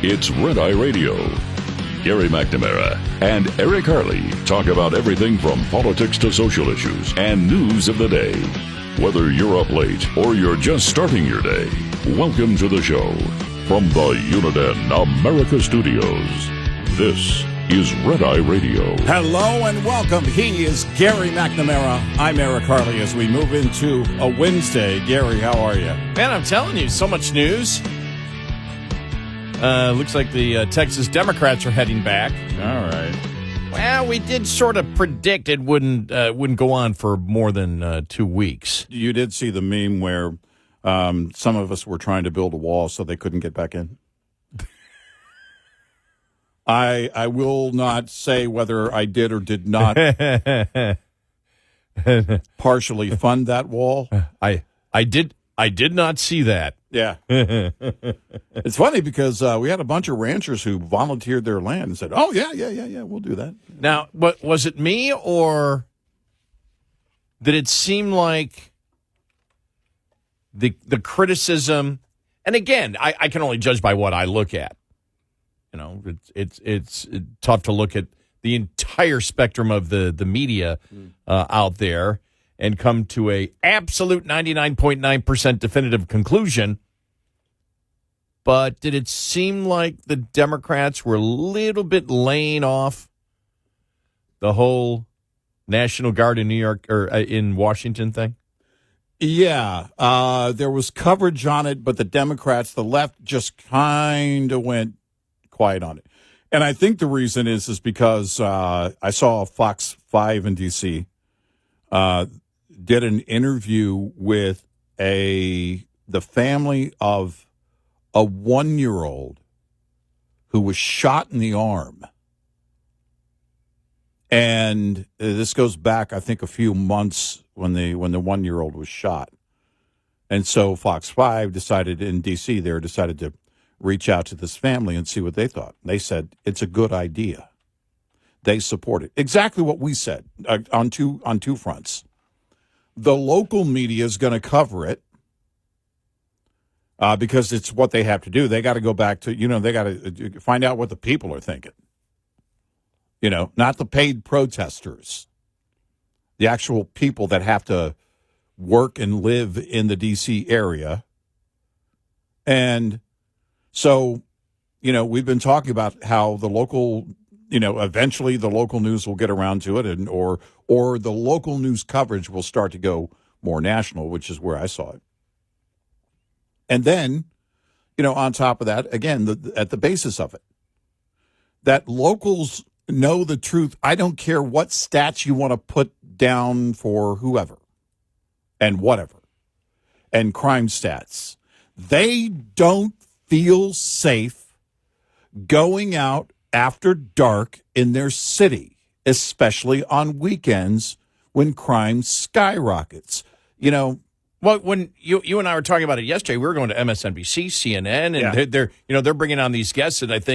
It's Red Eye Radio. Gary McNamara and Eric Harley talk about everything from politics to social issues and news of the day. Whether you're up late or you're just starting your day, welcome to the show. From the Uniden America Studios, this is Red Eye Radio. Hello and welcome. He is Gary McNamara. I'm Eric Harley as we move into a Wednesday. Gary, how are you? Man, I'm telling you, so much news. Looks like the Texas Democrats are heading back. All right. Well, we did sort of predict it wouldn't go on for more than 2 weeks. You did see the meme where some of us were trying to build a wall so they couldn't get back in? I will not say whether I did or did not partially fund that wall. I did not see that. Yeah. It's funny because we had a bunch of ranchers who volunteered their land and said, oh, yeah, we'll do that. Now, was it me or did it seem like the criticism, and again, I can only judge by what I look at. You know, it's tough to look at the entire spectrum of the media out there and come to a absolute 99.9% definitive conclusion. But did it seem like the Democrats were a little bit laying off the whole National Guard in New York or in Washington thing? Yeah, there was coverage on it, but the Democrats, the left, just kind of went quiet on it. And I think the reason is because I saw Fox 5 in D.C. Did an interview with the family of a 1-year-old who was shot in the arm. And this goes back, I think, a few months when the 1-year-old was shot. And so Fox 5 decided in D.C. decided to reach out to this family and see what they thought. They said, it's a good idea. They support it. Exactly what we said on two fronts. The local media is going to cover it because it's what they have to do. They got to go back to, they got to find out what the people are thinking. Not the paid protesters, the actual people that have to work and live in the D.C. area. And so, we've been talking about how the local, eventually the local news will get around to it or the local news coverage will start to go more national, which is where I saw it. And then, on top of that, again, at the basis of it, that locals know the truth. I don't care what stats you want to put down for whoever and whatever and crime stats. They don't feel safe going out after dark in their city, especially on weekends when crime skyrockets. Well, when you and I were talking about it yesterday, we were going to MSNBC, CNN, and they're bringing on these guests that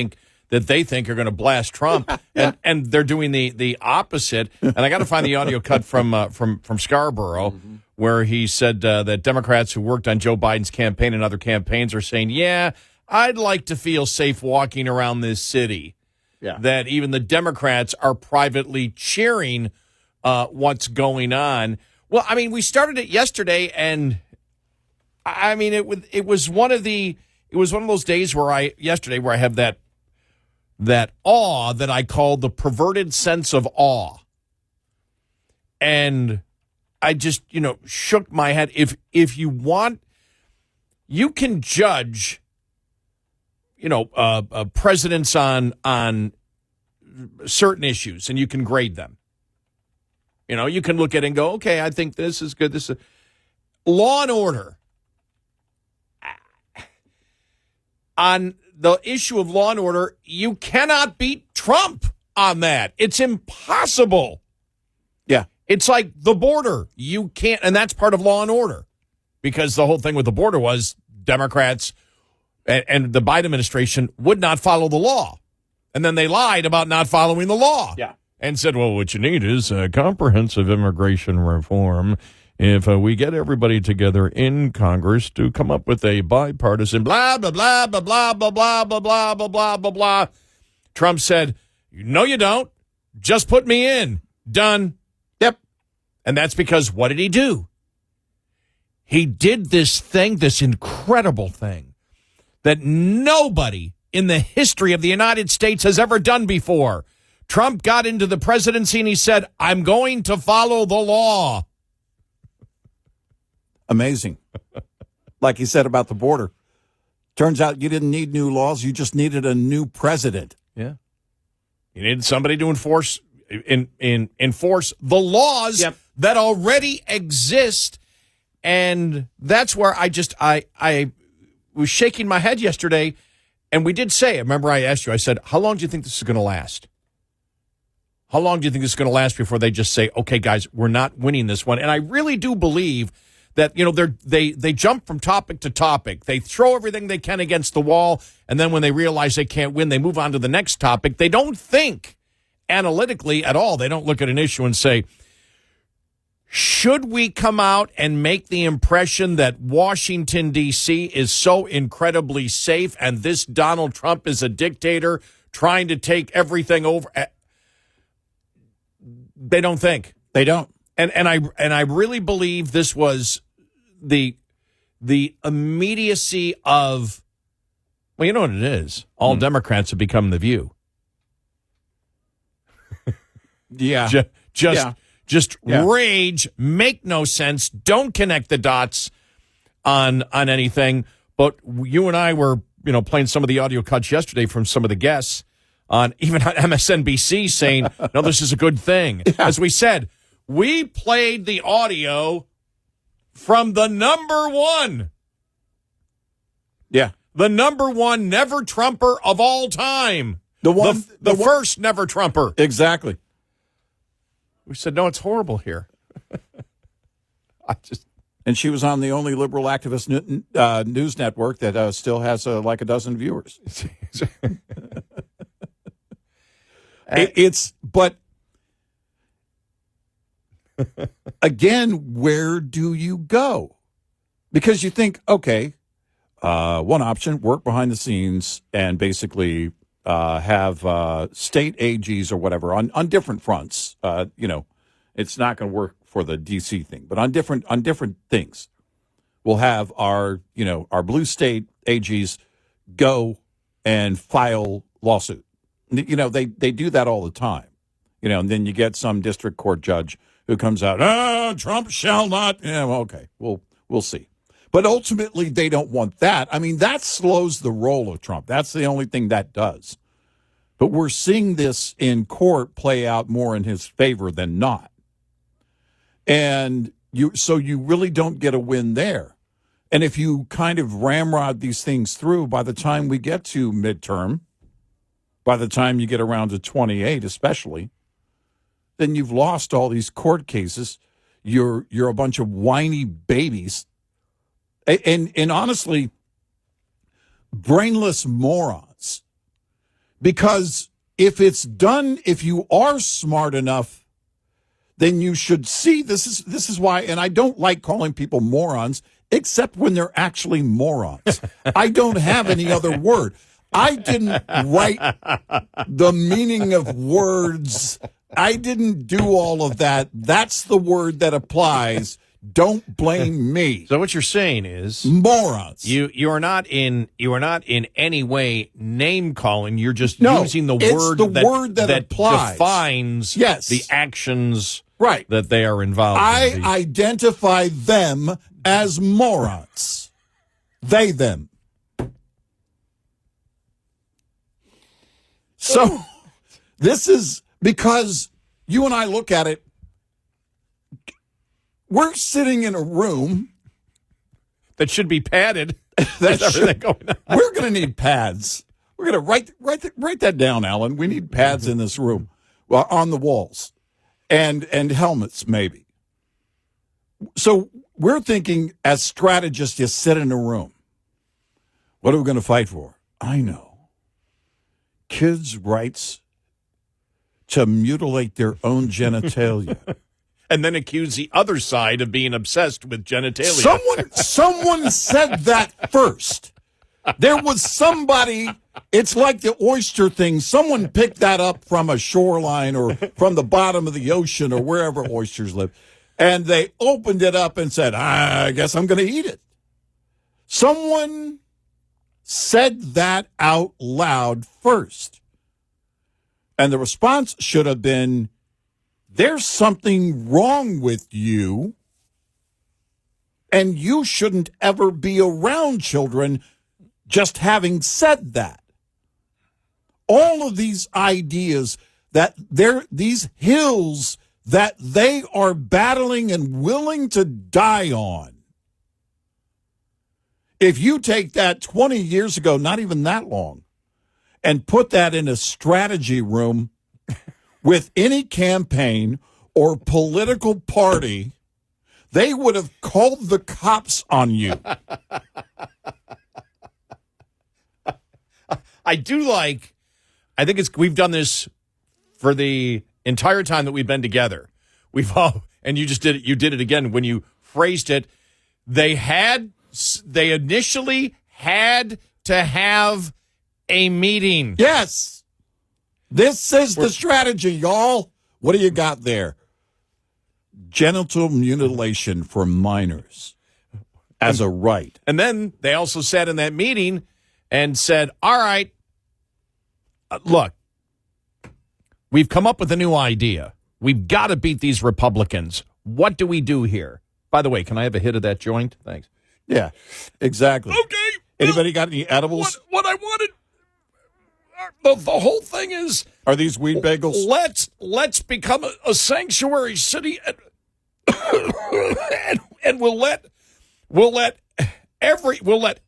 they think are going to blast Trump, and they're doing the opposite. And I got to find the audio cut from Scarborough, where he said that Democrats who worked on Joe Biden's campaign and other campaigns are saying, "Yeah, I'd like to feel safe walking around this city." Yeah. That even the Democrats are privately cheering what's going on. Well, I mean, we started it yesterday, and I mean, it was one of those days where I have that awe that I call the perverted sense of awe, and I just shook my head. If you want, you can judge presidents on certain issues, and you can grade them. You can look at it and go, okay, I think this is good. This is Law and Order. On the issue of Law and Order, you cannot beat Trump on that. It's impossible. Yeah. It's like the border. You can't, and that's part of Law and Order, because the whole thing with the border was Democrats and the Biden administration would not follow the law. And then they lied about not following the law. Yeah. And said, well, what you need is a comprehensive immigration reform if we get everybody together in Congress to come up with a bipartisan blah, blah, blah, blah, blah, blah, blah, blah, blah, blah, blah, blah, blah. Trump said, no, you don't. Just put me in. Done. Yep. And that's because what did he do? He did this thing, this incredible thing that nobody in the history of the United States has ever done before. Trump got into the presidency and he said, I'm going to follow the law. Amazing. Like he said about the border. Turns out you didn't need new laws. You just needed a new president. Yeah. You needed somebody to enforce the laws that already exist. And that's where I was shaking my head yesterday. And we did say, remember I asked you, I said, how long do you think this is going to last? How long do you think this is going to last before they just say, okay, guys, we're not winning this one? And I really do believe that, they jump from topic to topic. They throw everything they can against the wall. And then when they realize they can't win, they move on to the next topic. They don't think analytically at all. They don't look at an issue and say, should we come out and make the impression that Washington, D.C. is so incredibly safe and this Donald Trump is a dictator trying to take everything over? They don't think. They don't. And I really believe this was the immediacy of, well, you know what it is. All Democrats have become The View. Yeah. Just rage, make no sense, don't connect the dots on anything. But you and I were, playing some of the audio cuts yesterday from some of the guests even on MSNBC saying, no, this is a good thing. Yeah. As we said, we played the audio from the number one. Yeah. The number one never Trumper of all time. The first never Trumper. Exactly. We said, no, it's horrible here. And she was on the only liberal activist news network that still has like a dozen viewers. But again, where do you go? Because you think, okay, one option, work behind the scenes and basically have state AGs or whatever on different fronts. It's not going to work for the DC thing, but on different things. We'll have our blue state AGs go and file lawsuit. They do that all the time. And then you get some district court judge who comes out, Trump shall not. Yeah, well, okay, we'll see. But ultimately, they don't want that. I mean, that slows the roll of Trump. That's the only thing that does. But we're seeing this in court play out more in his favor than not. And you really don't get a win there. And if you kind of ramrod these things through, by the time we get to midterm, by the time you get around to 28 especially, then you've lost all these court cases. You're a bunch of whiny babies. And honestly, brainless morons. Because if you are smart enough, then you should see this is why, and I don't like calling people morons, except when they're actually morons. I don't have any other word. I didn't write the meaning of words. I didn't do all of that. That's the word that applies. Don't blame me. So what you're saying is morons. You are not in any way name calling. You're just using the word that applies. Defines the actions that they are involved in. I identify them as morons. They them. So this is because you and I look at it. We're sitting in a room that should be padded. We're going to need pads. We're going to write that down, Alan. We need pads in this room, well, on the walls, and helmets maybe. So we're thinking, as strategists, you sit in a room. What are we going to fight for? I know. Kids' rights to mutilate their own genitalia. and then accuse the other side of being obsessed with genitalia. Someone said that first. There was somebody, it's like the oyster thing. Someone picked that up from a shoreline or from the bottom of the ocean or wherever oysters live. And they opened it up and said, I guess I'm going to eat it. Someone said that out loud first. And the response should have been, there's something wrong with you, and you shouldn't ever be around children. Just having said that, all of these ideas that these hills that they are battling and willing to die on. If you take that 20 years ago, not even that long, and put that in a strategy room with any campaign or political party, they would have called the cops on you. I think we've done this for the entire time that we've been together. And you just did it. You did it again when you phrased it. They initially had to have a meeting. Yes. This is the strategy, y'all. What do you got there? Genital mutilation for minors as a right. And then they also sat in that meeting and said, all right, look, we've come up with a new idea. We've got to beat these Republicans. What do we do here? By the way, can I have a hit of that joint? Thanks. Yeah, exactly. Okay. Anybody got any edibles? What I wanted, the whole thing is, are these weed bagels? Let's become a sanctuary city, and we'll let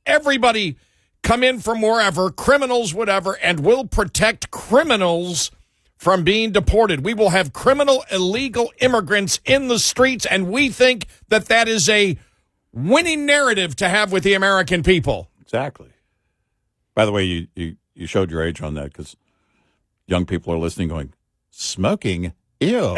everybody come in from wherever, criminals, whatever, and we'll protect criminals from being deported. We will have criminal, illegal immigrants in the streets, and we think that is a winning narrative to have with the American people. Exactly. By the way, you showed your age on that because young people are listening going, smoking? Ew.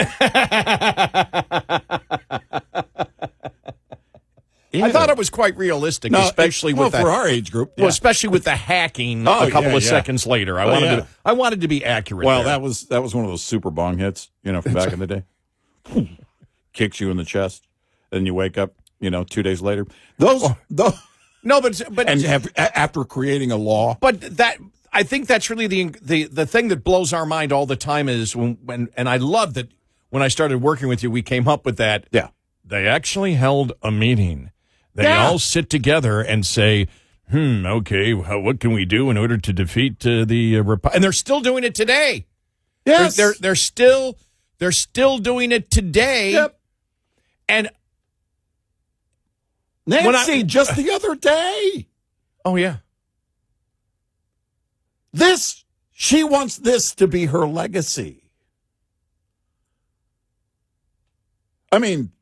I thought it was quite realistic, especially with for our age group. Yeah. Well, especially with the hacking a couple of seconds later. I wanted to be accurate. Well, there. that was one of those super bong hits, from back in the day. Kicks you in the chest, and you wake up, 2 days later. No, but and after creating a law. But I think that's really the thing that blows our mind all the time is when and I love that when I started working with you, we came up with that. Yeah, they actually held a meeting. They all sit together and say, okay, what can we do in order to defeat the and they're still doing it today. Yes, they're still doing it today. Yep. And Nancy, just the other day. Oh yeah. She wants this to be her legacy. I mean,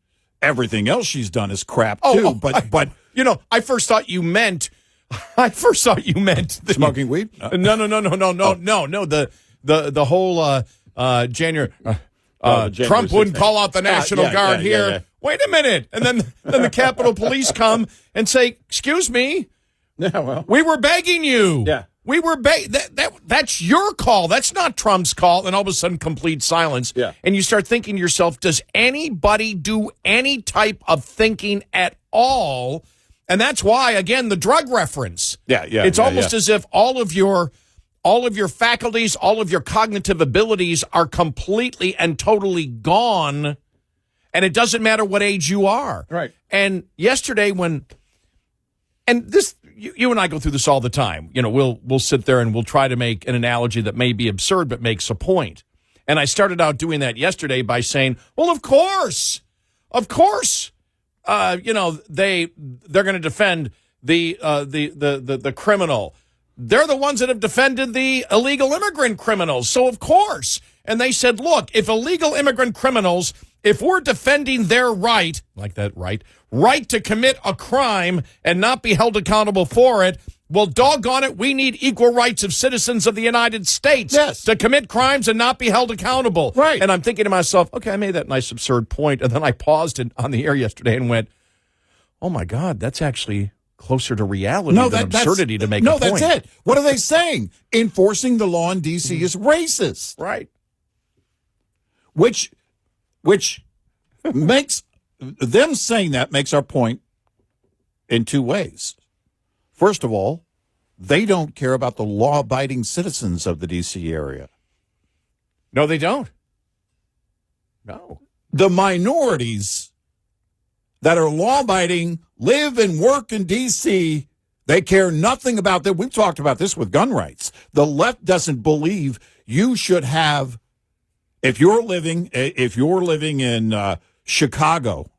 everything else she's done is crap too. But I first thought you meant smoking weed. No. The whole January. Trump wouldn't call out the National Guard here. Yeah. Wait a minute, and then the Capitol Police come and say, "Excuse me, we were begging you. Yeah, we were that's your call. That's not Trump's call." And all of a sudden, complete silence. Yeah, and you start thinking to yourself, does anybody do any type of thinking at all? And that's why, again, the drug reference. Yeah. It's almost as if all of your faculties, all of your cognitive abilities are completely and totally gone, and it doesn't matter what age you are. Right. And yesterday you and I go through this all the time. We'll sit there and we'll try to make an analogy that may be absurd but makes a point. And I started out doing that yesterday by saying, well, of course, they're going to defend the criminal. They're the ones that have defended the illegal immigrant criminals. So, of course. And they said, look, if illegal immigrant criminals, if we're defending their right to commit a crime and not be held accountable for it, Well, doggone it, we need equal rights of citizens of the United States to commit crimes and not be held accountable. Right. And I'm thinking to myself, okay, I made that nice absurd point, and then I paused on the air yesterday and went, oh, my God, that's actually closer to reality than absurdity to make a point. No, that's it. What are they saying? Enforcing the law in D.C. is racist. Right. Which makes them saying that makes our point in two ways. First of all, they don't care about the law-abiding citizens of the D.C. area. No, they don't. No. The minorities that are law-abiding, live and work in D.C., they care nothing about that. We've talked about this with gun rights. The left doesn't believe you should have, if you're living in Chicago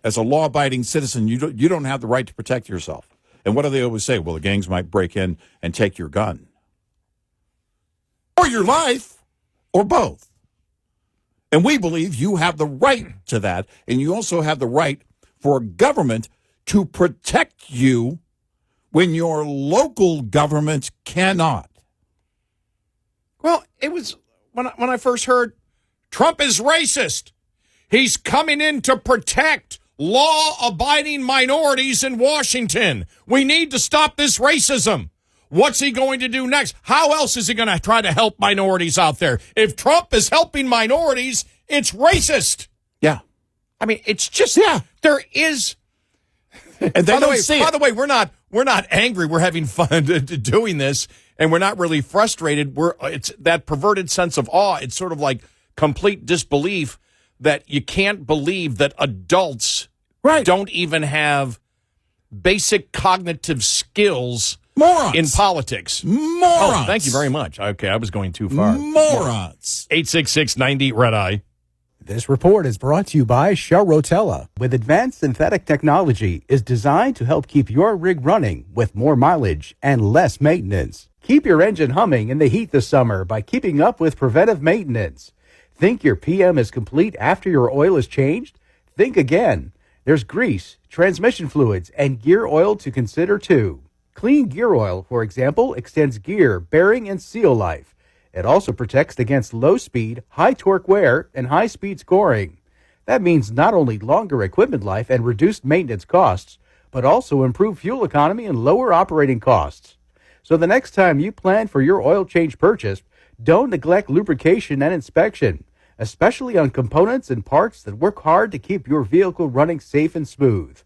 as a law-abiding citizen, you don't have the right to protect yourself. And what do they always say? Well, the gangs might break in and take your gun. Or your life, or both. And we believe you have the right to that, and you also have the right for government to protect you when your local government cannot. Well, it was when I first heard Trump is racist. He's coming in to protect law-abiding minorities in Washington. We need to stop this racism. What's he going to do next? How else is he going to try to help minorities out there? If Trump is helping minorities, it's racist. Yeah. I mean, it's just, there is. And they don't see it. By the way, we're not angry. We're having fun doing this, and we're not really frustrated. It's that perverted sense of awe. It's sort of like complete disbelief that you can't believe that adults don't even have basic cognitive skills in politics. Morons. Oh, thank you very much. Okay, I was going too far. Morons. 866-90-RED-I. This report is brought to you by Shell Rotella. With advanced synthetic technology, is designed to help keep your rig running with more mileage and less maintenance. Keep your engine humming in the heat this summer by keeping up with preventive maintenance. Think your PM is complete after your oil is changed? Think again. There's grease, transmission fluids, and gear oil to consider too. Clean gear oil, for example, extends gear, bearing, and seal life. It also protects against low-speed, high-torque wear and high-speed scoring. That means not only longer equipment life and reduced maintenance costs, but also improved fuel economy and lower operating costs. So the next time you plan for your oil change purchase, don't neglect lubrication and inspection, especially on components and parts that work hard to keep your vehicle running safe and smooth.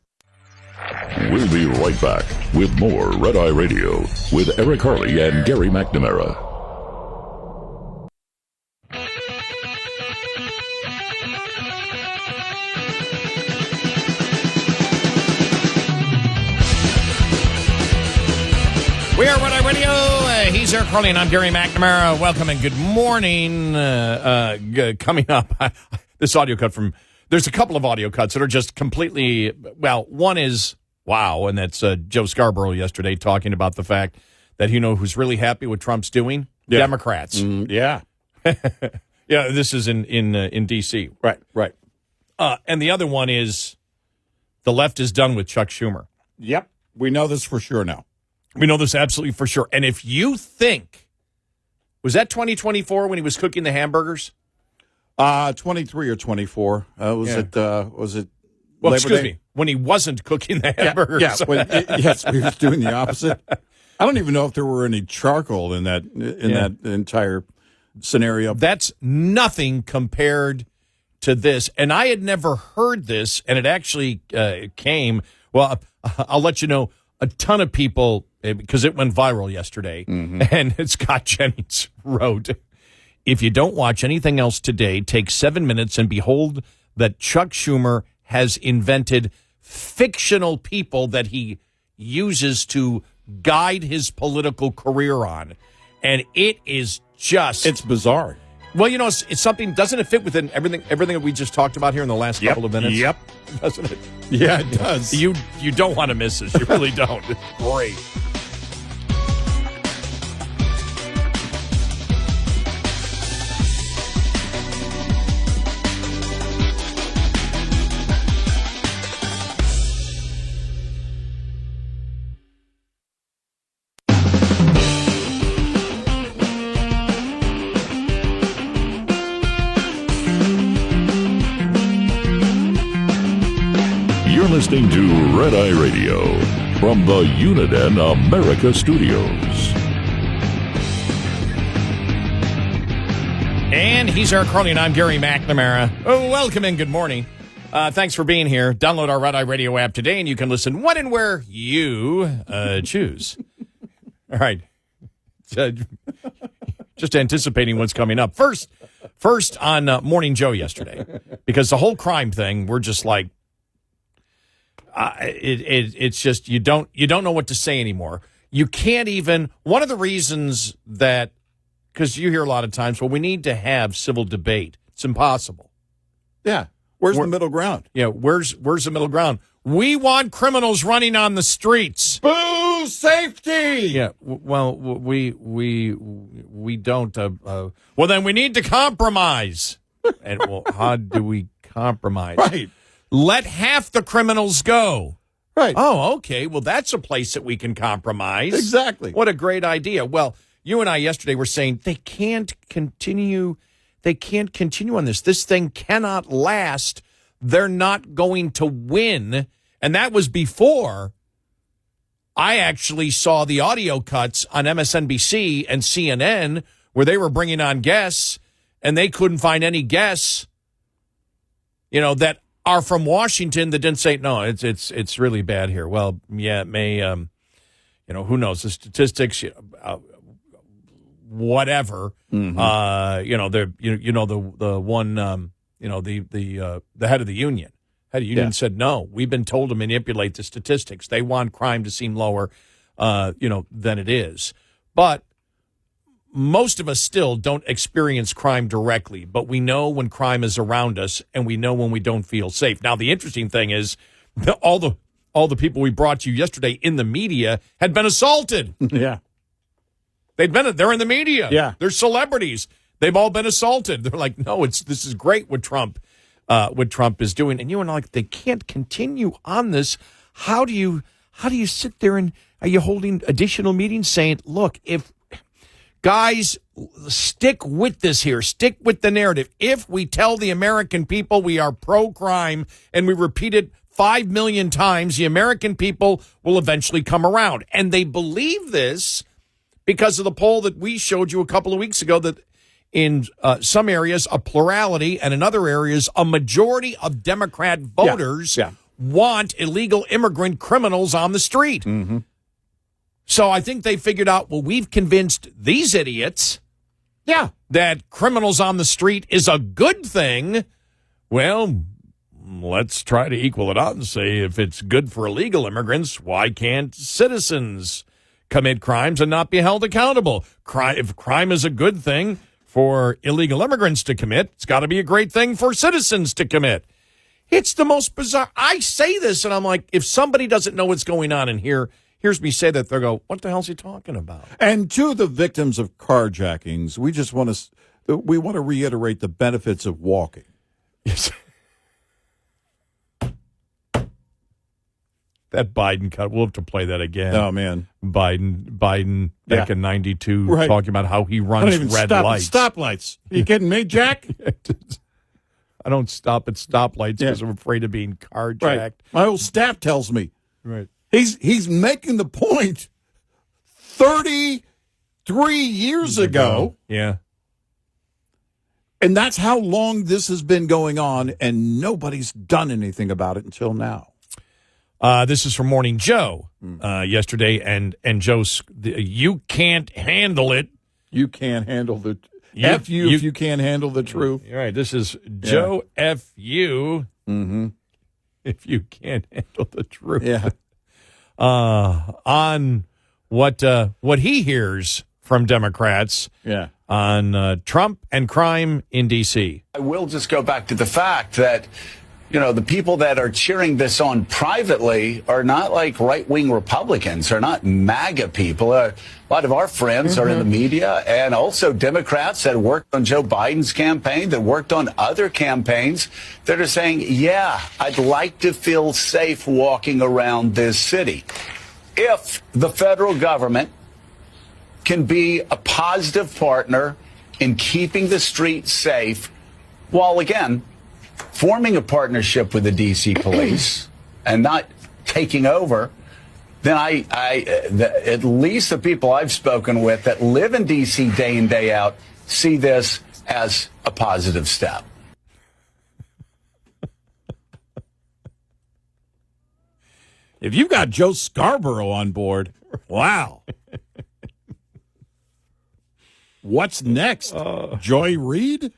We'll be right back with more Red Eye Radio with Eric Harley and Gary McNamara. We are Red Eye Radio. He's Eric Harley, and I'm Gary McNamara. Welcome and good morning. Coming up, this audio cut from... There's a couple of audio cuts that are just completely... Well, one is, wow, and that's Joe Scarborough yesterday talking about the fact that, who's really happy with Trump's doing? Yeah. Democrats. Yeah. Yeah, this is in D.C. Right. And the other one is the left is done with Chuck Schumer. Yep. We know this for sure now. We know this absolutely for sure. And if you think, was that 2024 when he was cooking the hamburgers? 23 or 24. Was it? Well, excuse me, when he wasn't cooking the hamburgers. Yes, we were doing the opposite. I don't even know if there were any charcoal in that entire scenario. That's nothing compared to this. And I had never heard this, and it actually came. Well, I'll let you know. A ton of people, because it went viral yesterday, and Scott Jennings wrote, if you don't watch anything else today, take 7 minutes and behold that Chuck Schumer has invented fictional people that he uses to guide his political career on. And it is just... It's bizarre. Well, it's something, doesn't it fit within everything that we just talked about here in the last couple of minutes? Yep. Doesn't it? Yeah, it does. You don't want to miss this. You really don't. It's great. You're listening to Red Eye Radio from the Uniden America Studios. And he's Eric Harley, and I'm Gary McNamara. Oh, welcome and good morning. Thanks for being here. Download our Red Eye Radio app today, and you can listen when and where you choose. All right. Just anticipating what's coming up. First on Morning Joe yesterday, because the whole crime thing, we're just like, it's just you don't know what to say anymore. You can't even. One of the reasons that, because you hear a lot of times, well, we need to have civil debate. It's impossible. Yeah. Where's the middle ground? Yeah, where's the middle ground? We want criminals running on the streets. Boo! Safety! Yeah, well, we don't. Well, then we need to compromise. And well, how do we compromise? Right. Let half the criminals go. Right. Oh, okay. Well, that's a place that we can compromise. Exactly. What a great idea. Well, you and I yesterday were saying they can't continue. They can't continue on this. This thing cannot last. They're not going to win. And that was before I actually saw the audio cuts on MSNBC and CNN where they were bringing on guests and they couldn't find any guests, that are from Washington that didn't say, no, it's really bad here. Well, yeah, it may, who knows, the statistics, whatever. Mm-hmm. The one, the head of the union. Head of the union said, no, we've been told to manipulate the statistics. They want crime to seem lower, than it is. But most of us still don't experience crime directly, but we know when crime is around us and we know when we don't feel safe. Now, the interesting thing is all the people we brought you yesterday in the media had been assaulted. Yeah. They're in the media. Yeah. They're celebrities. They've all been assaulted. They're like, no, this is great what Trump is doing. And you and I, they can't continue on this. How do you sit there and are you holding additional meetings saying, look, if guys, stick with this here, stick with the narrative. If we tell the American people we are pro-crime and we repeat it 5 million times, the American people will eventually come around. And they believe this because of the poll that we showed you a couple of weeks ago that in some areas, a plurality, and in other areas, a majority of Democrat voters want illegal immigrant criminals on the street. Mm-hmm. So I think they figured out, well, we've convinced these idiots that criminals on the street is a good thing. Well, let's try to equal it out and say if it's good for illegal immigrants, why can't citizens commit crimes and not be held accountable? If crime is a good thing for illegal immigrants to commit, it's got to be a great thing for citizens to commit. It's the most bizarre. I say this, and I'm like, if somebody doesn't know what's going on in here, here's me say that, they'll go, what the hell's he talking about? And to the victims of carjackings, we just want to reiterate the benefits of walking. Yes. That Biden cut, we'll have to play that again. Oh, man. Biden back in 92, talking about how he runs red lights. Stoplights. You kidding me, Jack? I don't stop at stoplights because I'm afraid of being carjacked. Right. My old staff tells me. Right. He's making the point 33 years ago. Yeah. And that's how long this has been going on, and nobody's done anything about it until now. This is from Morning Joe yesterday, and Joe's, you can't handle it. You can't handle the if you can't handle the truth. All right, this is Joe F you. Mm-hmm. If you can't handle the truth. Yeah. On what he hears from Democrats on Trump and crime in D.C. I will just go back to the fact that, the people that are cheering this on privately are not like right-wing Republicans, are not MAGA people. A lot of our friends are in the media, and also Democrats that worked on Joe Biden's campaign, that worked on other campaigns, that are saying, yeah, I'd like to feel safe walking around this city. If the federal government can be a positive partner in keeping the streets safe, while, again, forming a partnership with the D.C. police and not taking over, then at least the people I've spoken with that live in D.C. day in, day out see this as a positive step. If you've got Joe Scarborough on board, wow. What's next? Joy Reid?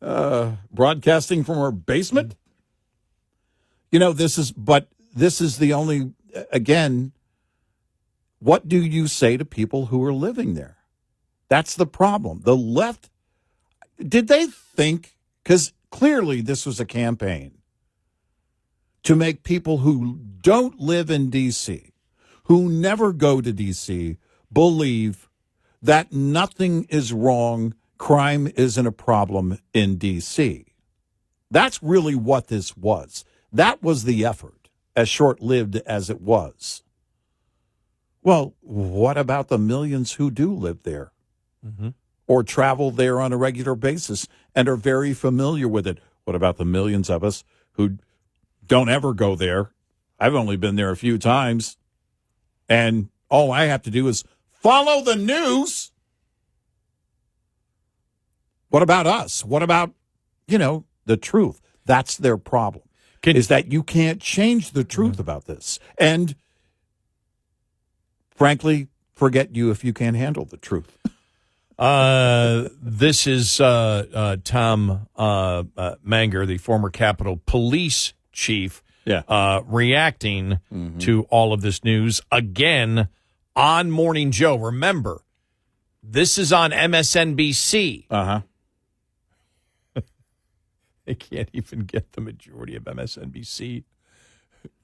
Broadcasting from her basement? You know, this is the only, again, what do you say to people who are living there? That's the problem. The left, did they think, because clearly this was a campaign to make people who don't live in D.C., who never go to D.C., believe that nothing is wrong, crime isn't a problem in D.C. That's really what this was. That was the effort, as short-lived as it was. Well, what about the millions who do live there or travel there on a regular basis and are very familiar with it? What about the millions of us who don't ever go there? I've only been there a few times, and all I have to do is follow the news. What about us? What about, the truth? That's their problem, is that you can't change the truth about this. And frankly, forget you if you can't handle the truth. This is Tom Manger, the former Capitol Police chief, reacting to all of this news again on Morning Joe. Remember, this is on MSNBC. They can't even get the majority of MSNBC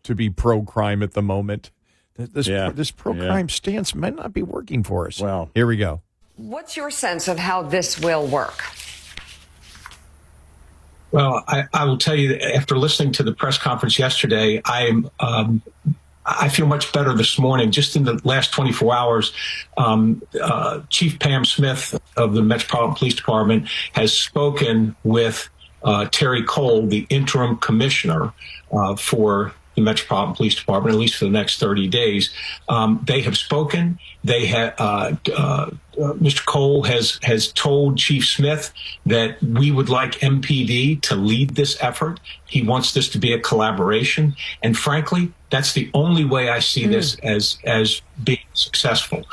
to be pro-crime at the moment. This pro-crime stance might not be working for us. Well, here we go. What's your sense of how this will work? Well, I will tell you that after listening to the press conference yesterday, I feel much better this morning. Just in the last 24 hours, Chief Pam Smith of the Metropolitan Police Department has spoken with Terry Cole, the interim commissioner for the Metropolitan Police Department, at least for the next 30 days. They have spoken. They have, Mr. Cole has told Chief Smith that we would like MPD to lead this effort. He wants this to be a collaboration. And frankly, that's the only way I see this as being successful.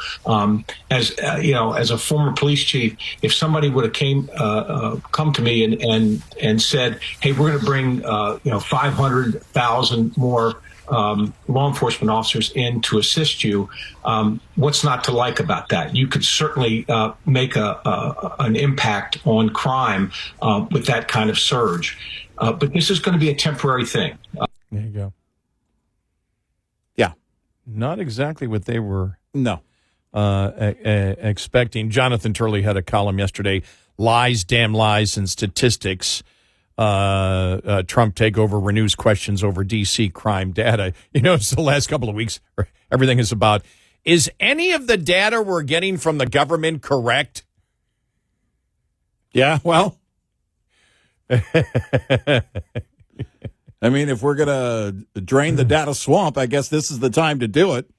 As a former police chief, if somebody would have come to me and said, "Hey, we're going to bring 500,000 more law enforcement officers in to assist you," what's not to like about that? You could certainly make an impact on crime with that kind of surge. But this is going to be a temporary thing. There you go. Yeah. Not exactly what they were expecting. Jonathan Turley had a column yesterday, Lies, Damn Lies, and Statistics. Trump takeover renews questions over D.C. crime data. It's the last couple of weeks, everything is about, is any of the data we're getting from the government correct? Yeah, well, I mean, if we're going to drain the data swamp, I guess this is the time to do it.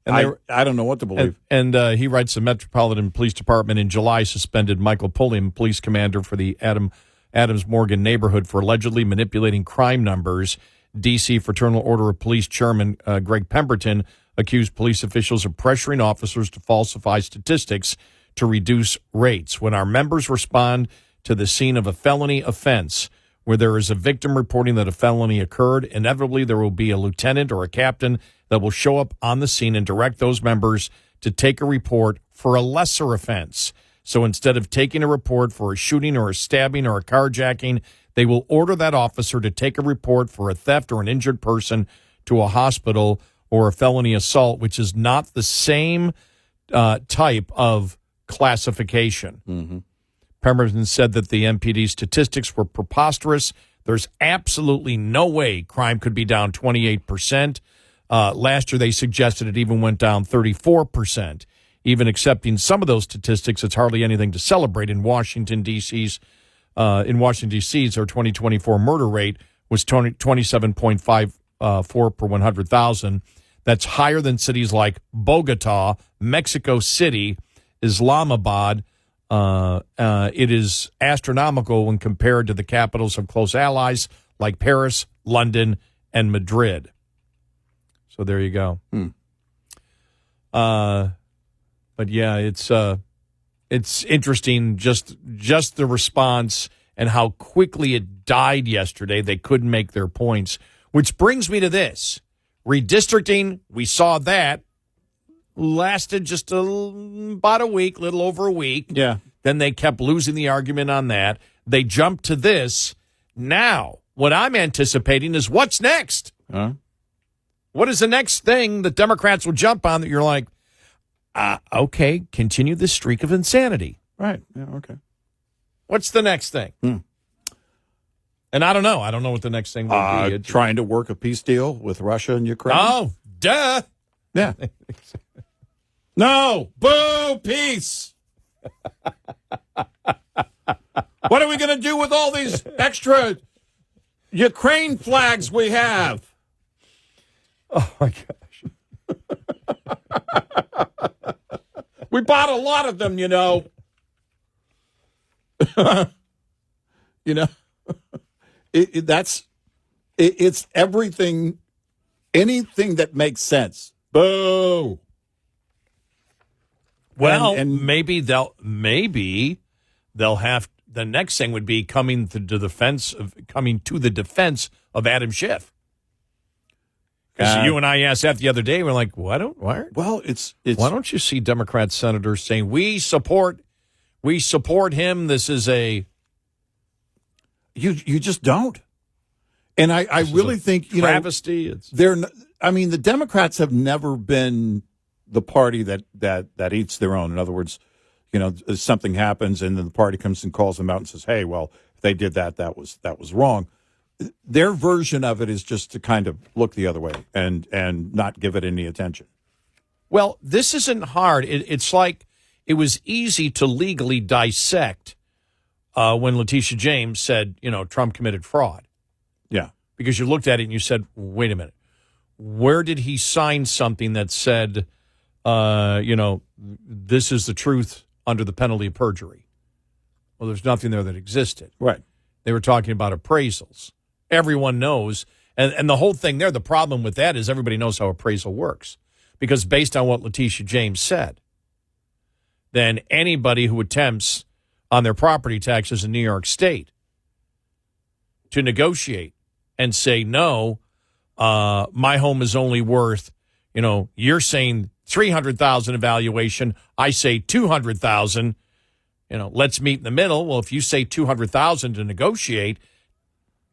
And I don't know what to believe. And he writes, the Metropolitan Police Department in July suspended Michael Pulliam, police commander for the Adams Morgan neighborhood, for allegedly manipulating crime numbers. D.C. Fraternal Order of Police Chairman Greg Pemberton accused police officials of pressuring officers to falsify statistics to reduce rates. When our members respond to the scene of a felony offense where there is a victim reporting that a felony occurred, inevitably there will be a lieutenant or a captain that will show up on the scene and direct those members to take a report for a lesser offense. So instead of taking a report for a shooting or a stabbing or a carjacking, they will order that officer to take a report for a theft or an injured person to a hospital or a felony assault, which is not the same type of classification. Pemberton said that the MPD statistics were preposterous. There's absolutely no way crime could be down 28%. Last year, they suggested it even went down 34%. Even accepting some of those statistics, it's hardly anything to celebrate in Washington, D.C.'s. Our 2024 murder rate was 27.54 per 100,000. That's higher than cities like Bogota, Mexico City, Islamabad. It is astronomical when compared to the capitals of close allies like Paris, London, and Madrid. So there you go. But yeah, it's interesting just the response and how quickly it died yesterday. They couldn't make their points, which brings me to this. Redistricting, we saw that, lasted just about a week, little over a week. Yeah. Then they kept losing the argument on that. They jumped to this. Now, what I'm anticipating is what's next? Huh? What is the next thing that Democrats will jump on that you're like, okay, continue this streak of insanity? Right. Yeah, okay. What's the next thing? And I don't know. I don't know what the next thing will be. Trying to work a peace deal with Russia and Ukraine. Oh, duh. Yeah. No. Boo. Peace. What are we going to do with all these extra Ukraine flags we have? Oh, my gosh. We bought a lot of them, you know. It's everything, anything that makes sense. Boo. Well, and maybe they'll have the next thing would be coming to the defense of Adam Schiff. Because you and I asked that the other day, we're like, why don't you see Democrat senators saying we support him? This is a you just don't. And I really think travesty. The Democrats have never been the party that eats their own. In other words, something happens and then the party comes and calls them out and says, "Hey, well, if they did that was wrong." Their version of it is just to kind of look the other way and not give it any attention. Well, this isn't hard. It's like it was easy to legally dissect when Letitia James said, Trump committed fraud. Yeah. Because you looked at it and you said, wait a minute. Where did he sign something that said, this is the truth under the penalty of perjury? Well, there's nothing there that existed. Right. They were talking about appraisals. Everyone knows. And the whole thing there, the problem with that is everybody knows how appraisal works. Because based on what Letitia James said, then anybody who attempts on their property taxes in New York State to negotiate and say, no, my home is only worth, you're saying $300,000 evaluation, I say $200,000, let's meet in the middle. Well, if you say $200,000 to negotiate,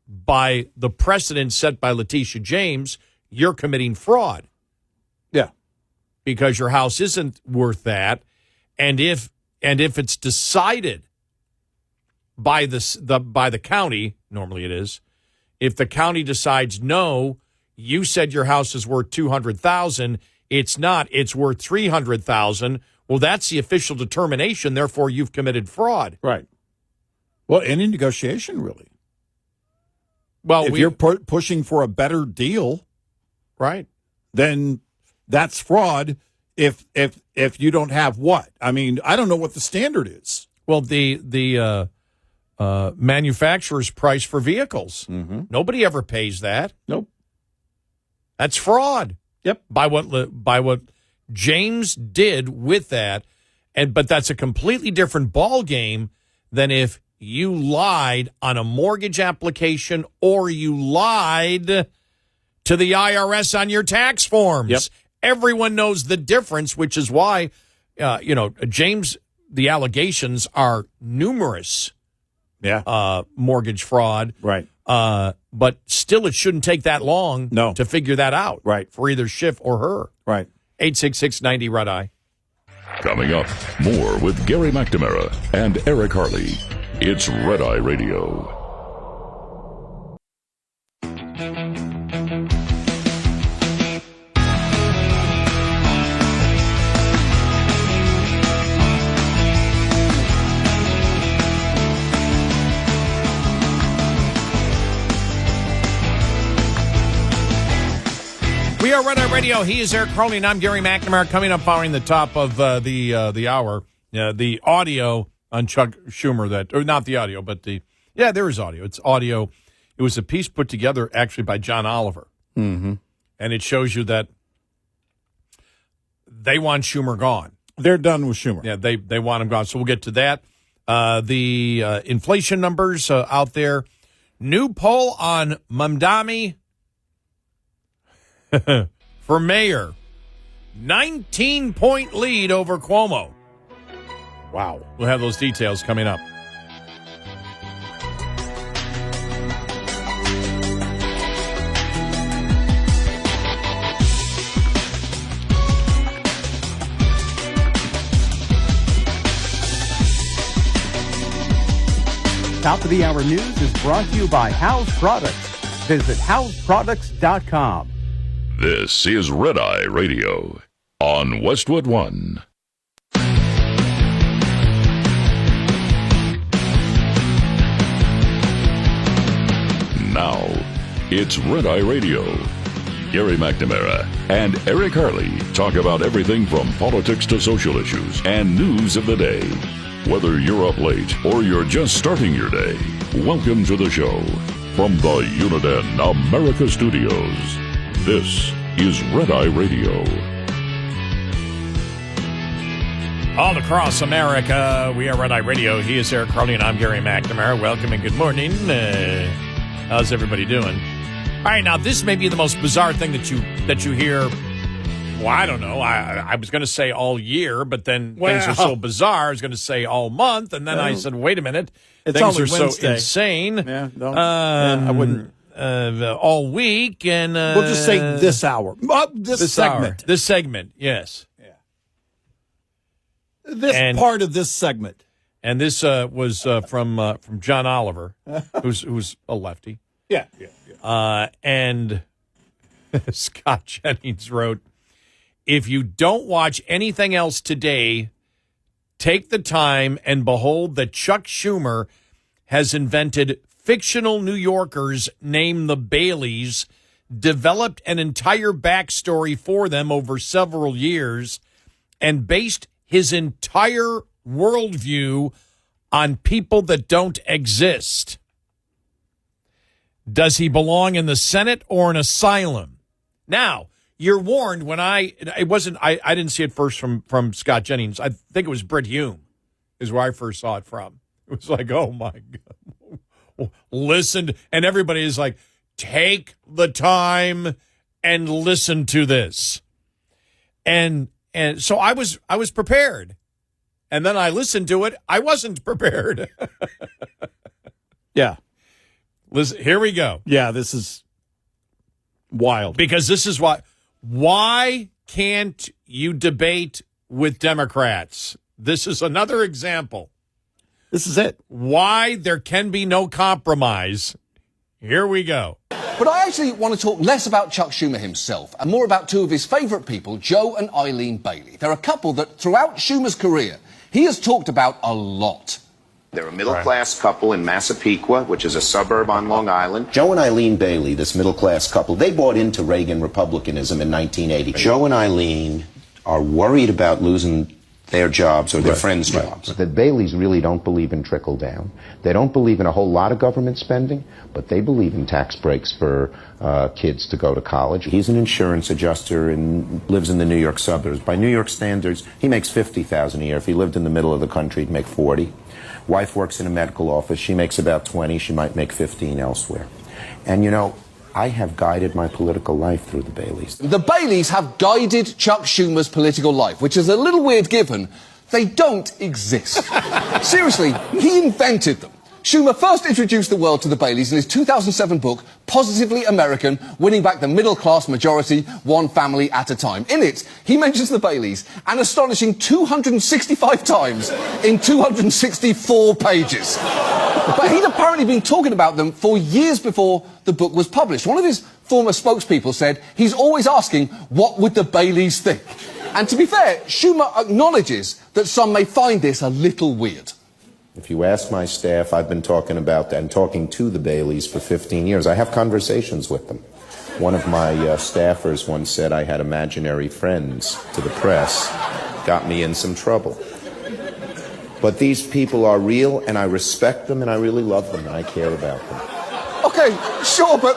by the precedent set by Letitia James, you're committing fraud. Yeah. Because your house isn't worth that. And if it's decided by the county, normally it is, if the county decides, no, you said your house is worth $200,000, it's not, it's worth $300,000, well, that's the official determination, therefore you've committed fraud. Right. Well, any negotiation, really. Well, if you're pushing for a better deal, right, then that's fraud. If you don't have what? I mean, I don't know what the standard is. Well, the manufacturer's price for vehicles. Mm-hmm. Nobody ever pays that. Nope. That's fraud. Yep. By what James did with that, but that's a completely different ball game than if you lied on a mortgage application or you lied to the IRS on your tax forms. Yep. Everyone knows the difference, which is why, James, the allegations are numerous. Yeah. Mortgage fraud. Right. But still, it shouldn't take that long to figure that out. Right. For either Schiff or her. Right. 866-90 Red Eye. Coming up, more with Gary McNamara and Eric Harley. It's Red Eye Radio. We are Red Eye Radio. He is Eric Harley, and I'm Gary McNamara. Coming up following the top of the hour, the audio on Chuck Schumer or not the audio, but there is audio. It's audio. It was a piece put together actually by John Oliver. Mm-hmm. And it shows you that they want Schumer gone. They're done with Schumer. Yeah, they want him gone. So we'll get to that. The inflation numbers out there. New poll on Mamdani for mayor. 19-point lead over Cuomo. Wow. We'll have those details coming up. Top of the Hour News is brought to you by House Products. Visit houseproducts.com. This is Red Eye Radio on Westwood One. Now, it's Red Eye Radio. Gary McNamara and Eric Harley talk about everything from politics to social issues and news of the day. Whether you're up late or you're just starting your day, welcome to the show. From the Uniden America Studios, this is Red Eye Radio. All across America, we are Red Eye Radio. He is Eric Harley, and I'm Gary McNamara. Welcome and good morning. How's everybody doing? All right, now this may be the most bizarre thing that you hear. Well, I don't know. I was going to say all year, but then things are so bizarre. I was going to say all month, and then I said, wait a minute. It's things only are so Wednesday. insane. Yeah, I wouldn't. All week, and We'll just say this hour. This segment. Hour. This segment, yes. Yeah. This part of this segment. And this was from John Oliver, who's a lefty. Yeah. And Scott Jennings wrote, if you don't watch anything else today, take the time and behold that Chuck Schumer has invented fictional New Yorkers named the Baileys, developed an entire backstory for them over several years, and based his entire worldview on people that don't exist. Does he belong in the Senate or an asylum? Now, you're warned when I didn't see it first from Scott Jennings. I think it was Britt Hume is where I first saw it from. It was like, oh my God. Listen, and everybody is like, take the time and listen to this. And so I was prepared. And then I listened to it. I wasn't prepared. Yeah. Listen, here we go. Yeah, this is wild. Because this is why can't you debate with Democrats? This is another example. This is it. Why there can be no compromise. Here we go. But I actually want to talk less about Chuck Schumer himself and more about two of his favourite people, Joe and Eileen Bailey. They're a couple that throughout Schumer's career, he has talked about a lot. They're a middle-class couple in Massapequa, which is a suburb on Long Island. Joe and Eileen Bailey, this middle-class couple, they bought into Reagan republicanism in 1980. Joe and Eileen are worried about losing their jobs or their friends' jobs. The Baileys really don't believe in trickle-down. They don't believe in a whole lot of government spending, but they believe in tax breaks for kids to go to college. He's an insurance adjuster and lives in the New York suburbs. By New York standards, he makes $50,000 a year. If he lived in the middle of the country, he'd make $40,000. Wife works in a medical office. She makes about $20,000. She might make $15,000 elsewhere. And, you know, I have guided my political life through the Baileys. The Baileys have guided Chuck Schumer's political life, which is a little weird given they don't exist. Seriously, he invented them. Schumer first introduced the world to the Baileys in his 2007 book, Positively American, Winning Back the Middle-Class Majority, One Family at a Time. In it, he mentions the Baileys an astonishing 265 times in 264 pages. But he'd apparently been talking about them for years before the book was published. One of his former spokespeople said he's always asking, what would the Baileys think? And to be fair, Schumer acknowledges that some may find this a little weird. If you ask my staff, I've been talking about and talking to the Baileys for 15 years. I have conversations with them. One of my staffers once said I had imaginary friends to the press. Got me in some trouble. But these people are real, and I respect them, and I really love them, and I care about them. Okay, sure, but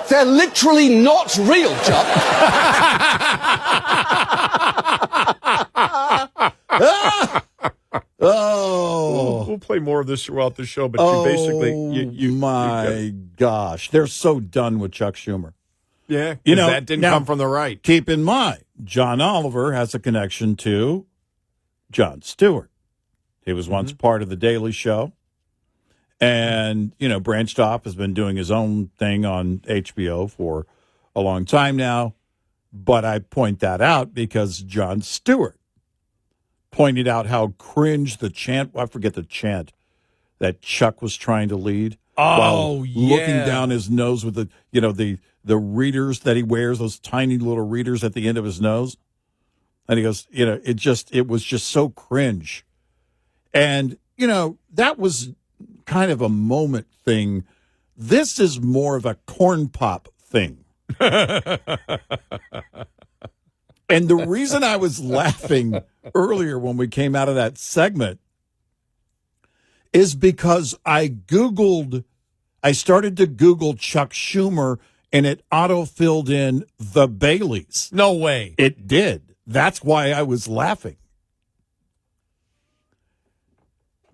they're literally not real, Chuck. Oh, we'll play more of this throughout the show, but you basically, gosh, they're so done with Chuck Schumer. Yeah, that didn't now, come from the right. Keep in mind, John Oliver has a connection to Jon Stewart. He was once part of The Daily Show, and branched off, has been doing his own thing on HBO for a long time now. But I point that out because Jon Stewart pointed out how cringe the chant, I forget the chant, that Chuck was trying to lead while looking down his nose with the readers that he wears, those tiny little readers at the end of his nose. And he goes, it was just so cringe. And, that was kind of a moment thing. This is more of a corn pop thing. And the reason I was laughing earlier when we came out of that segment is because I started to Google Chuck Schumer, and it auto-filled in the Baileys. No way. It did. That's why I was laughing.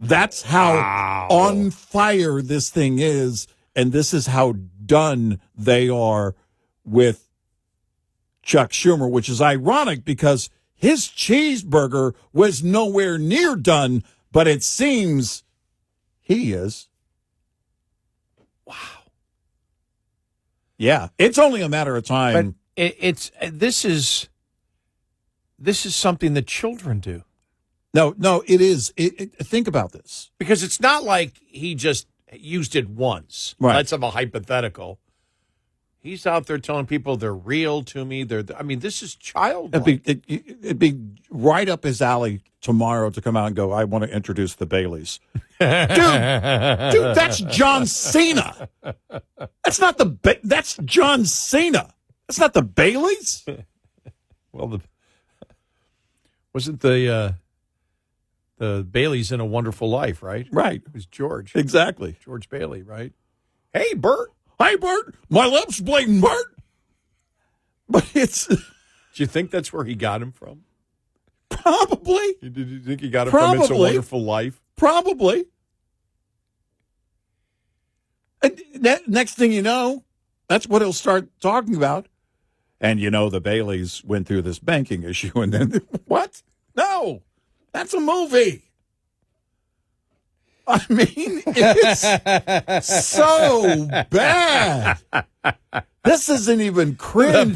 That's how on fire this thing is, and this is how done they are with Chuck Schumer, which is ironic because his cheeseburger was nowhere near done, but it seems he is. Wow. Yeah, it's only a matter of time. But this is something that children do. No, it is. Think about this. Because it's not like he just used it once. Right. Let's have a hypothetical. He's out there telling people they're real to me. This is childlike. It'd be right up his alley tomorrow to come out and go, I want to introduce the Baileys. Dude, that's John Cena. That's not that's John Cena. That's not the Baileys. Well, wasn't the Baileys in A Wonderful Life, right? Right. It was George. Exactly. George Bailey, right? Hey, Bert. Hi, Bert. My lips bleeding, Bert. But it's... Do you think that's where he got him from? Probably. Did you think he got it from It's a Wonderful Life? Probably. And next thing you know, that's what he'll start talking about. And, the Baileys went through this banking issue, and then, what? No, that's a movie. I mean, it's so bad. This isn't even cringe.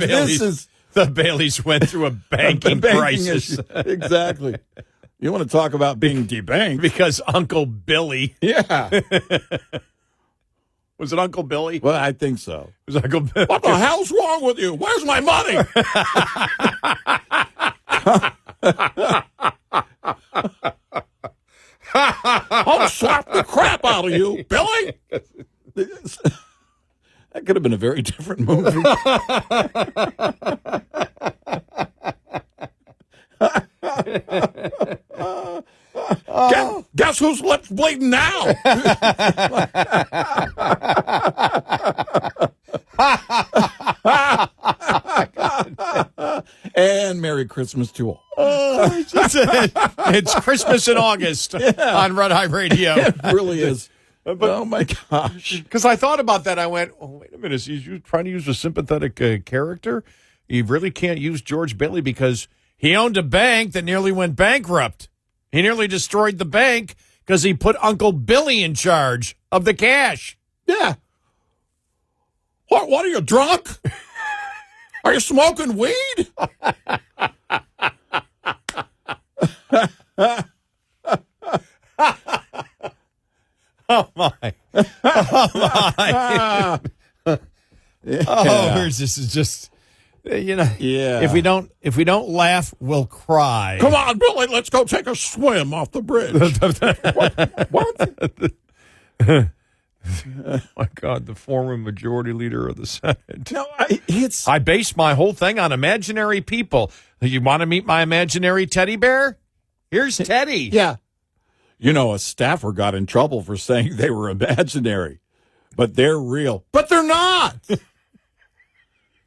The Baileys went through a banking crisis. Exactly. You want to talk about being debanked. Because Uncle Billy. Yeah. Was it Uncle Billy? Well, I think so. It was Uncle Billy. What the hell's wrong with you? Where's my money? I'll slap the crap out of you, Billy. That could have been a very different movie. Guess whose lips bleeding now? And Merry Christmas to all. It's Christmas in August on Red Eye Radio. It really is. But, oh, my gosh. Because I thought about that. I went, wait a minute. He's trying to use a sympathetic character. You really can't use George Bailey because he owned a bank that nearly went bankrupt. He nearly destroyed the bank because he put Uncle Billy in charge of the cash. Yeah. What are you, drunk? Are you smoking weed? Oh, my. Oh, my. Yeah. Oh, this is just, Yeah. If we don't laugh, we'll cry. Come on, Billy, let's go take a swim off the bridge. What? My God, the former majority leader of the Senate. No, I base my whole thing on imaginary people. You want to meet my imaginary teddy bear? Here's Teddy. Yeah. You know, a staffer got in trouble for saying they were imaginary, but they're real. But they're not.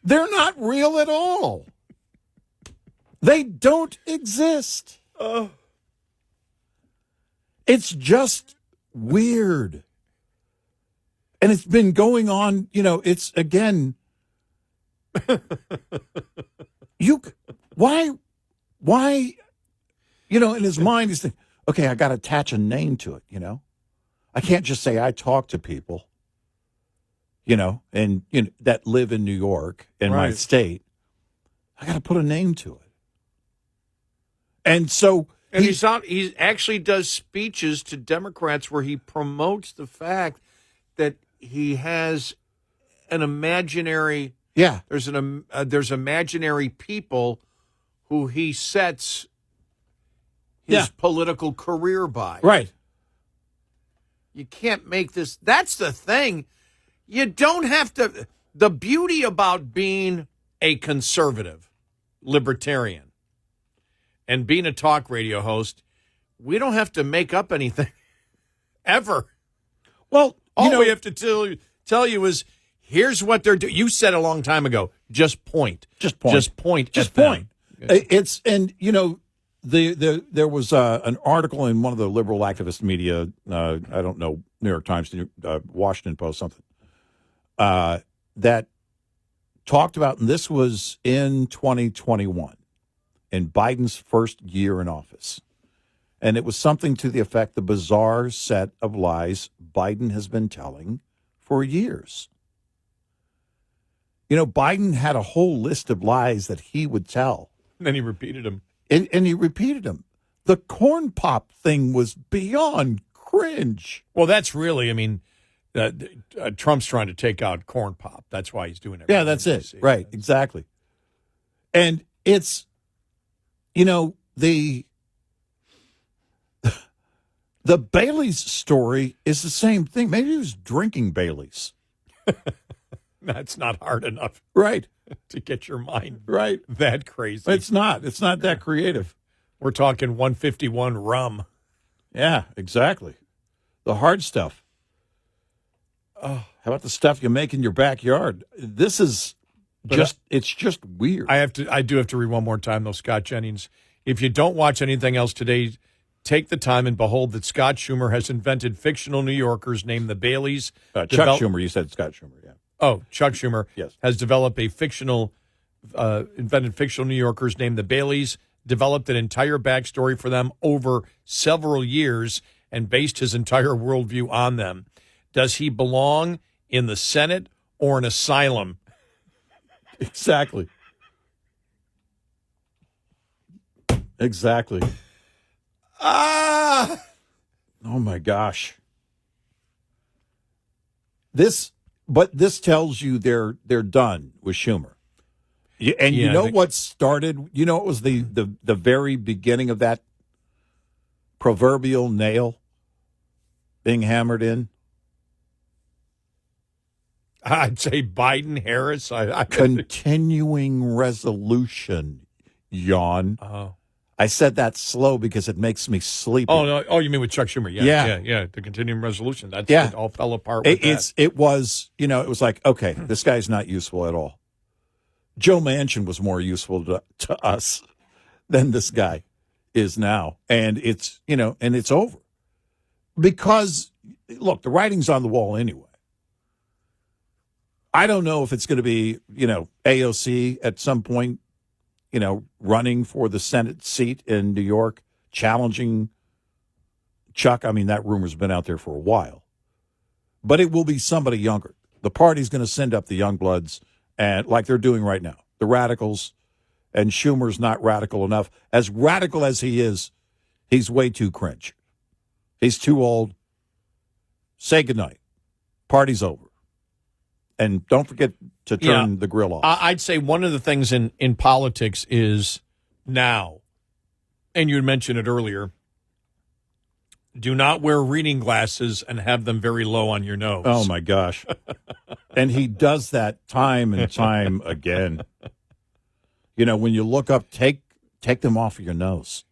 They're not real at all. They don't exist. It's just weird. And it's been going on, it's again. Why, in his mind, he's thinking, okay, I got to attach a name to it, I can't just say I talk to people, and that live in New York, in my state. I got to put a name to it. And so. And he actually does speeches to Democrats where he promotes the fact that he has an imaginary. Yeah. There's imaginary people who he sets his political career by. Right. You can't make this. That's the thing. You don't have to. The beauty about being a conservative, libertarian, and being a talk radio host, we don't have to make up anything ever. Well, all we have to tell you is here's what they're doing. You said a long time ago, just point. Just point. Just point. Just point. It's, and, there was an article in one of the liberal activist media, I don't know, New York Times, Washington Post, something, that talked about, and this was in 2021, in Biden's first year in office. And it was something to the effect, the bizarre set of lies Biden has been telling for years. Biden had a whole list of lies that he would tell. And then he repeated them. And he repeated them. The corn pop thing was beyond cringe. Well, that's really, Trump's trying to take out corn pop. That's why he's doing it. Yeah, that's it. Right, exactly. And it's, the Bailey's story is the same thing. Maybe he was drinking Bailey's. That's not hard enough. Right. To get your mind that crazy. It's not that creative. We're talking 151 rum. Yeah, exactly. The hard stuff. Oh, how about the stuff you make in your backyard? This is it's just weird. I do have to read one more time though, Scott Jennings. If you don't watch anything else today, take the time and behold that Scott Schumer has invented fictional New Yorkers named the Baileys. Chuck Schumer, you said Scott Schumer, yeah. Oh, Chuck Schumer yes. has developed invented fictional New Yorkers named the Baileys, developed an entire backstory for them over several years, and based his entire worldview on them. Does he belong in the Senate or an asylum? Exactly. Exactly. Oh my gosh. This tells you they're done with Schumer. And you know what started? It was the very beginning of that proverbial nail being hammered in? I'd say Biden, Harris. Continuing resolution, yawn. Oh. I said that slow because it makes me sleepy. Oh, no. Oh, you mean with Chuck Schumer? Yeah. The continuing resolution. It all fell apart with that. It was like, okay, this guy's not useful at all. Joe Manchin was more useful to us than this guy is now. And it's over. Because, look, the writing's on the wall anyway. I don't know if it's going to be, AOC at some point, running for the Senate seat in New York, challenging Chuck. I mean, that rumor's been out there for a while. But it will be somebody younger. The party's going to send up the young bloods, and like they're doing right now, the radicals, and Schumer's not radical enough. As radical as he is, he's way too cringe. He's too old. Say goodnight. Party's over. And don't forget to turn the grill off. I'd say one of the things in politics is now, and you had mentioned it earlier, Do not wear reading glasses and have them very low on your nose. Oh, my gosh. And he does that time and time again. You know, when you look up, take them off of your nose.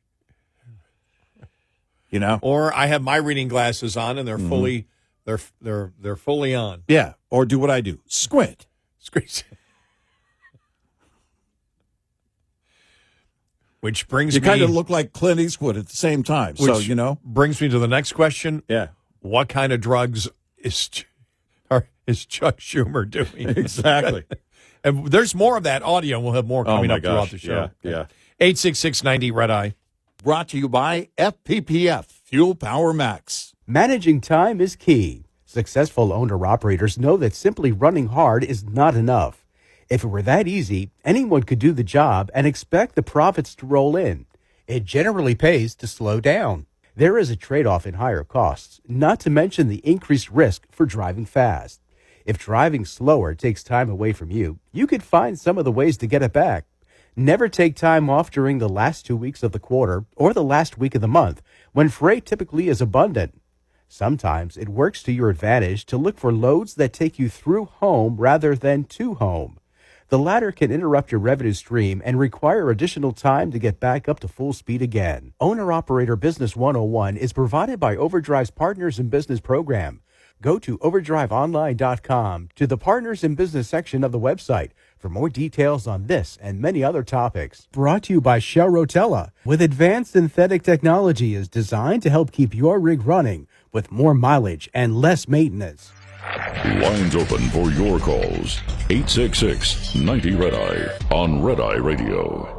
You know? Or I have my reading glasses on and they're fully they're fully on. Yeah. Or do what I do. Squint. Which brings you me... kind of look like Clint Eastwood at the same time. So, you know. Brings me to the next question. Yeah. What kind of drugs is Chuck Schumer doing? Exactly. And there's more of that audio. We'll have more coming up throughout the show. Yeah. 866-90 Red Eye. Brought to you by FPPF, Fuel Power Max. Managing time is key. Successful owner-operators know that simply running hard is not enough. If it were that easy, anyone could do the job and expect the profits to roll in. It generally pays to slow down. There is a trade-off in higher costs, not to mention the increased risk for driving fast. If driving slower takes time away from you, you could find some of the ways to get it back. Never take time off during the last 2 weeks of the quarter or the last week of the month, when freight typically is abundant. Sometimes it works to your advantage to look for loads that take you through home rather than to home. The latter can interrupt your revenue stream and require additional time to get back up to full speed again. Owner-Operator Business 101 is provided by Overdrive's Partners in Business program. Go to overdriveonline.com to the Partners in Business section of the website for more details on this and many other topics. Brought to you by Shell Rotella, with advanced synthetic technology is designed to help keep your rig running with more mileage and less maintenance. Lines open for your calls. 866-90 Red Eye on Red Eye Radio.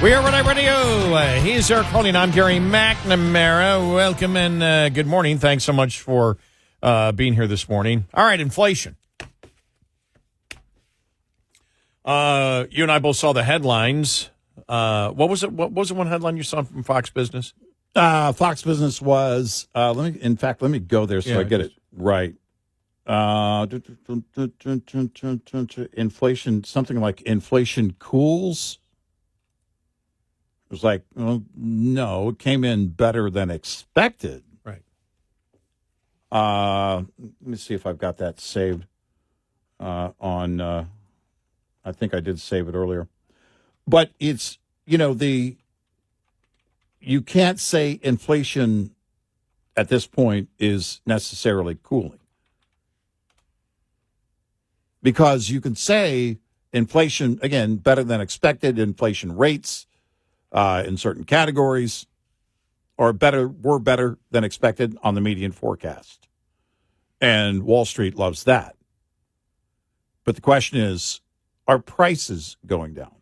We are Red Eye Radio. He's Eric Harley, and I'm Gary McNamara. Welcome and good morning. Thanks so much for being here this morning. All right, inflation. You and I both saw the headlines. What was it? What was the one headline you saw from Fox Business? Fox Business was. Let me go there so I get it right. Inflation, something like inflation cools. It was like, well, no, it came in better than expected. Right. Let me see if I've got that saved on. I think I did save it earlier. But it's, you can't say inflation at this point is necessarily cooling. Because you can say inflation, again, better than expected, inflation rates in certain categories were better than expected on the median forecast. And Wall Street loves that. But the question is, are prices going down?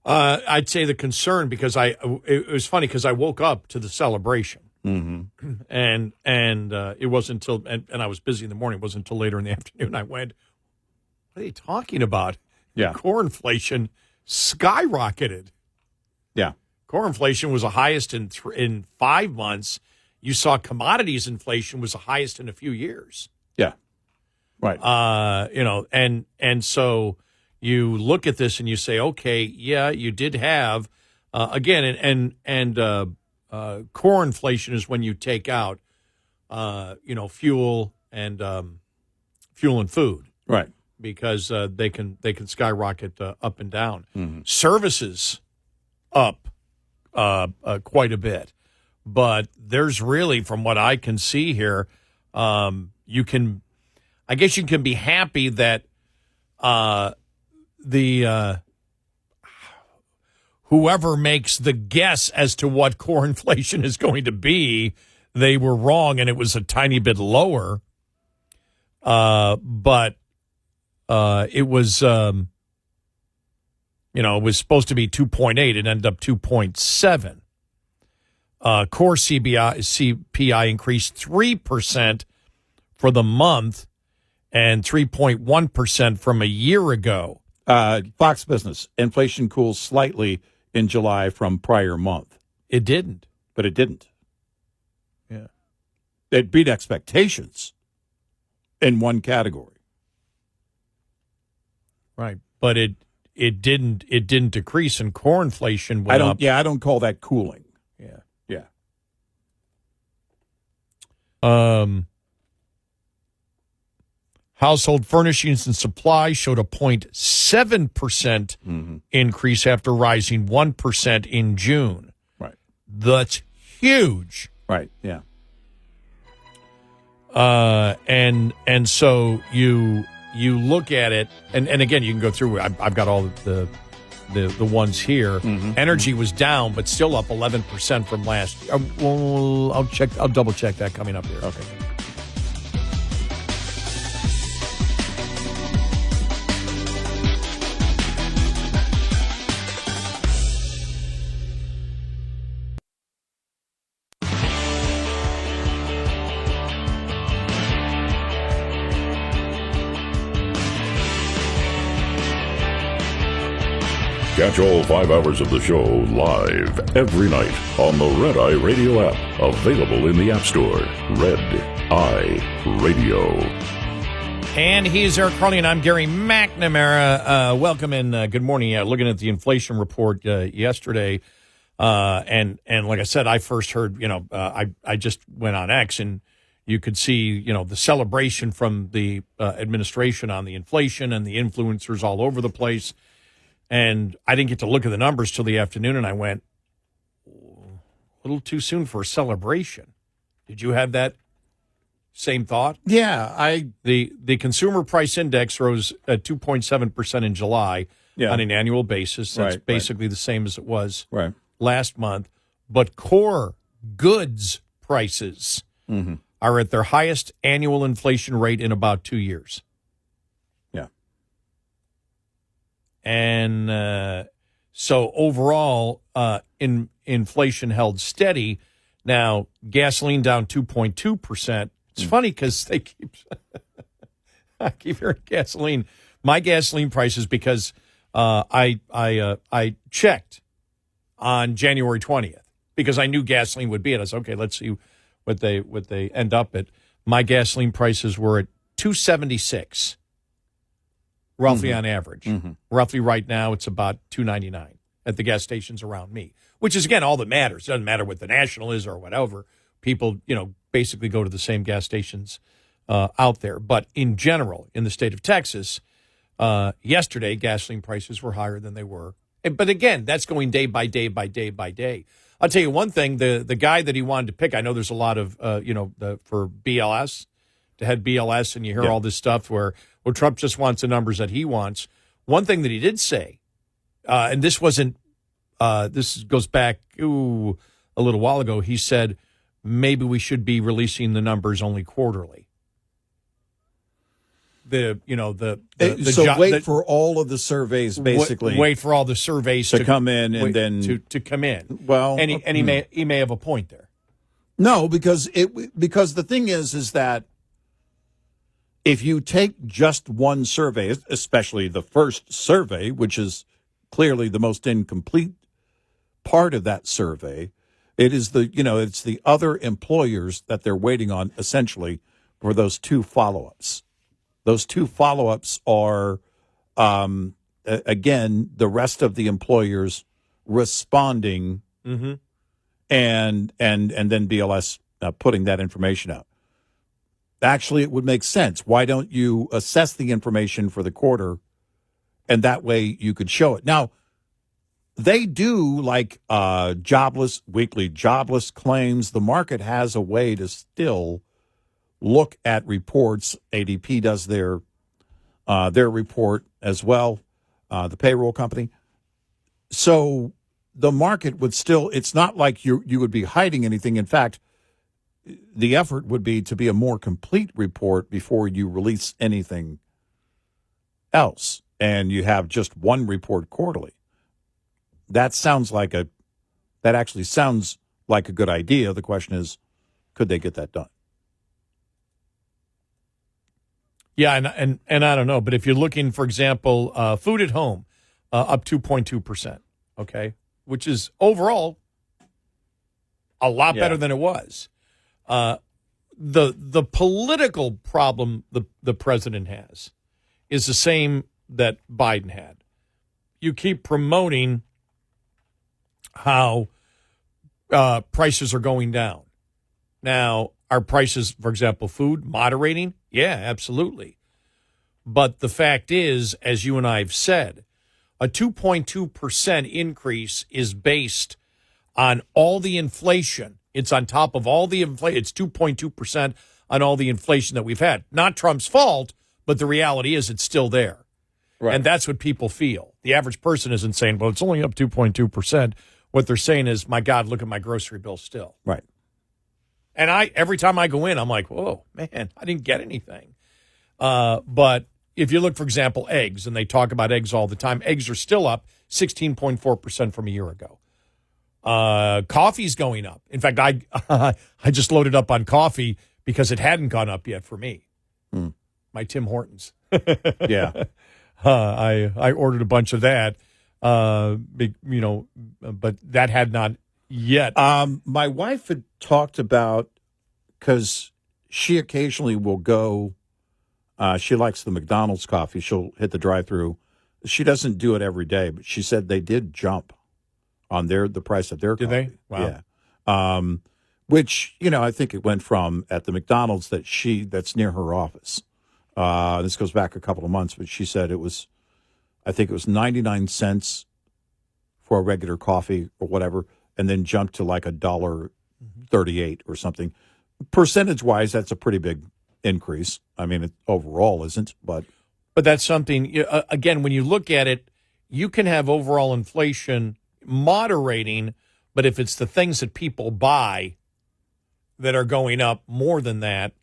I'd say the concern, because it was funny because I woke up to the celebration. Mm-hmm. And it wasn't until, and I was busy in the morning, it wasn't until later in the afternoon I went, what are you talking about? Yeah. Core inflation skyrocketed. Yeah. Core inflation was the highest in 5 months. You saw commodities inflation was the highest in a few years. Yeah. Right. And so you look at this and you say, okay, yeah, you did have, again, core inflation is when you take out, fuel and food. Right. Because they can skyrocket up and down. Mm-hmm. Services up quite a bit. But there's really, from what I can see here, I guess you can be happy that whoever makes the guess as to what core inflation is going to be, they were wrong and it was a tiny bit lower. But it was, it was supposed to be 2.8. It ended up 2.7. Core CPI increased 3% for the month and 3.1% from a year ago. Fox Business, inflation cools slightly in July from prior month. It didn't. But it didn't. Yeah. It beat expectations in one category. Right. But it didn't decrease, and core inflation went up. Yeah, I don't call that cooling. Yeah. Yeah. Household furnishings and supplies showed a 0.7% increase after rising 1% in June. Right. That's huge. Right. Yeah. And so you look at it, and again, you can go through. I've got all the ones here. Energy was down, but still up 11% from last year. Well, I'll double check that coming up here. Okay. Catch all 5 hours of the show live every night on the Red Eye Radio app. Available in the App Store. Red Eye Radio. And he's Eric Harley, and I'm Gary McNamara. Welcome and good morning. Looking at the inflation report yesterday, and like I said, I first heard, I just went on X, and you could see, the celebration from the administration on the inflation and the influencers all over the place. And I didn't get to look at the numbers till the afternoon, and I went, a little too soon for a celebration. Did you have that same thought? Yeah, The consumer price index rose at 2.7% in July on an annual basis. That's basically the same as it was last month. But core goods prices are at their highest annual inflation rate in about 2 years. And so overall, inflation held steady. Now, gasoline down 2.2%. It's funny because I keep hearing gasoline. My gasoline prices, because I checked on January 20th because I knew gasoline would be at. I said, okay, let's see what they end up at. My gasoline prices were at $2.76. Roughly on average. Roughly right now, it's about $2.99 at the gas stations around me, which is, again, all that matters. It doesn't matter what the national is or whatever. People, basically go to the same gas stations out there. But in general, in the state of Texas, yesterday, gasoline prices were higher than they were. But again, that's going day by day by day by day. I'll tell you one thing, the guy that he wanted to pick, I know there's a lot of, for BLS, to head BLS, and you hear all this stuff where, well, Trump just wants the numbers that he wants. One thing that he did say, and this wasn't, this goes back a little while ago, he said maybe we should be releasing the numbers only quarterly. Wait for all of the surveys, basically. Wait for all the surveys to come in, and then to come in. Well, and he may have a point there. No, because the thing is that if you take just one survey, especially the first survey, which is clearly the most incomplete part of that survey, it is it's the other employers that they're waiting on, essentially, for those two follow-ups. Those two follow-ups are, again, the rest of the employers responding, and then BLS putting that information out. Actually, it would make sense. Why don't you assess the information for the quarter, and that way you could show it? Now, they do like weekly jobless claims. The market has a way to still look at reports. ADP does their report as well, the payroll company. So the market would still, it's not like you would be hiding anything. In fact, the effort would be to be a more complete report before you release anything else, and you have just one report quarterly. That actually sounds like a good idea. The question is, could they get that done? Yeah, and I don't know, but if you're looking, for example, food at home, up 2.2%, okay? which is overall a lot better than it was. The political problem the president has is the same that Biden had. You keep promoting how prices are going down. Now, are prices, for example, food, moderating? Yeah, absolutely. But the fact is, as you and I have said, a 2.2% increase is based on all the inflation. It's on top of all the inflation. It's 2.2% on all the inflation that we've had. Not Trump's fault, but the reality is it's still there. Right. And that's what people feel. The average person isn't saying, well, it's only up 2.2%. What they're saying is, my God, look at my grocery bill still. Right. And every time I go in, I'm like, whoa, man, I didn't get anything. But if you look, for example, eggs, and they talk about eggs all the time, eggs are still up 16.4% from a year ago. Coffee's going up. In fact, I just loaded up on coffee because it hadn't gone up yet for me. My Tim Hortons. Yeah. I ordered a bunch of that, but that had not yet. My wife had talked about, because she occasionally will go, she likes the McDonald's coffee. She'll hit the drive-thru. She doesn't do it every day, but she said they did jump on the price of their coffee. Did they? Wow. Yeah. Which, I think it went from at the McDonald's that's near her office. This goes back a couple of months, but she said I think it was 99 cents for a regular coffee or whatever, and then jumped to like $1.38 or something. Percentage-wise, that's a pretty big increase. I mean, it overall isn't, but that's something, again, when you look at it, you can have overall inflation moderating, but if it's the things that people buy that are going up more than that,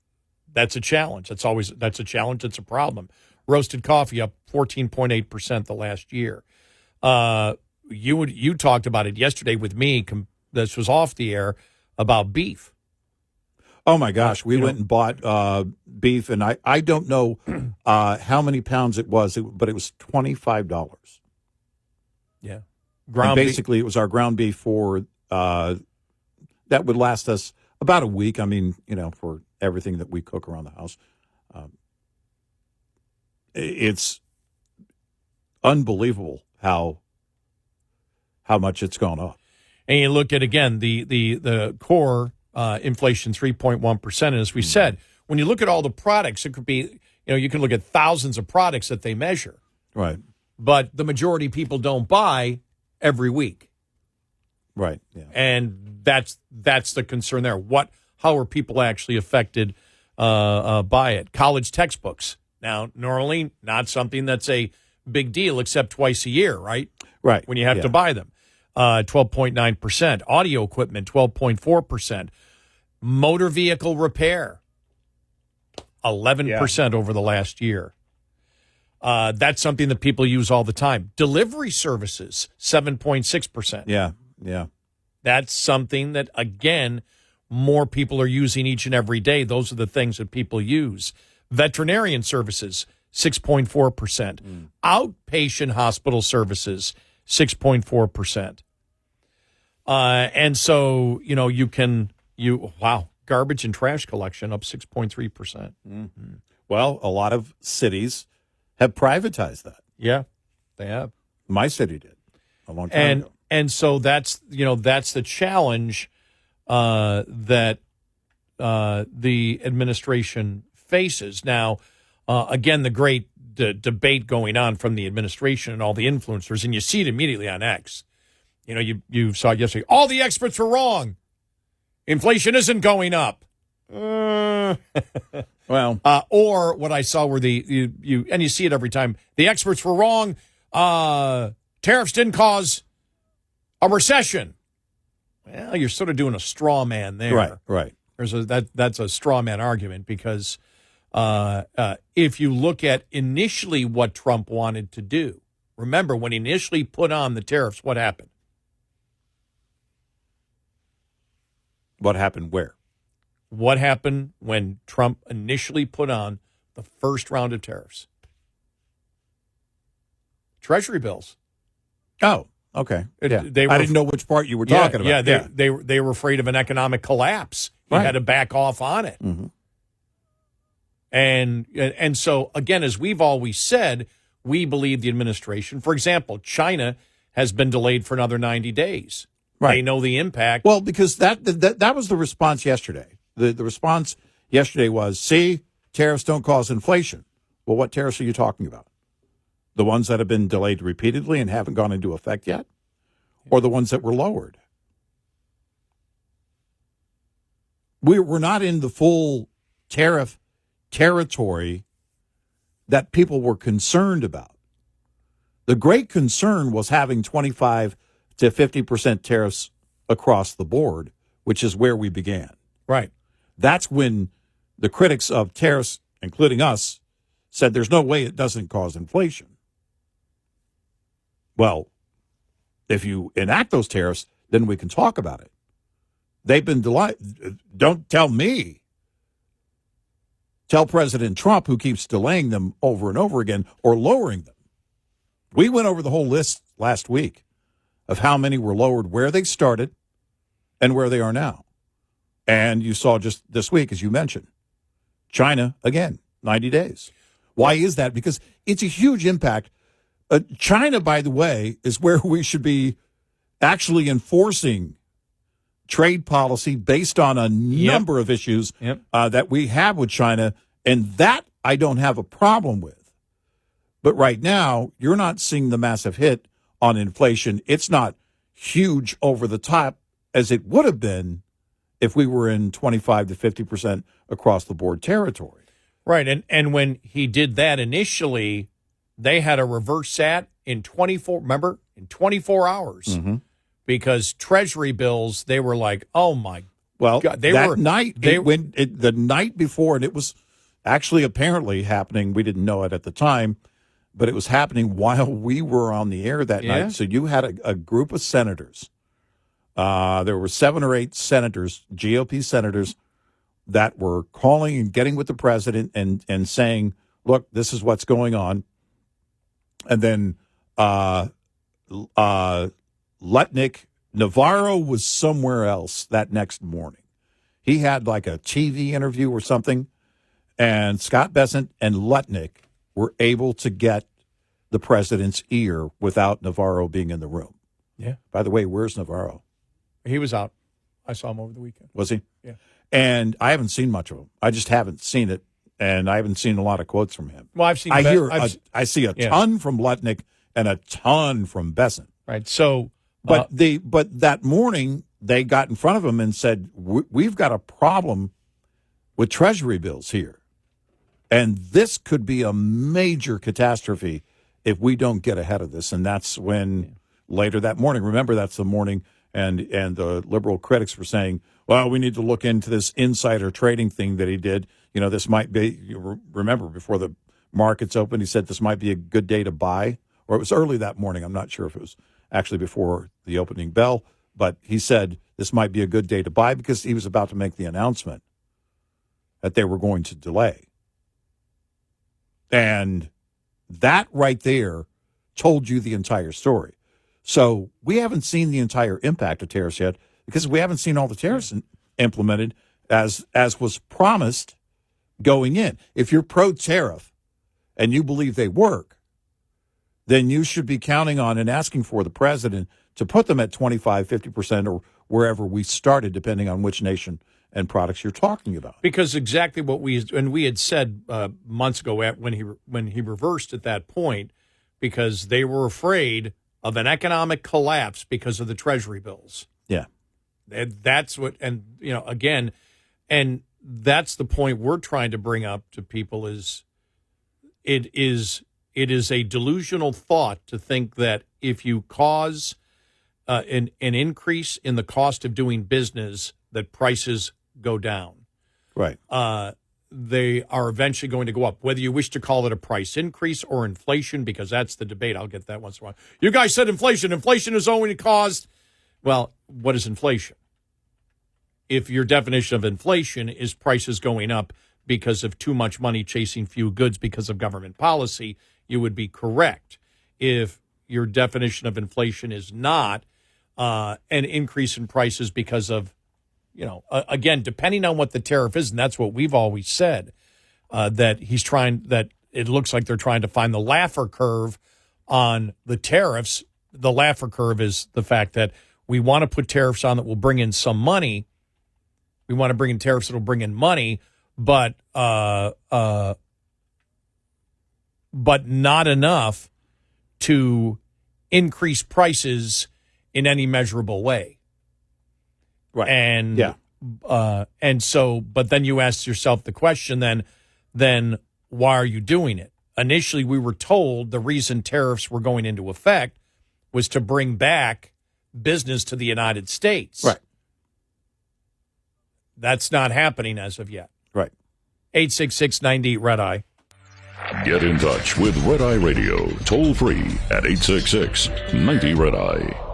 that's a challenge. That's a challenge. It's a problem. Roasted coffee up 14.8% the last year. You talked about it yesterday with me. This was off the air about beef. Oh my gosh, we went and bought beef, and I don't know how many pounds it was, but it was $25. Yeah, basically it was our ground beef for that would last us about a week. I mean, for everything that we cook around the house. It's unbelievable how much it's gone up. And you look at, again, the core inflation, 3.1%. And as we said, when you look at all the products, it could be, you can look at thousands of products that they measure. Right. But the majority of people don't buy every week. Right. Yeah. And that's the concern there. How are people actually affected by it? College textbooks. Now, normally not something that's a big deal except twice a year, right? Right. When you have to buy them. 12.9%. Audio equipment, 12.4%. Motor vehicle repair, 11% over the last year. That's something that people use all the time. Delivery services, 7.6%. Yeah. That's something that, again, more people are using each and every day. Those are the things that people use. Veterinarian services, 6.4%. Outpatient hospital services, 6.4%. And so, garbage and trash collection up 6.3%. Mm-hmm. Well, a lot of cities have privatized that. Yeah, they have. My city did a long time ago. And so that's the challenge that the administration faces. Now, again, the great debate going on from the administration and all the influencers, and you see it immediately on X. You saw it yesterday. All the experts were wrong. Inflation isn't going up. Well, or what I saw were you see it every time. The experts were wrong. Tariffs didn't cause a recession. Well, you're sort of doing a straw man there. Right. That's a straw man argument because if you look at initially what Trump wanted to do, remember when he initially put on the tariffs, what happened? What happened where? What happened when Trump initially put on the first round of tariffs? Treasury bills. Oh, Okay. I didn't know which part you were talking about. Yeah, they were afraid of an economic collapse. You had to back off on it. Mm-hmm. And so, again, as we've always said, we believe the administration. For example, China has been delayed for another 90 days. Right. They know the impact. Well, because that was the response yesterday. The response yesterday was, see, tariffs don't cause inflation. Well, what tariffs are you talking about? The ones that have been delayed repeatedly and haven't gone into effect yet? Or the ones that were lowered? We're not in the full tariff territory that people were concerned about. The great concern was having 25 to 50% tariffs across the board, which is where we began. Right. That's when the critics of tariffs, including us, said there's no way it doesn't cause inflation. Well, if you enact those tariffs, then we can talk about it. They've been delayed. Don't tell me. Tell President Trump, who keeps delaying them over and over again or lowering them. We went over the whole list last week of how many were lowered, where they started, and where they are now. And you saw just this week, as you mentioned, China, again, 90 days. Why is that? Because it's a huge impact. China, by the way, is where we should be actually enforcing trade policy based on a number of issues that we have with China, and that I don't have a problem with. But right now, you're not seeing the massive hit on inflation. It's not huge over the top as it would have been if we were in 25 to 50% across the board territory. Right, and when he did that initially, they had a reverse SAT in 24 hours. Mm-hmm. Because Treasury bills, they were like, oh my God. The night before, and it was actually apparently happening, we didn't know it at the time, but it was happening while we were on the air that night. So you had a group of senators. There were 7 or 8 senators, GOP senators, that were calling and getting with the president and saying, look, this is what's going on. And then Lutnick, Navarro was somewhere else that next morning. He had like a TV interview or something, and Scott Bessent and Lutnick were able to get the president's ear without Navarro being in the room. Yeah. By the way, where's Navarro? He was out. I saw him over the weekend. Was he? Yeah. And I haven't seen much of him. I just haven't seen it, and I haven't seen a lot of quotes from him. Well, I've seen. I see a ton from Lutnick and a ton from Bessent. Right. So. But that morning, they got in front of him and said, we've got a problem with Treasury bills here. And this could be a major catastrophe if we don't get ahead of this. And that's when later that morning, remember, that's the morning, and the liberal critics were saying, well, we need to look into this insider trading thing that he did. You know, this might be, remember, before the markets opened, he said this might be a good day to buy. Or it was early that morning. I'm not sure if it was actually before the opening bell, but he said this might be a good day to buy because he was about to make the announcement that they were going to delay. And that right there told you the entire story. So we haven't seen the entire impact of tariffs yet because we haven't seen all the tariffs implemented as was promised going in. If you're pro-tariff and you believe they work, then you should be counting on and asking for the president to put them at 25, 50%, or wherever we started, depending on which nation and products you're talking about. Because exactly what we had said months ago when he reversed at that point, because they were afraid of an economic collapse because of the Treasury bills. Yeah. And that's what, again, and that's the point we're trying to bring up to people is it is a delusional thought to think that if you cause an increase in the cost of doing business, that prices go down. Right. They are eventually going to go up, whether you wish to call it a price increase or inflation, because that's the debate. I'll get that once in a while. You guys said inflation. Inflation is only caused. Well, what is inflation? If your definition of inflation is prices going up because of too much money chasing few goods because of government policy, you would be correct. If your definition of inflation is not an increase in prices because of, again, depending on what the tariff is, and that's what we've always said, that it looks like they're trying to find the Laffer curve on the tariffs. The Laffer curve is the fact that we want to put tariffs on that will bring in some money. We want to bring in tariffs that will bring in money, but not enough to increase prices in any measurable way. Right. And so, but then you ask yourself the question, then why are you doing it? Initially, we were told the reason tariffs were going into effect was to bring back business to the United States. Right. That's not happening as of yet. Right. 866-98-RED-EYE. Get in touch with Red Eye Radio, toll free at 866-90-RED-EYE.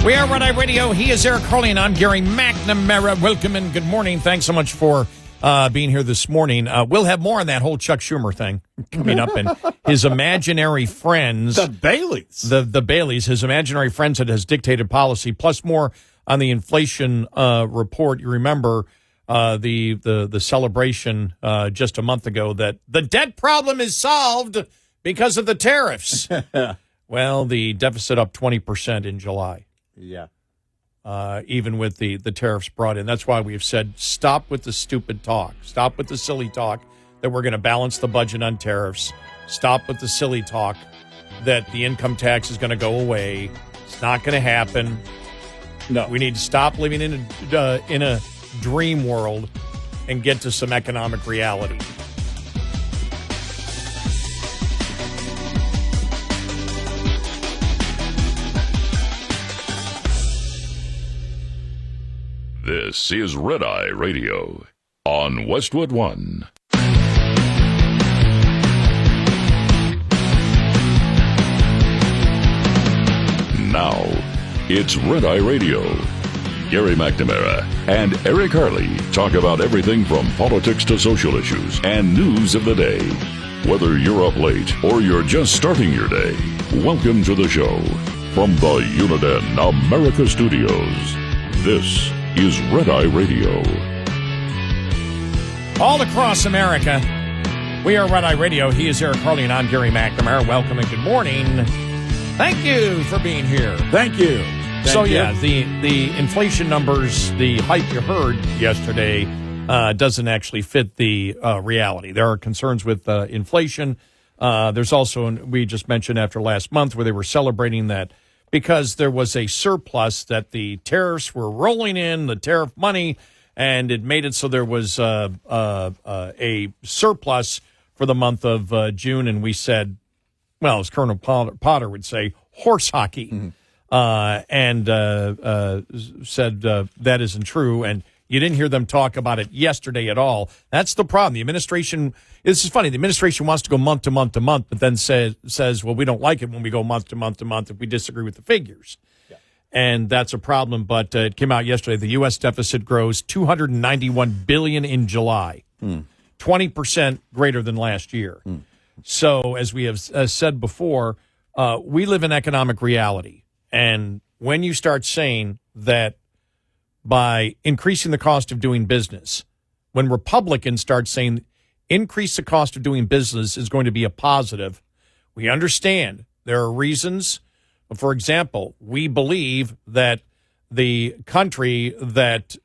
We are Red Eye Radio. He is Eric Harley, and I'm Gary McNamara. Welcome and good morning. Thanks so much for being here this morning. We'll have more on that whole Chuck Schumer thing coming up, and his imaginary friends. The Baileys. The Baileys, his imaginary friends that has dictated policy, plus more on the inflation report. You remember the celebration just a month ago that the debt problem is solved because of the tariffs. Well, the deficit up 20% in July. Yeah. Even with the tariffs brought in. That's why we have said stop with the stupid talk. Stop with the silly talk that we're going to balance the budget on tariffs. Stop with the silly talk that the income tax is going to go away. It's not going to happen. No. We need to stop living in a dream world and get to some economic reality. This is Red Eye Radio on Westwood One. Now, it's Red Eye Radio. Gary McNamara and Eric Harley talk about everything from politics to social issues and news of the day. Whether you're up late or you're just starting your day, welcome to the show. From the Uniden America Studios, this is Red Eye Radio. All across America, we are Red Eye Radio. He is Eric Harley, and I'm Gary McNamara. Welcome and good morning. Thank you for being here. Thank you. The inflation numbers, the hype you heard yesterday, doesn't actually fit the reality. There are concerns with inflation. There's also, we just mentioned after last month, where they were celebrating that because there was a surplus that the tariffs were rolling in, the tariff money, and it made it so there was a surplus for the month of June. And we said, well, as Colonel Potter would say, horse hockey, and said that isn't true. And you didn't hear them talk about it yesterday at all. That's the problem. The administration, this is funny, the administration wants to go month to month to month, but then says, well, we don't like it when we go month to month to month if we disagree with the figures. Yeah. And that's a problem. But it came out yesterday. The U.S. deficit grows $291 billion in July, 20% greater than last year. So as we have said before, we live in economic reality. And when you start saying that by increasing the cost of doing business, when Republicans start saying increase the cost of doing business is going to be a positive, we understand there are reasons. For example, we believe that the country that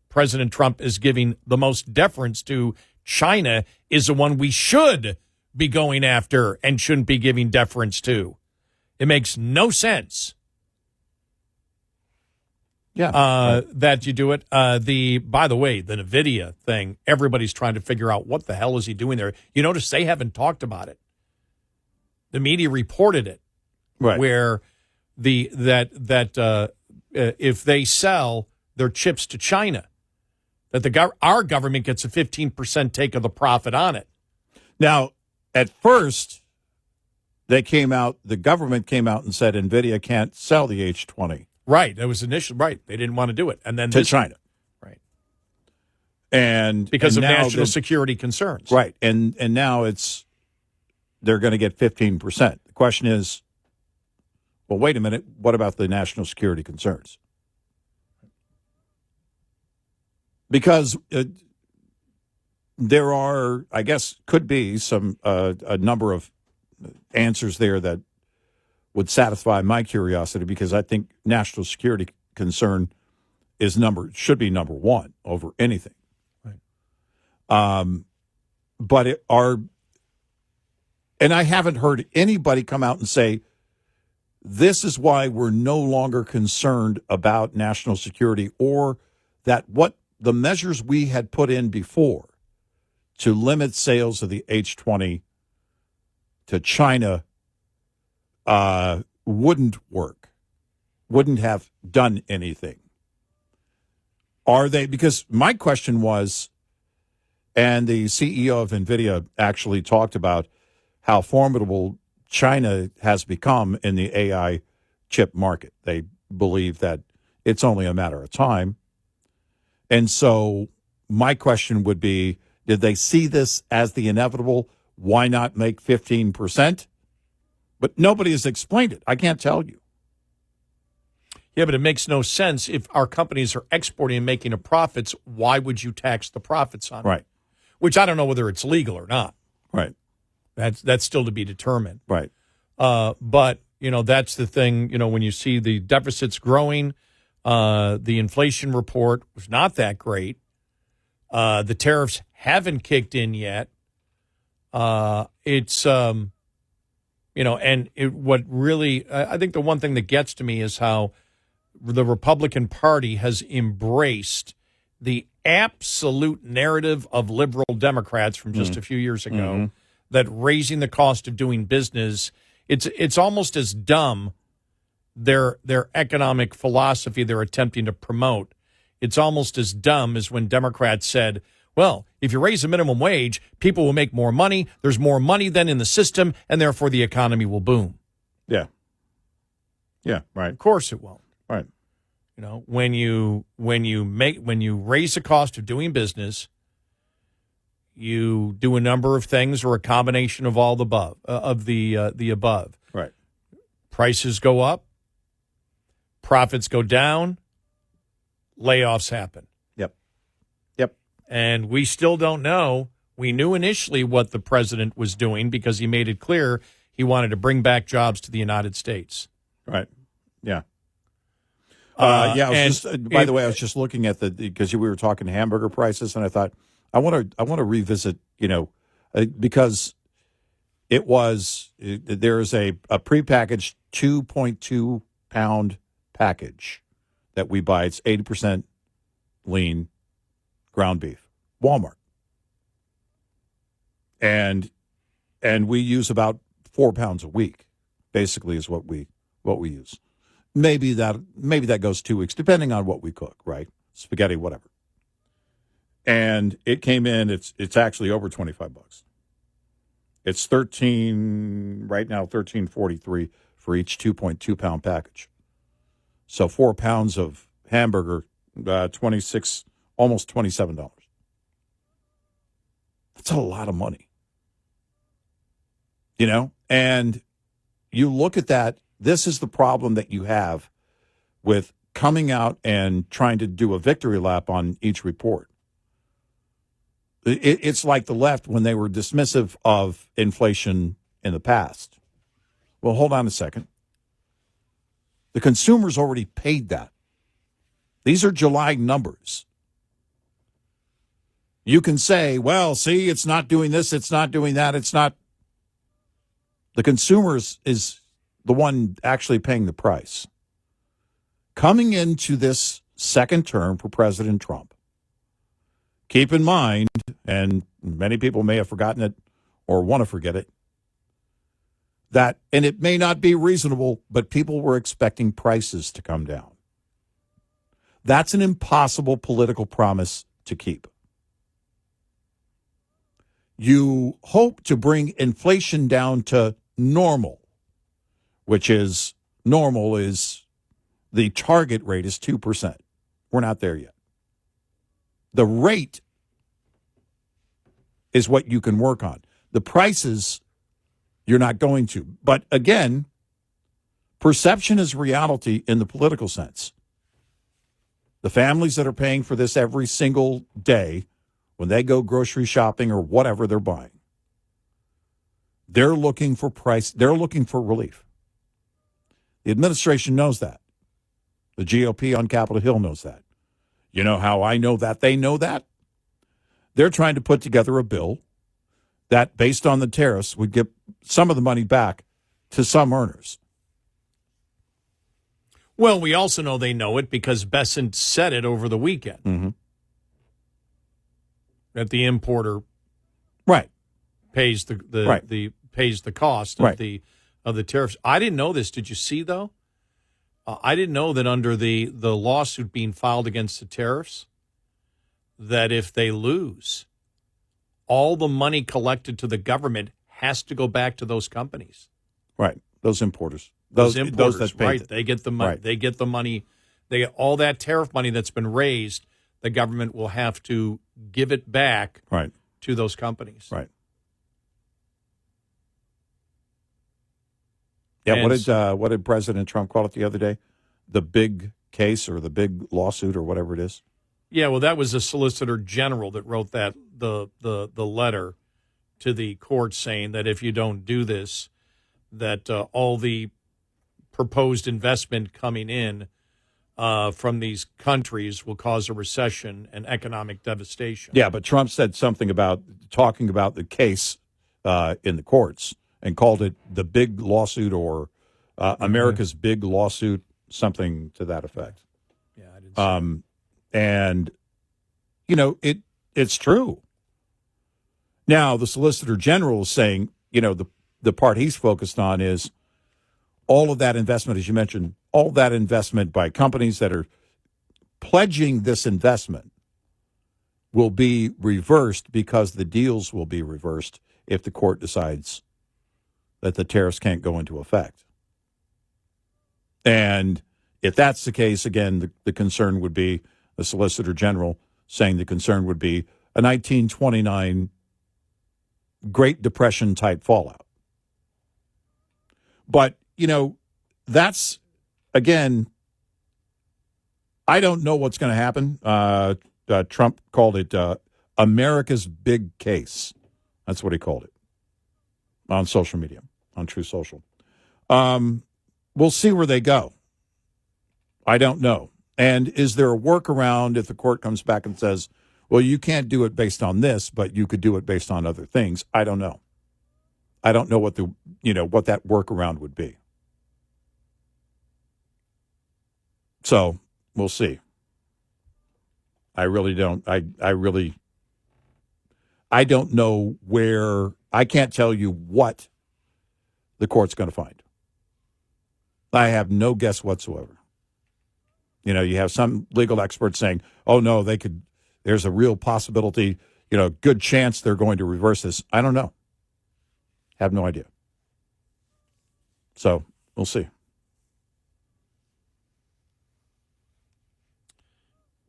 President Trump is giving the most deference to, China, is the one we should be going after and shouldn't be giving deference to. It makes no sense. Yeah, that you do it. By the way, the NVIDIA thing, everybody's trying to figure out what the hell is he doing there. You notice they haven't talked about it. The media reported it, right? Where if they sell their chips to China, that our government gets a 15% take of the profit on it. Now, at first, the government came out and said NVIDIA can't sell the H20. Right. That was initially right. They didn't want to do it. And then to China. Right. And because and of now national security concerns. Right. And now they're going to get 15%. The question is, well, wait a minute, what about the national security concerns? Because there are, I guess, could be some a number of answers there that would satisfy my curiosity, because I think national security concern should be number one over anything. Right. But and I haven't heard anybody come out and say, this is why we're no longer concerned about national security, or that what the measures we had put in before to limit sales of the H20 to China wouldn't work, wouldn't have done anything. Are they? Because my question was, and the CEO of NVIDIA actually talked about how formidable China has become in the AI chip market. They believe that it's only a matter of time. And so my question would be, did they see this as the inevitable? Why not make 15%? But nobody has explained it. I can't tell you. Yeah, but it makes no sense. If our companies are exporting and making a profits, why would you tax the profits on it? Right. Which I don't know whether it's legal or not. Right. That's still to be determined. Right. But, that's the thing, when you see the deficits growing, the inflation report was not that great. The tariffs haven't kicked in yet. It's, what really, I think the one thing that gets to me is how the Republican Party has embraced the absolute narrative of liberal Democrats from just a few years ago, that raising the cost of doing business, it's almost as dumb, their economic philosophy they're attempting to promote. It's almost as dumb as when Democrats said, well, if you raise the minimum wage, people will make more money. There's more money then in the system, and therefore the economy will boom. Yeah. Yeah, right. Of course it won't. Right. When you raise the cost of doing business, you do a number of things or a combination of all the above. Right. Prices go up, profits go down, layoffs happen. Yep. And we still don't know. We knew initially what the president was doing because he made it clear he wanted to bring back jobs to the United States. Right. Yeah. By the way, I was just looking at because we were talking hamburger prices, and I thought I want to revisit, because there's a prepackaged 2.2 pound package that we buy. It's 80% lean ground beef, Walmart, and we use about 4 pounds a week, basically, is what we use. Maybe that goes 2 weeks, depending on what we cook, right? Spaghetti, whatever. And it came in, it's actually over $25. It's $13.43 for each 2.2 pound package. So 4 pounds of hamburger, almost $27. That's a lot of money. And you look at that. This is the problem that you have with coming out and trying to do a victory lap on each report. It's like the left when they were dismissive of inflation in the past. Well, hold on a second. The consumers already paid that. These are July numbers. You can say, well, see, it's not doing this, it's not doing that, it's not. The consumers is the one actually paying the price. Coming into this second term for President Trump, keep in mind, and many people may have forgotten it or want to forget it, that, and it may not be reasonable, but people were expecting prices to come down. That's an impossible political promise to keep. You hope to bring inflation down to normal, which is normal is the target rate is 2%. We're not there yet. The rate is what you can work on. The prices, you're not going to. But again, perception is reality in the political sense. The families that are paying for this every single day, when they go grocery shopping or whatever they're buying, they're looking for price. They're looking for relief. The administration knows that. The GOP on Capitol Hill knows that. You know how I know that they know that? They're trying to put together a bill that, based on the tariffs, would give some of the money back to some earners. Well, we also know they know it because Bessent said it over the weekend. Mm-hmm. That the importer right pays pays the cost of the tariffs. I didn't know this. Did you see though? I didn't know that under the lawsuit being filed against the tariffs, that if they lose, all the money collected to the government has to go back to those companies. Right, those importers. Those importers, that pay right? They get the money. Right. They get the money. They get all that tariff money that's been raised. The government will have to give it back to those companies. Right. Yeah. What did President Trump call it the other day? The big case or the big lawsuit or whatever it is. Yeah. Well, that was the Solicitor General that wrote that the letter to the court saying that if you don't do this, that all the proposed investment coming in from these countries will cause a recession and economic devastation. Yeah, but Trump said something about talking about the case in the courts and called it the big lawsuit or America's big lawsuit, something to that effect. Yeah, I didn't see and, you know, it's true. Now, the Solicitor General is saying, you know, the part he's focused on is all of that investment, as you mentioned, all that investment by companies that are pledging this investment will be reversed because the deals will be reversed if the court decides that the tariffs can't go into effect. And if that's the case, again, the concern would be the Solicitor General saying the concern would be a 1929 Great Depression type fallout. But, you know, that's, again, I don't know what's going to happen. Trump called it America's big case. That's what he called it on social media, on True Social. We'll see where they go. I don't know. And is there a workaround if the court comes back and says, well, you can't do it based on this, but you could do it based on other things? I don't know. I don't know what what that workaround would be. So we'll see. I really don't. I don't know where. I can't tell you what the court's going to find. I have no guess whatsoever. You know, you have some legal experts saying, "Oh no, they could." There's a real possibility. You know, good chance they're going to reverse this. I don't know. Have no idea. So we'll see.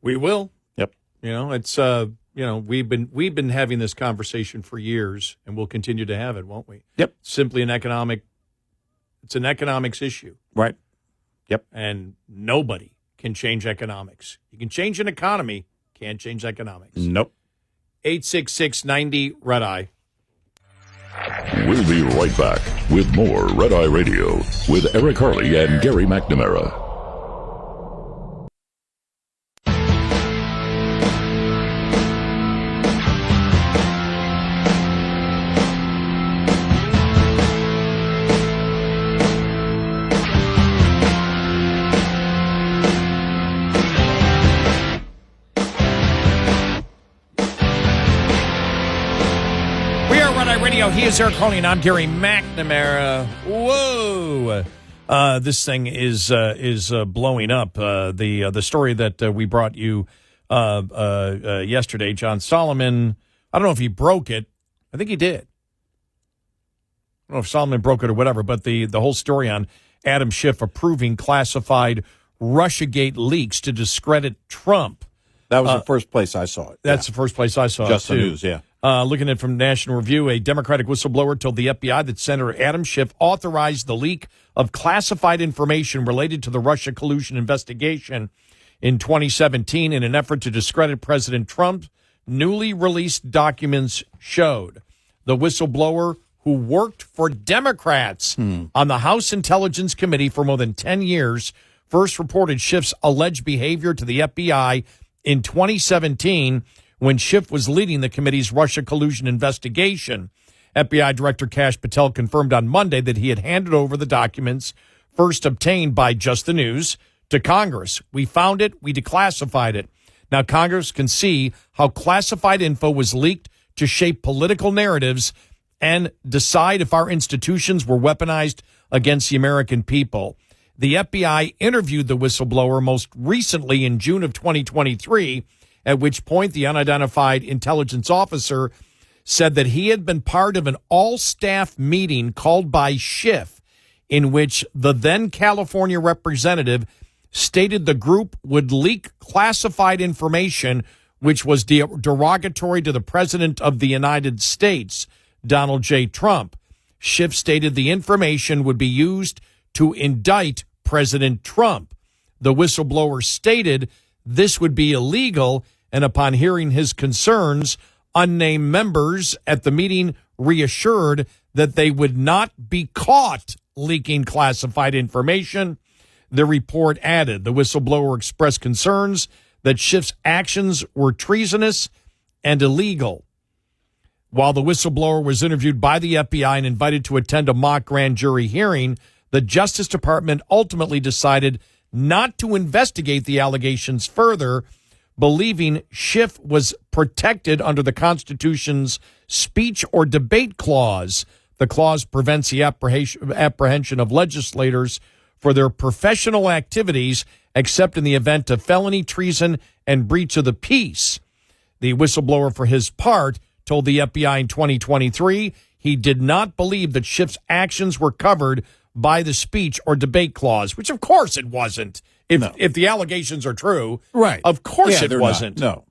We will. Yep. You know, it's we've been having this conversation for years, and we'll continue to have it, won't we? Yep. Simply an economics issue. Right. Yep. And nobody can change economics. You can change an economy, can't change economics. Nope. 866-90-RED-EYE. We'll be right back with more Red Eye Radio with Eric Harley and Gary McNamara. He is Eric Harley, and I'm Gary McNamara. Whoa! This thing is blowing up. The story that we brought you yesterday, John Solomon. I don't know if he broke it. I think he did. don't know if Solomon broke it or whatever, but the whole story on Adam Schiff approving classified Russiagate leaks to discredit Trump. That was the first place I saw it. That's the first place I saw it, Just too. the news, yeah. Looking at it from National Review, a Democratic whistleblower told the FBI that Senator Adam Schiff authorized the leak of classified information related to the Russia collusion investigation in 2017 in an effort to discredit President Trump. Newly released documents showed the whistleblower, who worked for Democrats on the House Intelligence Committee for more than 10 years, first reported Schiff's alleged behavior to the FBI in 2017 when Schiff was leading the committee's Russia collusion investigation. FBI Director Kash Patel confirmed on Monday that he had handed over the documents first obtained by Just the News to Congress. We found it. We declassified it. Now Congress can see how classified info was leaked to shape political narratives and decide if our institutions were weaponized against the American people. The FBI interviewed the whistleblower most recently in June of 2023, at which point the unidentified intelligence officer said that he had been part of an all-staff meeting called by Schiff, in which the then California representative stated the group would leak classified information which was derogatory to the President of the United States, Donald J. Trump. Schiff stated the information would be used to indict President Trump. The whistleblower stated this would be illegal, and upon hearing his concerns, unnamed members at the meeting reassured that they would not be caught leaking classified information. The report added the whistleblower expressed concerns that Schiff's actions were treasonous and illegal. While the whistleblower was interviewed by the FBI and invited to attend a mock grand jury hearing, the Justice Department ultimately decided not to investigate the allegations further, believing Schiff was protected under the Constitution's speech or debate clause. The clause prevents the apprehension of legislators for their professional activities, except in the event of felony treason and breach of the peace. The whistleblower, for his part, told the FBI in 2023 he did not believe that Schiff's actions were covered by the speech or debate clause, which of course it wasn't. If the allegations are true, right? Of course it wasn't. No.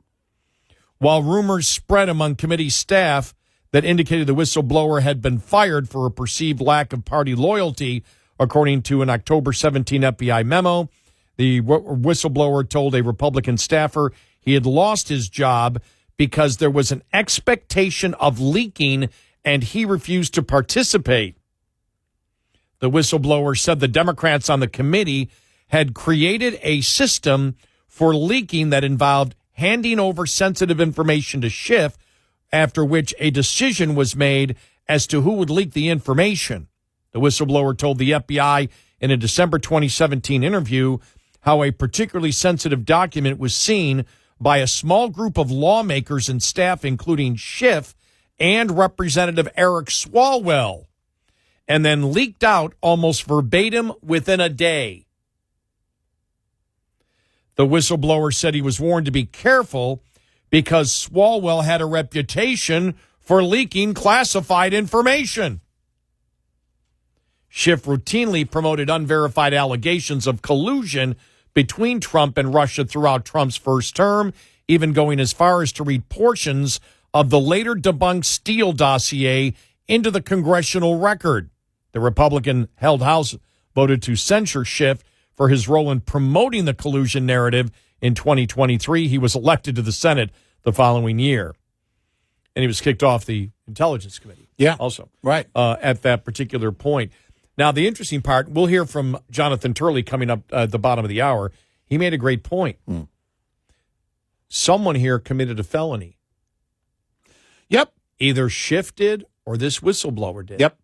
While rumors spread among committee staff that indicated the whistleblower had been fired for a perceived lack of party loyalty, according to an October 17 FBI memo, the whistleblower told a Republican staffer he had lost his job because there was an expectation of leaking and he refused to participate. The whistleblower said the Democrats on the committee had created a system for leaking that involved handing over sensitive information to Schiff, after which a decision was made as to who would leak the information. The whistleblower told the FBI in a December 2017 interview how a particularly sensitive document was seen by a small group of lawmakers and staff, including Schiff and Representative Eric Swalwell, and then leaked out almost verbatim within a day. The whistleblower said he was warned to be careful because Swalwell had a reputation for leaking classified information. Schiff routinely promoted unverified allegations of collusion between Trump and Russia throughout Trump's first term, even going as far as to read portions of the later debunked Steele dossier into the congressional record. The Republican-held House voted to censure Schiff for his role in promoting the collusion narrative in 2023. He was elected to the Senate the following year, and he was kicked off the Intelligence Committee. Yeah, also right at that particular point. Now, the interesting part, we'll hear from Jonathan Turley coming up at the bottom of the hour. He made a great point. Someone here committed a felony. Yep. Either Schiff did or this whistleblower did. Yep.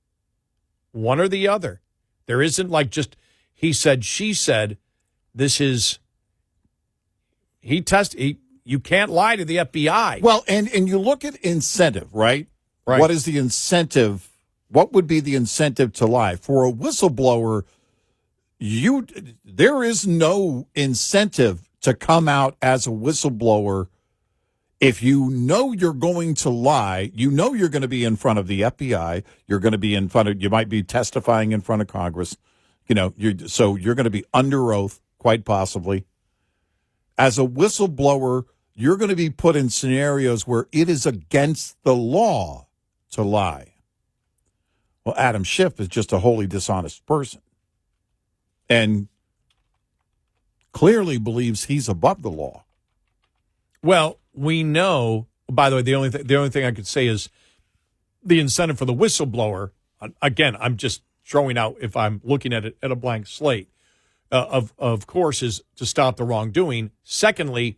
One or the other. There isn't like just he said, she said. This is you can't lie to the FBI. Well, and you look at incentive, right? Right. What is the incentive? What would be the incentive to lie? For a whistleblower, there is no incentive to come out as a whistleblower If you know you're going to lie, you know you're going to be in front of the FBI, you're going to be you might be testifying in front of Congress, so you're going to be under oath, quite possibly. As a whistleblower, you're going to be put in scenarios where it is against the law to lie. Well, Adam Schiff is just a wholly dishonest person and clearly believes he's above the law. Well, we know, by the way, the only thing I could say is the incentive for the whistleblower, again, I'm just throwing out if I'm looking at it at a blank slate, of course, is to stop the wrongdoing. Secondly,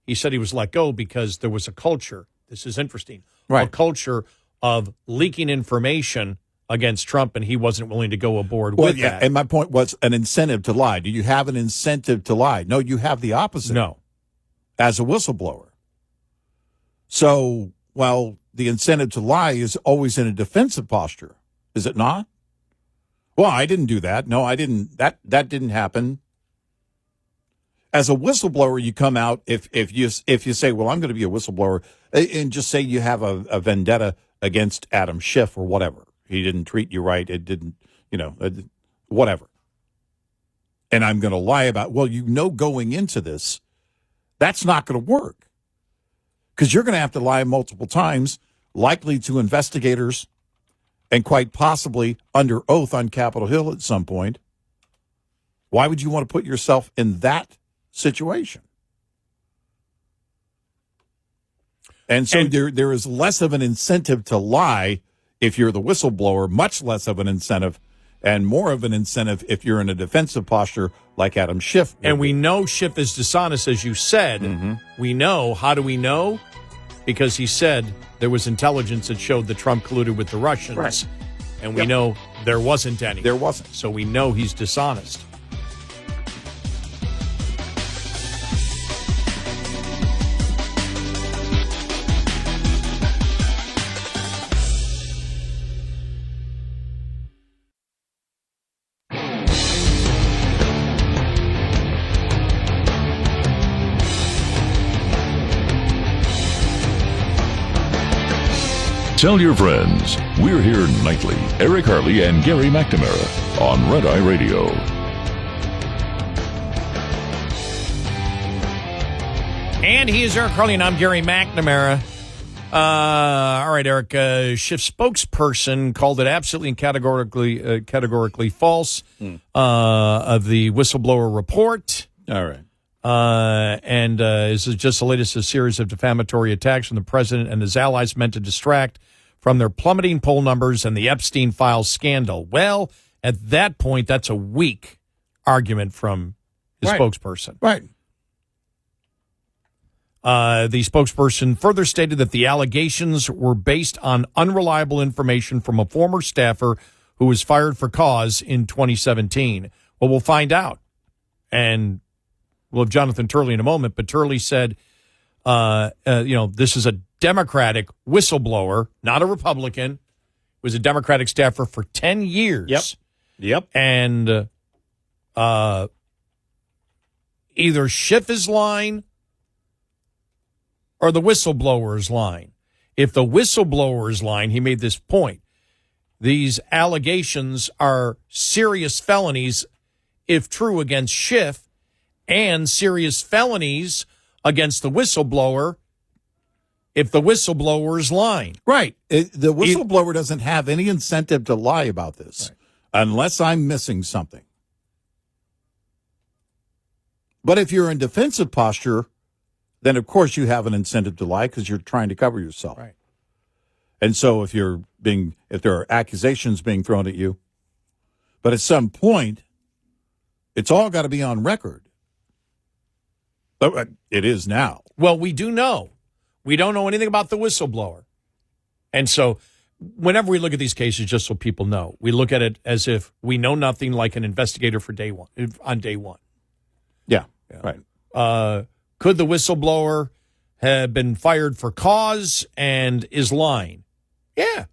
he said he was let go because there was a culture. This is interesting. Right. A culture of leaking information against Trump, and he wasn't willing to go aboard with that. And my point was an incentive to lie. Do you have an incentive to lie? No, you have the opposite. No. As a whistleblower. So, the incentive to lie is always in a defensive posture, is it not? Well, I didn't do that. No, I didn't. That didn't happen. As a whistleblower, you come out if you say, well, I'm going to be a whistleblower, and just say you have a vendetta against Adam Schiff or whatever. He didn't treat you right. It didn't, whatever. And I'm going to lie about, going into this, that's not going to work. Because you're going to have to lie multiple times, likely to investigators, and quite possibly under oath on Capitol Hill at some point. Why would you want to put yourself in that situation? And so there is less of an incentive to lie if you're the whistleblower, much less of an incentive, and more of an incentive if you're in a defensive posture like Adam Schiff. And we know Schiff is dishonest, as you said. Mm-hmm. We know. How do we know? Because he said there was intelligence that showed that Trump colluded with the Russians. Right. And we know there wasn't any. There wasn't. So we know he's dishonest. Tell your friends. We're here nightly. Eric Harley and Gary McNamara on Red Eye Radio. And he is Eric Harley, and I'm Gary McNamara. All right, Eric. Schiff spokesperson called it absolutely and categorically false of the whistleblower report. All right. And this is just the latest of a series of defamatory attacks from the president and his allies meant to distract from their plummeting poll numbers and the Epstein files scandal. Well, at that point, that's a weak argument from his spokesperson. Right. The spokesperson further stated that the allegations were based on unreliable information from a former staffer who was fired for cause in 2017. Well, we'll find out. And we'll have Jonathan Turley in a moment, but Turley said, this is a Democratic whistleblower, not a Republican. Was a Democratic staffer for 10 years. Yep. And either Schiff is lying or the whistleblower is lying. If the whistleblower is lying, he made this point. These allegations are serious felonies, if true, against Schiff, and serious felonies against the whistleblower if the whistleblower is lying. Right. The whistleblower doesn't have any incentive to lie about this unless I'm missing something. But if you're in defensive posture, then of course you have an incentive to lie because you're trying to cover yourself. Right. And so if there are accusations being thrown at you, but at some point, it's all got to be on record. It is now. Well, we do know. We don't know anything about the whistleblower. And so whenever we look at these cases, just so people know, we look at it as if we know nothing, like an investigator on day one. Yeah. Right. Could the whistleblower have been fired for cause and is lying? Yeah.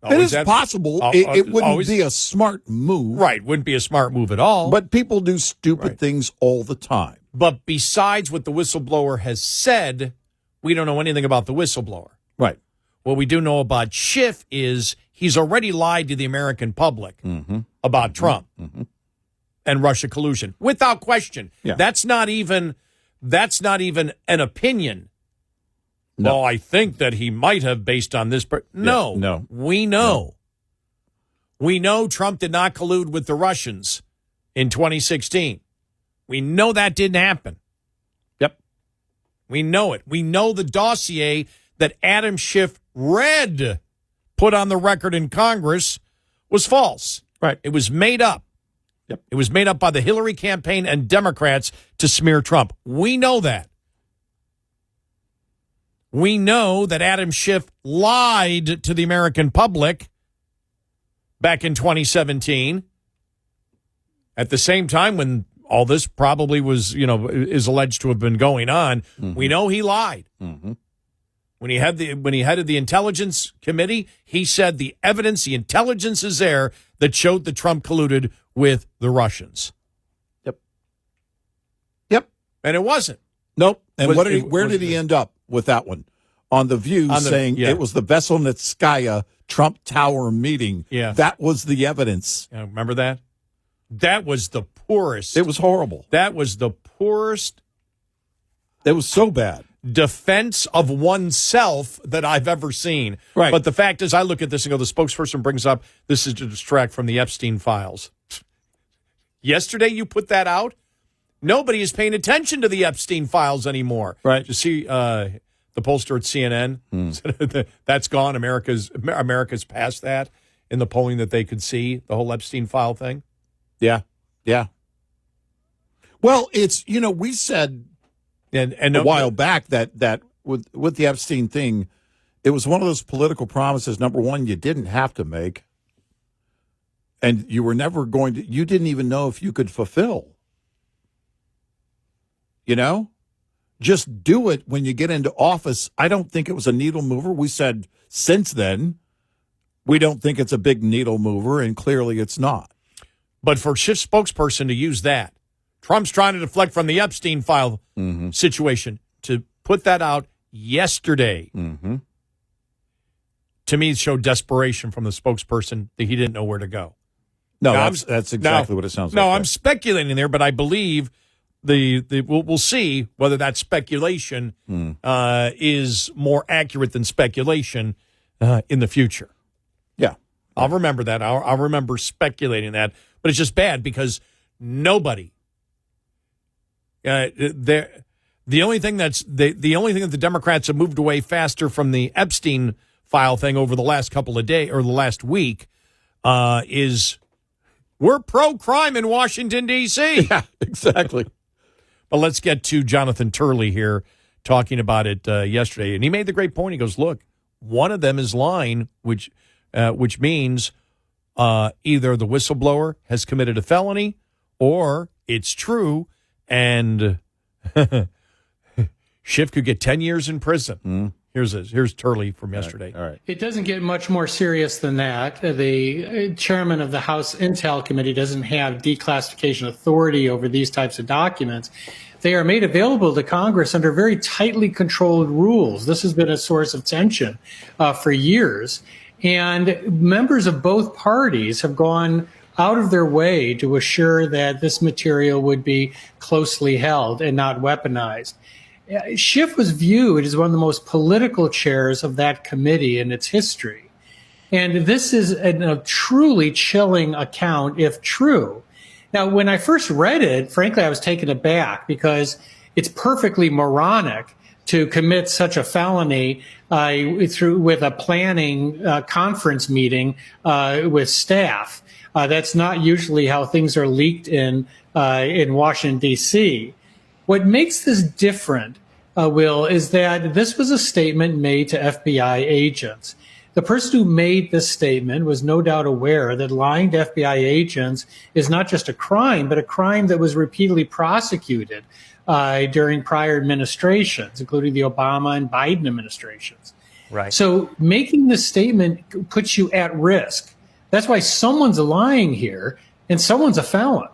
It is possible. It wouldn't be a smart move. Right. Wouldn't be a smart move at all. But people do stupid things all the time. But besides what the whistleblower has said, we don't know anything about the whistleblower. Right. What we do know about Schiff is he's already lied to the American public about Trump and Russia collusion, without question. Yeah. That's not even an opinion. No. Well, I think that he might have based on this. No, no. We know. We know Trump did not collude with the Russians in 2016. We know that didn't happen. Yep. We know it. We know the dossier that Adam Schiff read, put on the record in Congress, was false. Right. It was made up. Yep. It was made up by the Hillary campaign and Democrats to smear Trump. We know that. We know that Adam Schiff lied to the American public back in 2017. At the same time when all this probably was, is alleged to have been going on, we know he lied. When he headed the Intelligence Committee, he said the evidence, the intelligence is there that showed that Trump colluded with the Russians. Yep. And it wasn't. Nope. And where did he end up with that one? On The View, saying it was the Veselnitskaya Trump Tower meeting. Yeah. That was the evidence. Remember that? That was the poorest. It was horrible. That was the poorest. It was so bad. Defense of oneself that I've ever seen. Right. But the fact is, I look at this and go, the spokesperson brings up, this is to distract from the Epstein files. Yesterday you put that out? Nobody is paying attention to the Epstein files anymore. Right. Did you see the pollster at CNN? That's gone. America's past that in the polling that they could see, the whole Epstein file thing. Yeah. Yeah. Well, it's, we said and a while back that with the Epstein thing, it was one of those political promises, number one, you didn't have to make. And you were never going to, you didn't even know if you could fulfill. Just do it when you get into office. I don't think it was a needle mover. We said since then, we don't think it's a big needle mover, and clearly it's not. But for Schiff's spokesperson to use that, Trump's trying to deflect from the Epstein file situation, to put that out yesterday, to me showed desperation from the spokesperson that he didn't know where to go. No, that's exactly what it sounds like. No, I'm speculating there, but I believe we'll see whether that speculation is more accurate than speculation in the future. Yeah. I'll remember that. I'll remember speculating that. But it's just bad because nobody. The only thing that the Democrats have moved away faster from the Epstein file thing over the last couple of days or the last week is we're pro-crime in Washington, D.C. Yeah, exactly. But let's get to Jonathan Turley here talking about it yesterday. And he made the great point. He goes, look, one of them is lying, which means either the whistleblower has committed a felony or it's true, and Schiff could get 10 years in prison. Here's Turley from yesterday. All right. It doesn't get much more serious than that. The chairman of the House Intel Committee doesn't have declassification authority over these types of documents. They are made available to Congress under very tightly controlled rules. This has been a source of tension for years. And members of both parties have gone out of their way to assure that this material would be closely held and not weaponized. Schiff was viewed as one of the most political chairs of that committee in its history. And this is a truly chilling account, if true. Now, when I first read it, frankly, I was taken aback because it's perfectly moronic to commit such a felony with a planning conference meeting with staff. That's not usually how things are leaked in Washington, D.C. What makes this different, Will, is that this was a statement made to FBI agents. The person who made this statement was no doubt aware that lying to FBI agents is not just a crime, but a crime that was repeatedly prosecuted during prior administrations, including the Obama and Biden administrations. Right. So making this statement puts you at risk. That's why someone's lying here and someone's a felon.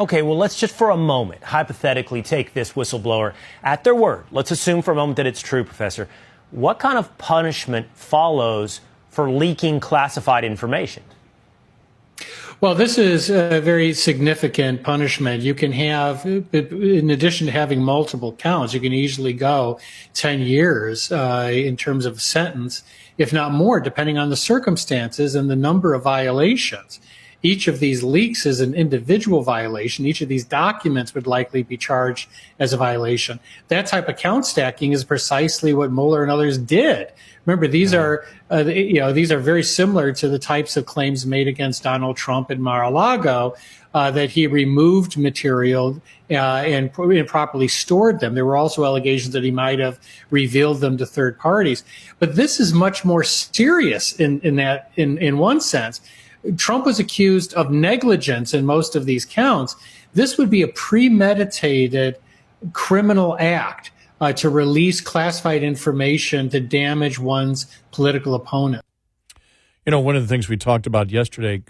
Okay, well, let's just for a moment hypothetically take this whistleblower at their word. Let's assume for a moment that it's true, Professor. What kind of punishment follows for leaking classified information? Well, this is a very significant punishment. You can have, in addition to having multiple counts, you can easily go 10 years in terms of a sentence, if not more, depending on the circumstances and the number of violations. Each of these leaks is an individual violation. Each of these documents would likely be charged as a violation. That type of count stacking is precisely what Mueller and others did. Remember, these are these are very similar to the types of claims made against Donald Trump in Mar-a-Lago, that he removed material and improperly stored them. There were also allegations that he might have revealed them to third parties. But this is much more serious in one sense. Trump was accused of negligence in most of these counts. This would be a premeditated criminal act to release classified information to damage one's political opponent. You know, one of the things we talked about yesterday,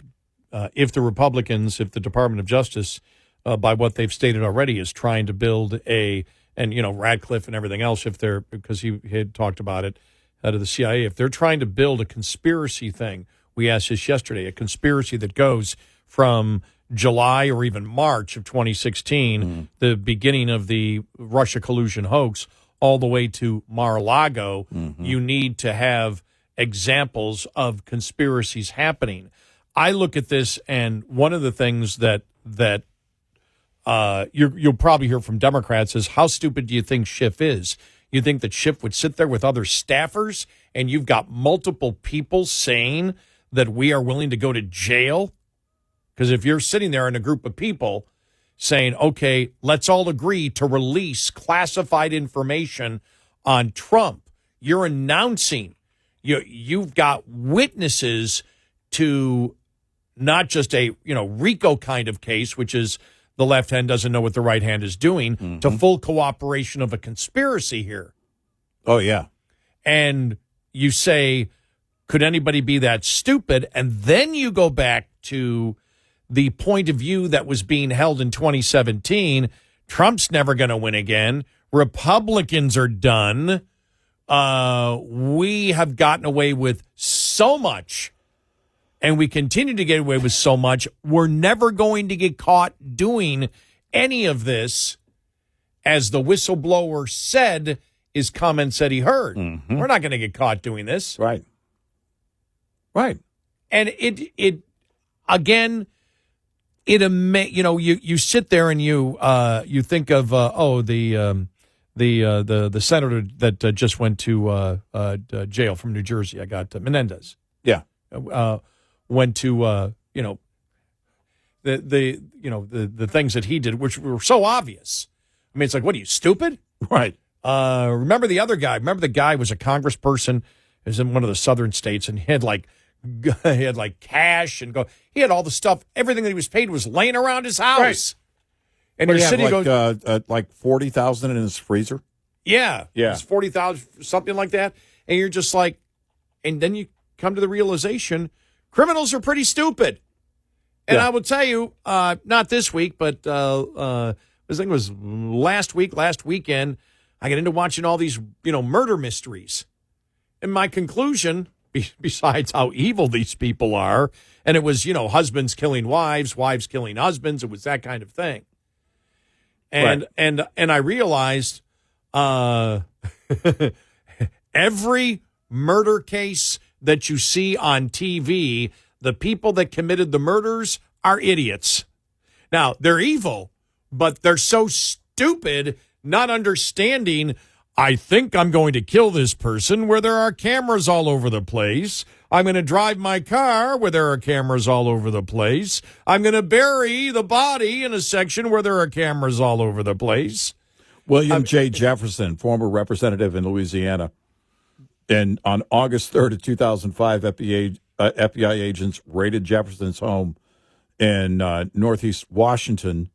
if the Republicans, if the Department of Justice, by what they've stated already, is trying to build Radcliffe and everything else, because he had talked about it, out of the CIA, if they're trying to build a conspiracy thing, we asked this yesterday, a conspiracy that goes from July or even March of 2016, the beginning of the Russia collusion hoax, all the way to Mar-a-Lago, you need to have examples of conspiracies happening. I look at this, and one of the things that you'll probably hear from Democrats is, how stupid do you think Schiff is? You think that Schiff would sit there with other staffers, and you've got multiple people saying that we are willing to go to jail? Because if you're sitting there in a group of people saying, okay, let's all agree to release classified information on Trump, you're announcing you've got witnesses to not just a RICO kind of case, which is the left hand doesn't know what the right hand is doing, to full cooperation of a conspiracy here. Oh, yeah. And you say, could anybody be that stupid? And then you go back to the point of view that was being held in 2017. Trump's never going to win again. Republicans are done. We have gotten away with so much, and we continue to get away with so much. We're never going to get caught doing any of this, as the whistleblower said, his comments said he heard. We're not going to get caught doing this. Right. And it again, you sit there and you think of the senator that just went to jail from New Jersey. I got Menendez. Yeah. Went to the things that he did, which were so obvious. I mean, it's like, what are you, stupid? Right. Remember the other guy? Remember the guy was a congressperson, was in one of the southern states, and he had cash and he had all the stuff. Everything that he was paid was laying around his house. Right. And your city like 40,000 in his freezer. Yeah. It's 40,000, something like that. And you're just like, and then you come to the realization, criminals are pretty stupid. And I will tell you, not this week, but I think it was last weekend, I got into watching all these, murder mysteries. And my conclusion, besides how evil these people are, and it was, husbands killing wives, wives killing husbands, it was that kind of thing. And I realized every murder case that you see on TV, the people that committed the murders are idiots. Now, they're evil, but they're so stupid, not understanding, I think I'm going to kill this person where there are cameras all over the place. I'm going to drive my car where there are cameras all over the place. I'm going to bury the body in a section where there are cameras all over the place. William J. Jefferson, former representative in Louisiana, and on August 3rd of 2005, FBI agents raided Jefferson's home in Northeast Washington,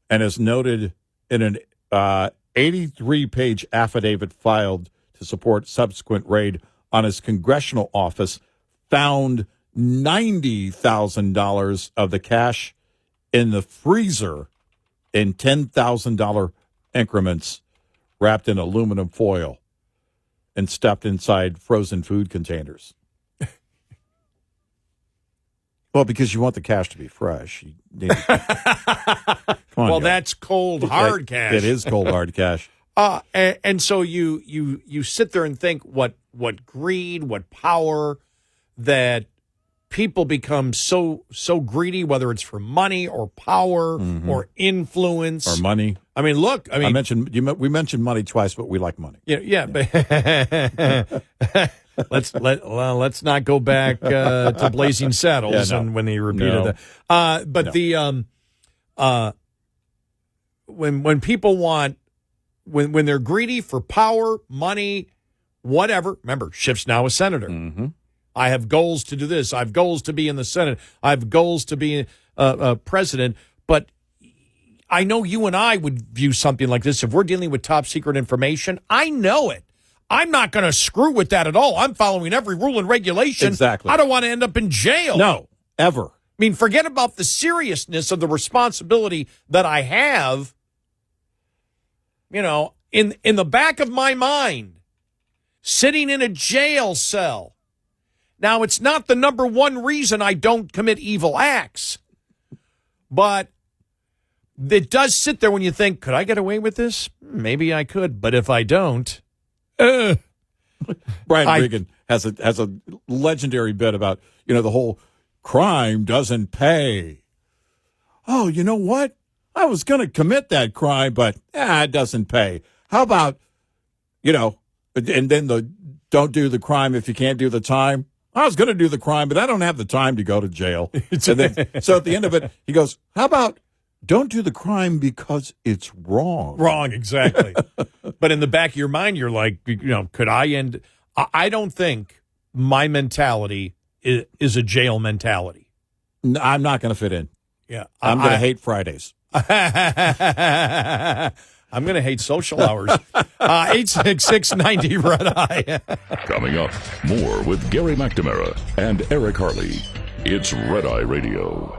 and as noted in an 83-page affidavit filed to support subsequent raid on his congressional office, found $90,000 of the cash in the freezer in $10,000 increments wrapped in aluminum foil and stuffed inside frozen food containers. Well, because you want the cash to be fresh. You need well, that's cold, hard cash. It is cold, hard cash. And so you sit there and think what greed, what power, that people become so greedy, whether it's for money or power or influence or money. I mean, look. I mean, we mentioned money twice, but we like money. Yeah. Let's not go back to Blazing Saddles and when they repeated that. When people want when they're greedy for power, money, whatever. Remember, Schiff's now a senator. Mm-hmm. I have goals to do this. I have goals to be in the Senate. I have goals to be president. But I know you and I would view something like this. If we're dealing with top secret information, I know it. I'm not going to screw with that at all. I'm following every rule and regulation. Exactly. I don't want to end up in jail. No, ever. I mean, forget about the seriousness of the responsibility that I have. You know, in the back of my mind, sitting in a jail cell. Now, it's not the number one reason I don't commit evil acts, but it does sit there when you think, could I get away with this? Maybe I could, but if I don't, Brian Regan has a legendary bit about, the whole crime doesn't pay. Oh, you know what? I was going to commit that crime, but it doesn't pay. How about, and then the don't do the crime if you can't do the time. I was going to do the crime, but I don't have the time to go to jail. So at the end of it, he goes, how about don't do the crime because it's wrong? Wrong, exactly. But in the back of your mind, you're like, could I end? I don't think my mentality is a jail mentality. No, I'm not going to fit in. Yeah. I'm going to hate Fridays. I'm going to hate social hours. 866-90 Red Eye. Coming up, more with Gary McNamara and Eric Harley. It's Red Eye Radio.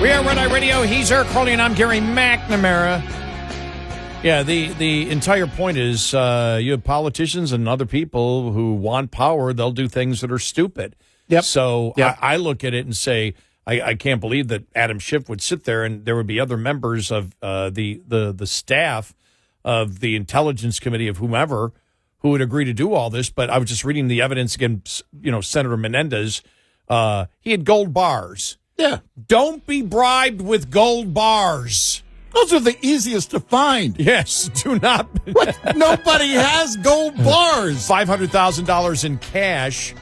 We are Red Eye Radio. He's Eric Harley, and I'm Gary McNamara. Yeah, the entire point is you have politicians and other people who want power. They'll do things that are stupid. Yep. So Yep. I look at it and say, I can't believe that Adam Schiff would sit there and there would be other members of the staff of the Intelligence Committee of whomever who would agree to do all this. But I was just reading the evidence against, Senator Menendez. He had gold bars. Yeah. Don't be bribed with gold bars. Those are the easiest to find. Yes, do not. What? Nobody has gold bars. $500,000 in cash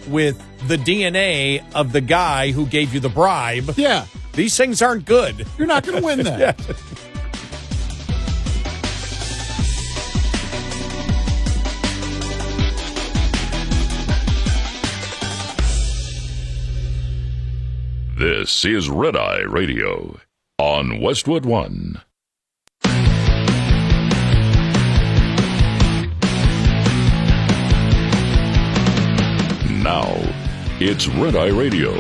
with the DNA of the guy who gave you the bribe. Yeah. These things aren't good. You're not going to win that. Yeah. This is Red Eye Radio on Westwood One. Now, it's Red Eye Radio.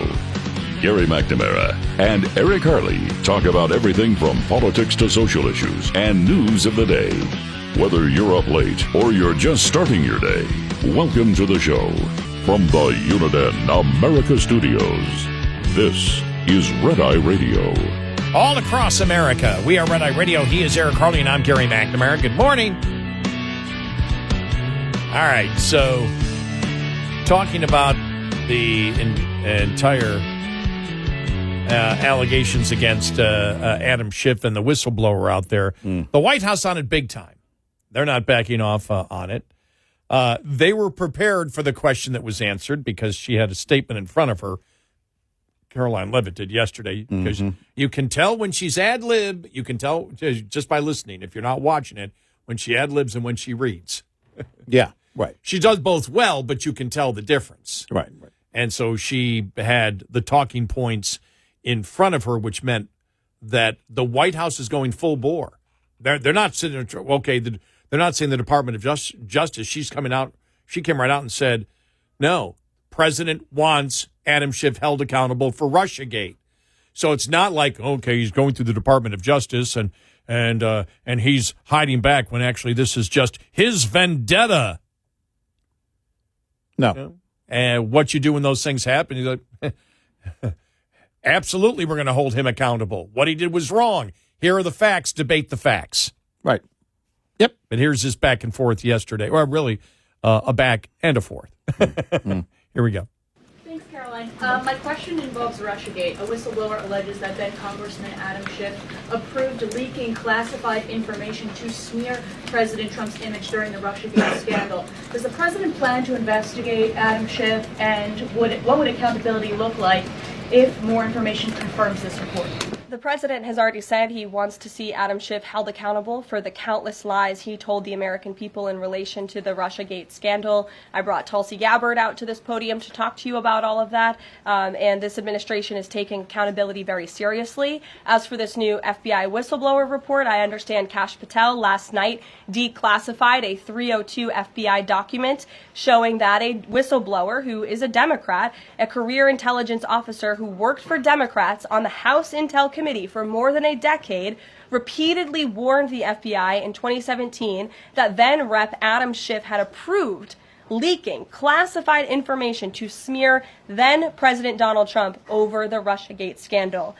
Gary McNamara and Eric Harley talk about everything from politics to social issues and news of the day. Whether you're up late or you're just starting your day, welcome to the show. From the Uniden America Studios, this is Red Eye Radio. All across America, we are Red Eye Radio. He is Eric Harley, and I'm Gary McNamara. Good morning. All right, so talking about the entire allegations against Adam Schiff and the whistleblower out there, the White House on it big time. They're not backing off on it. They were prepared for the question that was answered because she had a statement in front of her. Caroline Levitt did yesterday, because you can tell when she's ad-lib, you can tell just by listening, if you're not watching it, when she ad-libs and when she reads. Yeah, right. She does both well, but you can tell the difference. Right. And so she had the talking points in front of her, which meant that the White House is going full bore. They're not sitting there, okay, they're not saying the Department of Justice. She came right out and said, no, President wants Adam Schiff held accountable for Russiagate. So it's not like, okay, he's going through the Department of Justice and he's hiding back when actually this is just his vendetta. No. You know? And what you do when those things happen, you're like, absolutely, we're going to hold him accountable. What he did was wrong. Here are the facts. Debate the facts. Right. Yep. But here's this back and forth yesterday, or really a back and a forth. Here we go. Thanks, Caroline. My question involves Russiagate. A whistleblower alleges that then Congressman Adam Schiff approved leaking classified information to smear President Trump's image during the Russiagate scandal. Does the president plan to investigate Adam Schiff, and what would accountability look like if more information confirms this report? The president has already said he wants to see Adam Schiff held accountable for the countless lies he told the American people in relation to the Russiagate scandal. I brought Tulsi Gabbard out to this podium to talk to you about all of that, and this administration is taking accountability very seriously. As for this new FBI whistleblower report, I understand Kash Patel last night declassified a 302 FBI document showing that a whistleblower who is a Democrat, a career intelligence officer who worked for Democrats on the House Intel Committee for more than a decade, repeatedly warned the FBI in 2017 that then Rep. Adam Schiff had approved leaking classified information to smear then President Donald Trump over the Russiagate scandal.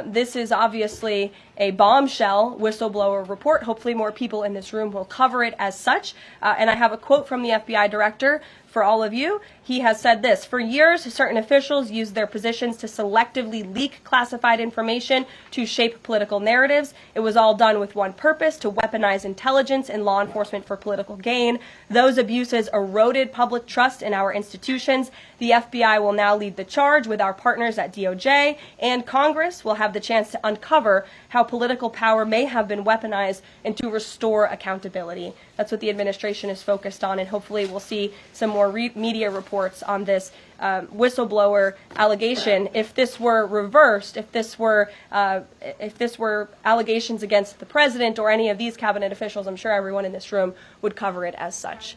This is obviously a bombshell whistleblower report. Hopefully more people in this room will cover it as such. And I have a quote from the FBI director for all of you. He has said this: "For years, certain officials used their positions to selectively leak classified information to shape political narratives. It was all done with one purpose: to weaponize intelligence and law enforcement for political gain. Those abuses eroded public trust in our institutions. The FBI will now lead the charge with our partners at DOJ, and Congress will have the chance to uncover how political power may have been weaponized and to restore accountability." That's what the administration is focused on, and hopefully we'll see some more media reports on this whistleblower allegation. If this were reversed, if this were allegations against the president or any of these cabinet officials, I'm sure everyone in this room would cover it as such.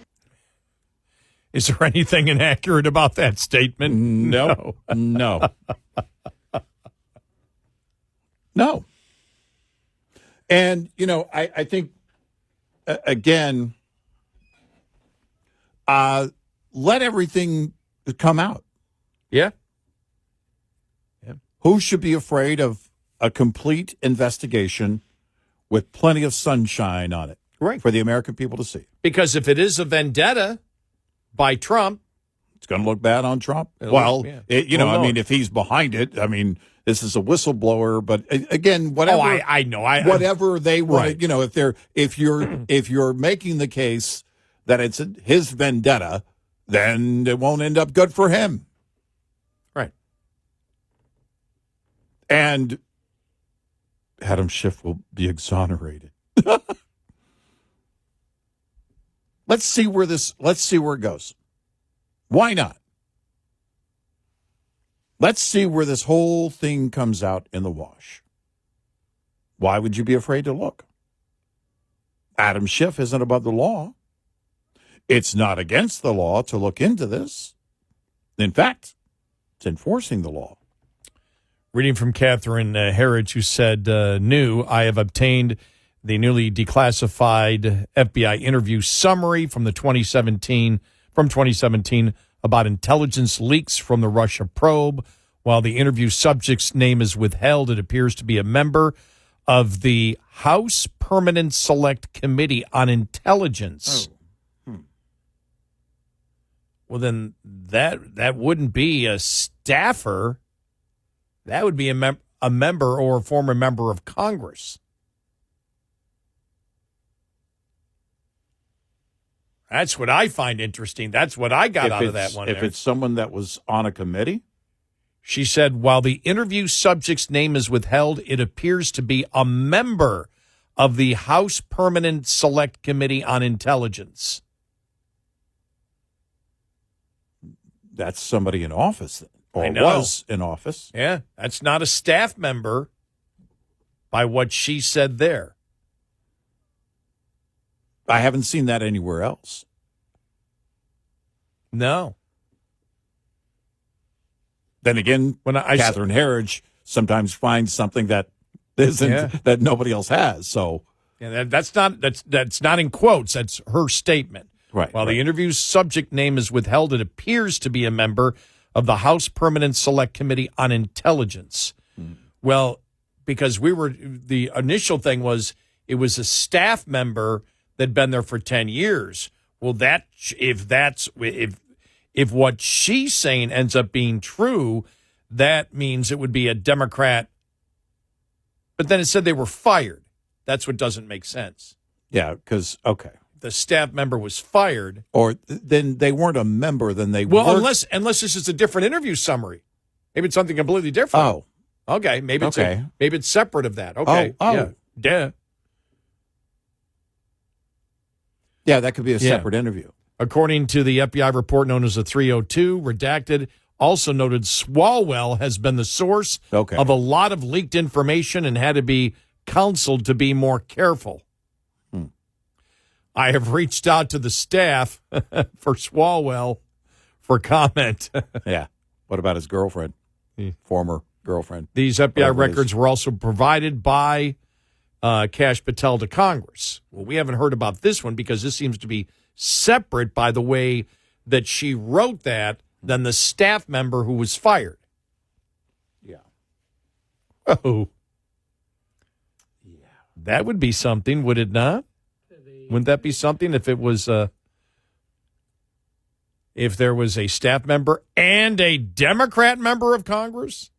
Is there anything inaccurate about that statement? No. No. No. And, you know, I think, again, let everything come out. Yeah. Who should be afraid of a complete investigation with plenty of sunshine on it? Right. For the American people to see. Because if it is a vendetta by Trump, it's going to look bad on Trump. Well, I mean, if he's behind it, I mean, this is a whistleblower, but again, whatever. Oh, I know. Whatever they want, right. You know, if you're making the case that it's his vendetta, then it won't end up good for him. Right. And Adam Schiff will be exonerated. Let's see where it goes. Why not? Let's see where this whole thing comes out in the wash. Why would you be afraid to look? Adam Schiff isn't above the law. It's not against the law to look into this. In fact, it's enforcing the law. Reading from Catherine Herridge, who said, I have obtained the newly declassified FBI interview summary from 2017 about intelligence leaks from the Russia probe. While the interview subject's name is withheld, it appears to be a member of the House Permanent Select Committee on Intelligence. Well, then that wouldn't be a staffer. That would be a member or a former member of Congress. That's what I find interesting. That's what I got out of that one. If it's someone that was on a committee? She said, while the interview subject's name is withheld, it appears to be a member of the House Permanent Select Committee on Intelligence. That's somebody in office, or I know. was in office. Yeah, that's not a staff member. by what she said there. I haven't seen that anywhere else. No. Then again, Catherine Herridge sometimes finds something that isn't that nobody else has. So that's not in quotes. That's her statement. Right. While the interview's subject name is withheld, it appears to be a member of the House Permanent Select Committee on Intelligence. Well, because the initial thing was it was a staff member that'd been there for 10 years. Well, if what she's saying ends up being true, that means it would be a Democrat. But then it said they were fired. That's what doesn't make sense. Yeah, because, the staff member was fired. Or then they weren't a member, then they Well, weren't. unless this is a different interview summary. Maybe it's something completely different. Oh. Okay, maybe it's separate of that. Okay. Oh. Yeah. Duh. Yeah, that could be a separate interview. According to the FBI report known as the 302, redacted, also noted Swalwell has been the source of a lot of leaked information and had to be counseled to be more careful. I have reached out to the staff for Swalwell for comment. Yeah. What about his girlfriend? Former girlfriend. These FBI records were also provided by Kash Patel to Congress. Well, we haven't heard about this one because this seems to be separate by the way that she wrote that than the staff member who was fired. Yeah. Oh. Yeah. That would be something, would it not? Wouldn't that be something if it was if there was a staff member and a Democrat member of Congress?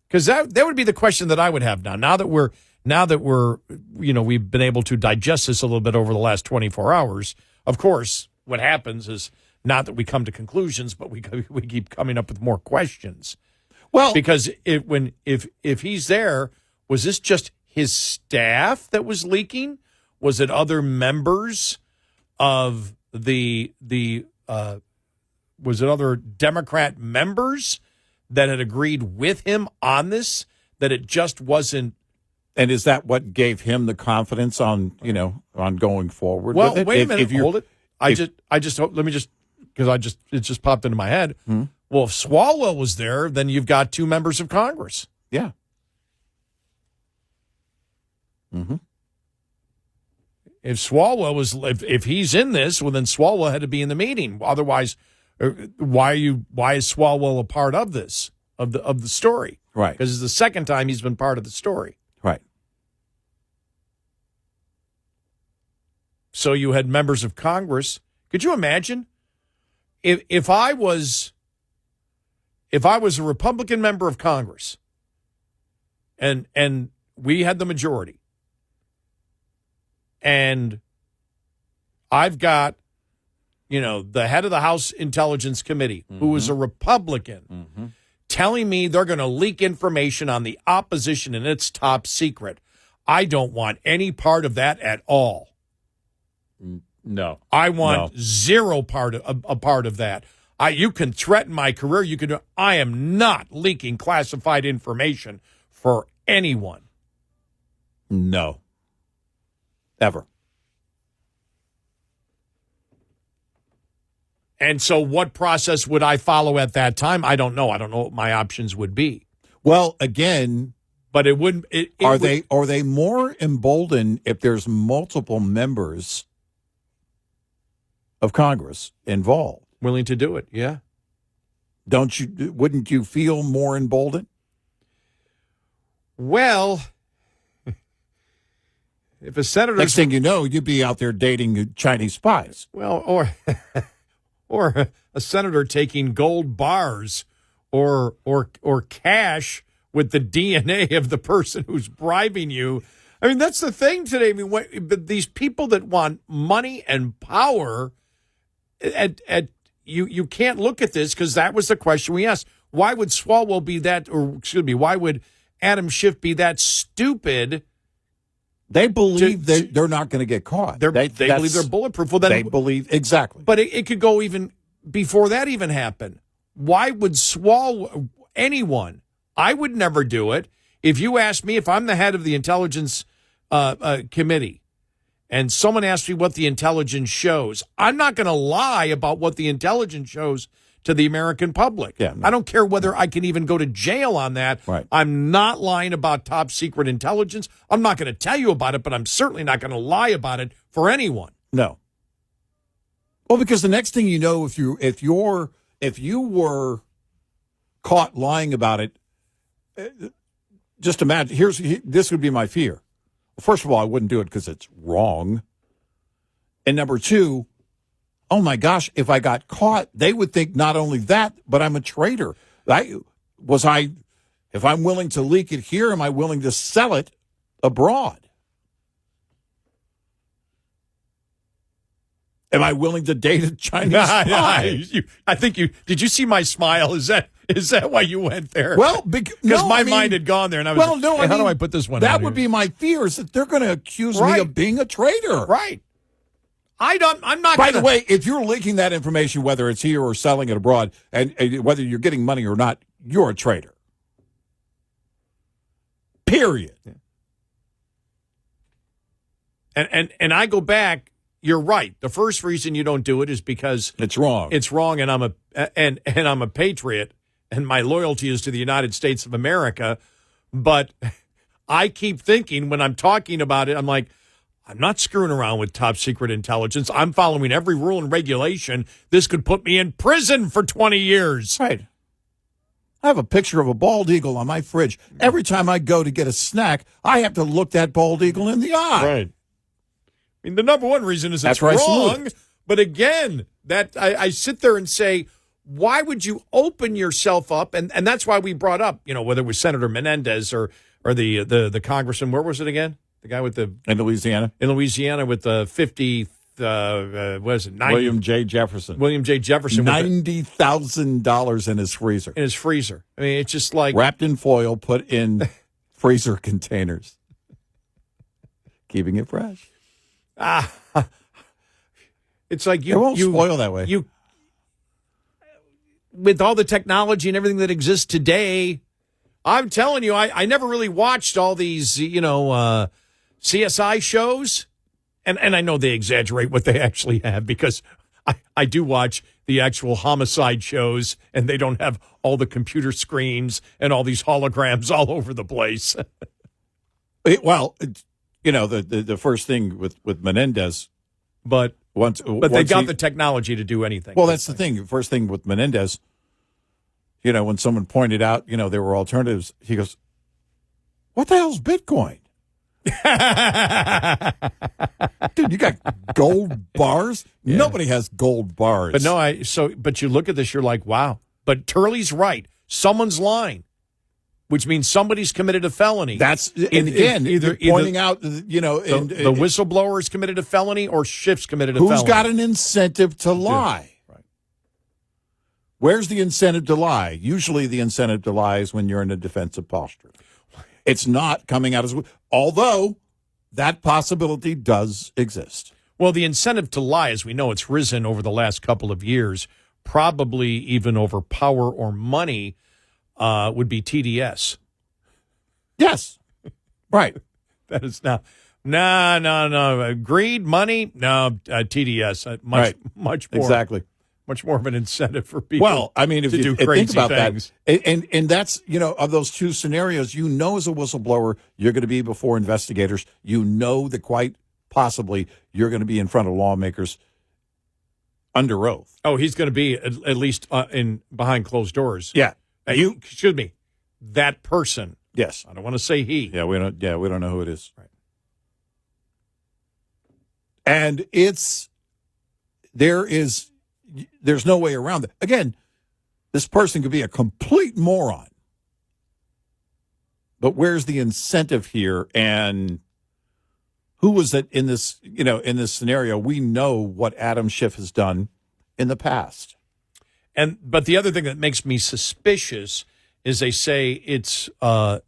Because that would be the question that I would have now. Now that we're we've been able to digest this a little bit over the last 24 hours. Of course, what happens is not that we come to conclusions, but we keep coming up with more questions. Well, because if he's there, was this just his staff that was leaking? Was it other members of was it other Democrat members that had agreed with him on this, that it just wasn't? And is that what gave him the confidence on going forward? Well, with it? wait a minute, hold it. It just popped into my head. Well, if Swalwell was there, then you've got two members of Congress. Yeah. Mm-hmm. If Swalwell if he's in this, well, then Swalwell had to be in the meeting. Otherwise, why is Swalwell a part of this, of the story? Right. Because it's the second time he's been part of the story. Right. So you had members of Congress. Could you imagine if I was a Republican member of Congress and we had the majority, and I've got, the head of the House Intelligence Committee, who is a Republican, telling me they're going to leak information on the opposition and it's top secret. I don't want any part of that at all. No. I want zero part of that. You can threaten my career. I am not leaking classified information for anyone. No. Ever. And so what process would I follow at that time? I don't know. I don't know what my options would be. Well, again, but it wouldn't. Are they more emboldened if there's multiple members of Congress involved? Willing to do it, yeah. Wouldn't you feel more emboldened? Well, if a senator, next thing you know, you'd be out there dating Chinese spies. Well, or a senator taking gold bars or cash with the DNA of the person who's bribing you. I mean, that's the thing today. I mean, these people that want money and power, you can't look at this, because that was the question we asked. Why would Swalwell be that, or excuse me, why would Adam Schiff be that stupid? They believe they're not going to get caught. They believe they're bulletproof. Well, then, they believe, exactly. But it could go even before that even happened. Why would anyone, I would never do it. If you ask me, if I'm the head of the Intelligence Committee, and someone asks me what the intelligence shows, I'm not going to lie about what the intelligence shows to the American public. Yeah, no. I don't care whether I can even go to jail on that. Right. I'm not lying about top secret intelligence. I'm not going to tell you about it, but I'm certainly not going to lie about it for anyone. No. Well, because the next thing you know, if you were caught lying about it, just imagine. This would be my fear. Well, first of all, I wouldn't do it because it's wrong. And number two, oh my gosh, if I got caught, they would think not only that, but I'm a traitor. If I'm willing to leak it here, am I willing to sell it abroad? Am I willing to date a Chinese spy? Did you see my smile? Is that why you went there? Well, because my mind had gone there, and I was how do I put this one? That would be my fear, is that they're going to accuse me of being a traitor. Right. I'm not. By the way, if you're leaking that information, whether it's here or selling it abroad, and whether you're getting money or not, you're a traitor. Period. Yeah. And I go back. You're right. The first reason you don't do it is because it's wrong. It's wrong, and I'm a patriot, and my loyalty is to the United States of America. But I keep thinking when I'm talking about it, I'm like, I'm not screwing around with top secret intelligence. I'm following every rule and regulation. This could put me in prison for 20 years. Right. I have a picture of a bald eagle on my fridge. Every time I go to get a snack, I have to look that bald eagle in the eye. Right. I mean, the number one reason is it's wrong. But again, that I sit there and say, why would you open yourself up? And that's why we brought up, whether it was Senator Menendez or the congressman. Where was it again? The guy with the in Louisiana. In Louisiana with the 50. What is it? 90, William J. Jefferson. $90,000 in his freezer. In his freezer. I mean, it's just like wrapped in foil, put in freezer containers, keeping it fresh. It's like it won't spoil that way. With all the technology and everything that exists today, I'm telling you, I never really watched all these, CSI shows, and I know they exaggerate what they actually have because I do watch the actual homicide shows, and they don't have all the computer screens and all these holograms all over the place. The first thing with Menendez, but they got the technology to do anything. Well, that's the thing. The first thing with Menendez, when someone pointed out, there were alternatives, he goes, "What the hell's Bitcoin?" Dude, you got gold bars? Yeah. Nobody has gold bars. But but you look at this, you're like, wow. But Turley's right. Someone's lying. Which means somebody's committed a felony. That's either pointing out, the whistleblower's committed a felony or Schiff's committed a felony. Who's got an incentive to lie? Right. Where's the incentive to lie? Usually the incentive to lie is when you're in a defensive posture. It's not coming out as, although that possibility does exist. Well, the incentive to lie, as we know, it's risen over the last couple of years, probably even over power or money. Would be TDS. Yes. Right. That is now. No. Greed, money, no. TDS. Much more. Exactly. Much more of an incentive for people. Well, I mean, if you think about things. And that's, of those two scenarios, as a whistleblower, you're going to be before investigators. That quite possibly you're going to be in front of lawmakers under oath. Oh, he's going to be at least behind closed doors. Yeah. Excuse me, that person. Yes, I don't want to say he. Yeah, we don't know who it is. Right. And there's no way around it. Again, this person could be a complete moron. But where's the incentive here? And who was it in this? In this scenario, we know what Adam Schiff has done in the past. But the other thing that makes me suspicious is they say it's a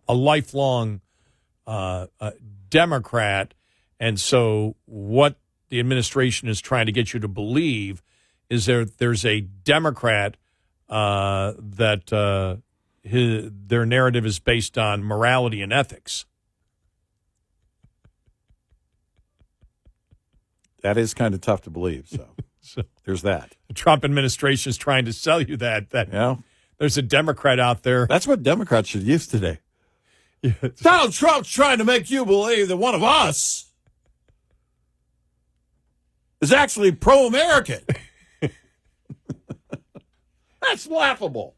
lifelong Democrat, and so what the administration is trying to get you to believe is there's a Democrat that their narrative is based on morality and ethics. That is kind of tough to believe. So there's that. The Trump administration is trying to sell you that there's a Democrat out there. That's what Democrats should use today. Donald Trump's trying to make you believe that one of us is actually pro-American. That's laughable.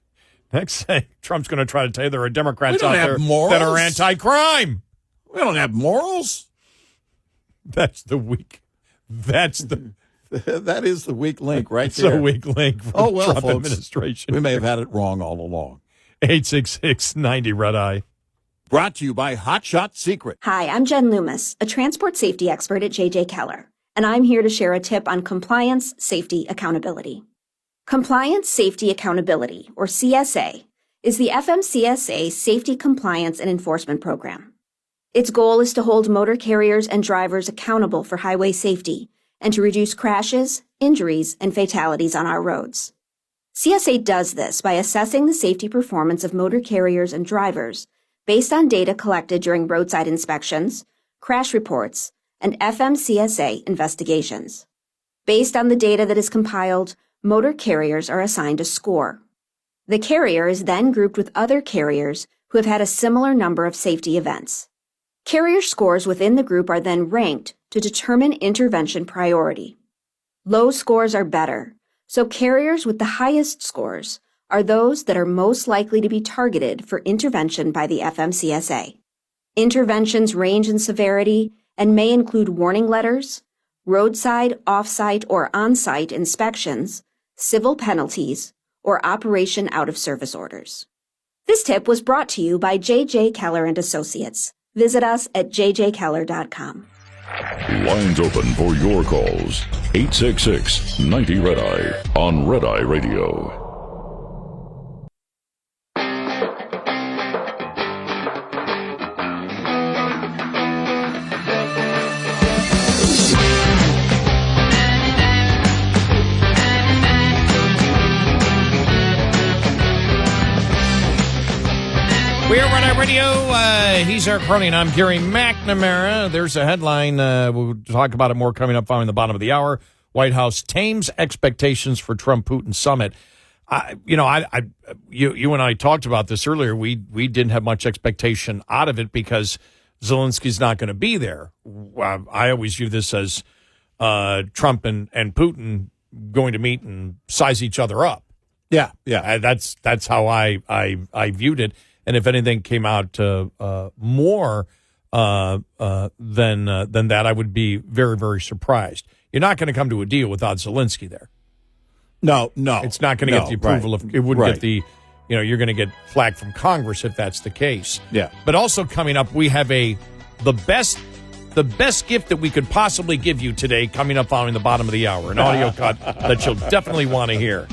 Next thing, Trump's going to try to tell you there are Democrats out there morals. that are anti-crime. We don't have morals. That's the weak. That is the weak link right there. It's a weak link for the Trump folks, administration. We may have had it wrong all along. 866-90-RED-I. Brought to you by Hot Shot Secret. Hi, I'm Jen Loomis, a transport safety expert at J.J. Keller, and I'm here to share a tip on compliance, safety, accountability. Compliance, Safety, Accountability, or CSA, is the FMCSA Safety Compliance and Enforcement Program. Its goal is to hold motor carriers and drivers accountable for highway safety and to reduce crashes, injuries, and fatalities on our roads. CSA does this by assessing the safety performance of motor carriers and drivers based on data collected during roadside inspections, crash reports, and FMCSA investigations. Based on the data that is compiled, motor carriers are assigned a score. The carrier is then grouped with other carriers who have had a similar number of safety events. Carrier scores within the group are then ranked to determine intervention priority. Low scores are better, so carriers with the highest scores are those that are most likely to be targeted for intervention by the FMCSA. Interventions range in severity and may include warning letters, roadside, off-site, or on-site inspections, civil penalties, or operation out-of-service orders. This tip was brought to you by J.J. Keller & Associates. Visit us at jjkeller.com. Lines open for your calls. 866-90-RED-I on Red Eye Radio. We're Red Eye Radio. He's Eric Harley, and I'm Gary McNamara. There's a headline. We'll talk about it more coming up following the bottom of the hour. White House tames expectations for Trump-Putin summit. You and I talked about this earlier. We didn't have much expectation out of it because Zelensky's not going to be there. I always view this as Trump and Putin going to meet and size each other up. Yeah. That's how I viewed it. And if anything came out more than that, I would be very, very surprised. You're not going to come to a deal without Zelensky there. No. It's not going to get the approval of it wouldn't get the, you're going to get flack from Congress if that's the case. Yeah. But also coming up, we have the best gift that we could possibly give you today coming up following the bottom of the hour, an audio cut that you'll definitely want to hear.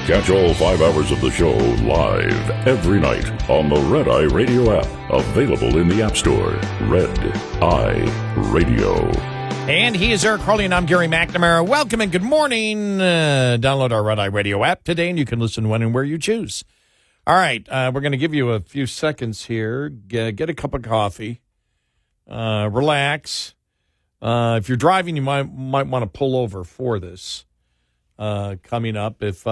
Catch all 5 hours of the show live every night on the Red Eye Radio app. Available in the App Store. Red Eye Radio. And he is Eric Harley, and I'm Gary McNamara. Welcome and good morning. Download our Red Eye Radio app today, and you can listen when and where you choose. All right, we're going to give you a few seconds here. Get a cup of coffee. Relax. If you're driving, you might want to pull over for this. Coming up, if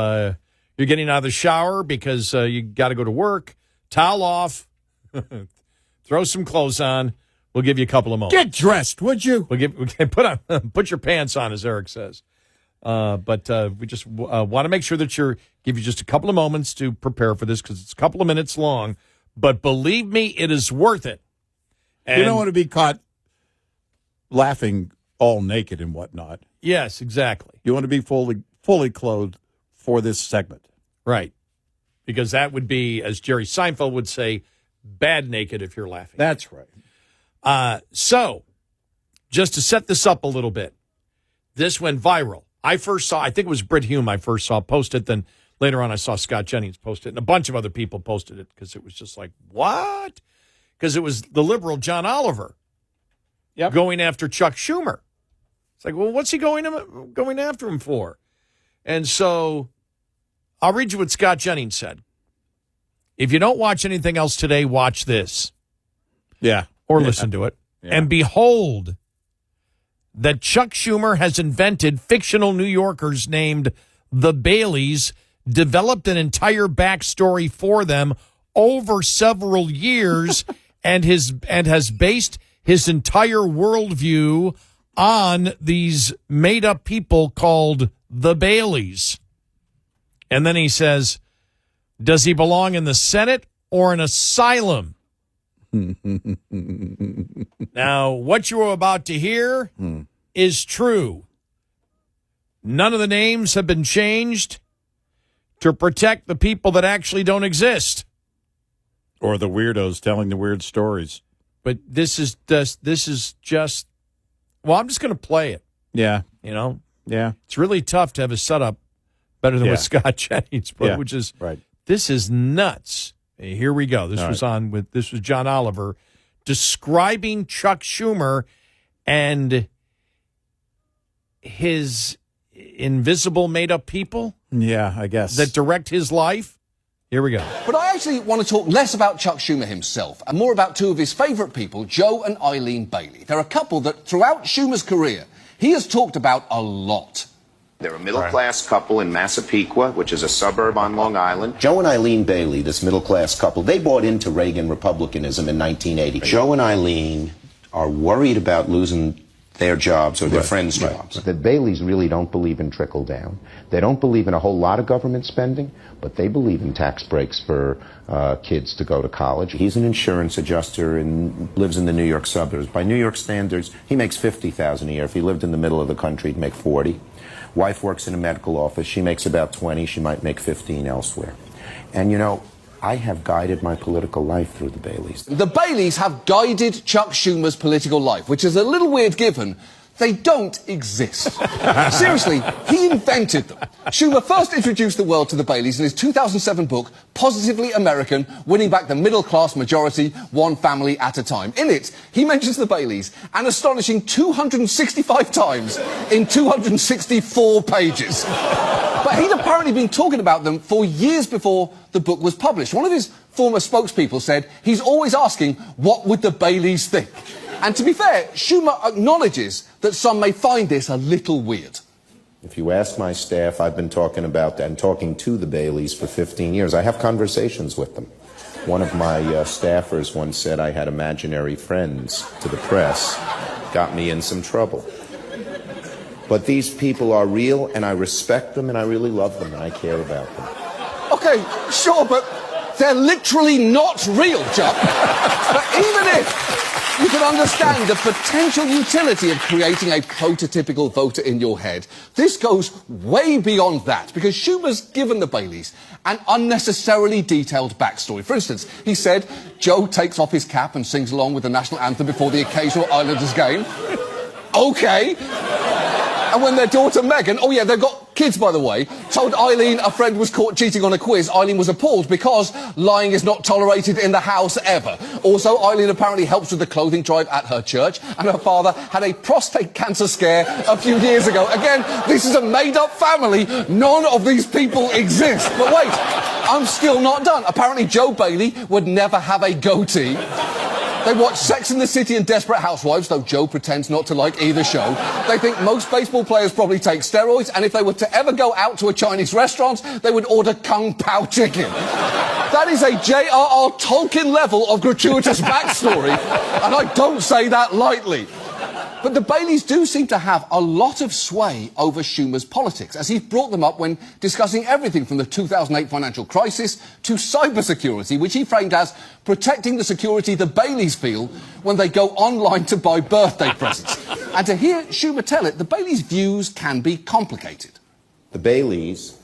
you're getting out of the shower because you got to go to work, towel off, throw some clothes on. We'll give you a couple of moments. Get dressed, would you? Put your pants on, as Eric says. But we just want to make sure that give you just a couple of moments to prepare for this because it's a couple of minutes long. But believe me, it is worth it. And you don't want to be caught laughing all naked and whatnot. Yes, exactly. You want to be fully clothed for this segment. Right. Because that would be, as Jerry Seinfeld would say, bad naked if you're laughing. That's right. So just to set this up a little bit, this went viral. I think it was Britt Hume I first saw post it, then later on I saw Scott Jennings post it, and a bunch of other people posted it because it was just like, what? Because it was the liberal John Oliver going after Chuck Schumer. It's like, well, what's he going after him for? And so I'll read you what Scott Jennings said. If you don't watch anything else today, watch this. Yeah. Or listen to it. Yeah. And behold that Chuck Schumer has invented fictional New Yorkers named the Baileys, developed an entire backstory for them over several years, and has based his entire worldview on these made-up people called the Baileys. And then he says, does he belong in the Senate or an asylum? Now, what you're about to hear is true. None of the names have been changed to protect the people that actually don't exist. Or the weirdos telling the weird stories. But this is just, well, I'm just going to play it. Yeah. You know? Yeah. It's really tough to have a setup better than what Scott Jennings put, which is, this is nuts. Here we go. This was John Oliver describing Chuck Schumer and his invisible made-up people. Yeah, I guess. That direct his life. Here we go. But I actually want to talk less about Chuck Schumer himself and more about two of his favourite people, Joe and Eileen Bailey. They're a couple that throughout Schumer's career, he has talked about a lot. They're a middle-class couple in Massapequa, which is a suburb on Long Island. Joe and Eileen Bailey, this middle-class couple, they bought into Reagan Republicanism in 1980. Joe and Eileen are worried about losing their jobs or their friends' jobs. The Baileys really don't believe in trickle-down. They don't believe in a whole lot of government spending, but they believe in tax breaks for kids to go to college. He's an insurance adjuster and lives in the New York suburbs. By New York standards, he makes $50,000 a year. If he lived in the middle of the country, he'd make $40,000. Wife works in a medical office. She makes about $20,000. She might make $15,000 elsewhere. And, you know, I have guided my political life through the Baileys. The Baileys have guided Chuck Schumer's political life, which is a little weird given they don't exist. Seriously, he invented them. Schumer first introduced the world to the Baileys in his 2007 book, Positively American, Winning Back the Middle-Class Majority, One Family at a Time. In it, he mentions the Baileys an astonishing 265 times in 264 pages. But he'd apparently been talking about them for years before the book was published. One of his former spokespeople said he's always asking, what would the Baileys think? And to be fair, Schumer acknowledges that some may find this a little weird. If you ask my staff, I've been talking about that and talking to the Baileys for 15 years. I have conversations with them. One of my staffers once said I had imaginary friends to the press. Got me in some trouble. But these people are real, and I respect them, and I really love them, and I care about them. Okay, sure, but they're literally not real, Chuck. But even if you can understand the potential utility of creating a prototypical voter in your head, this goes way beyond that, because Schumer's given the Baileys an unnecessarily detailed backstory. For instance, he said Joe takes off his cap and sings along with the national anthem before the occasional Islanders game. Okay. And when their daughter Megan, oh yeah, they've got kids by the way, told Eileen a friend was caught cheating on a quiz, Eileen was appalled because lying is not tolerated in the house ever. Also, Eileen apparently helps with the clothing drive at her church, and her father had a prostate cancer scare a few years ago. Again, this is a made-up family. None of these people exist. But wait, I'm still not done. Apparently Joe Bailey would never have a goatee. They watch Sex and the City and Desperate Housewives, though Joe pretends not to like either show. They think most baseball players probably take steroids, and if they were to ever go out to a Chinese restaurant, they would order Kung Pao chicken. That is a J.R.R. Tolkien level of gratuitous backstory, and I don't say that lightly. But the Baileys do seem to have a lot of sway over Schumer's politics, as he's brought them up when discussing everything from the 2008 financial crisis to cybersecurity, which he framed as protecting the security the Baileys feel when they go online to buy birthday presents. And to hear Schumer tell it, the Baileys' views can be complicated. The Baileys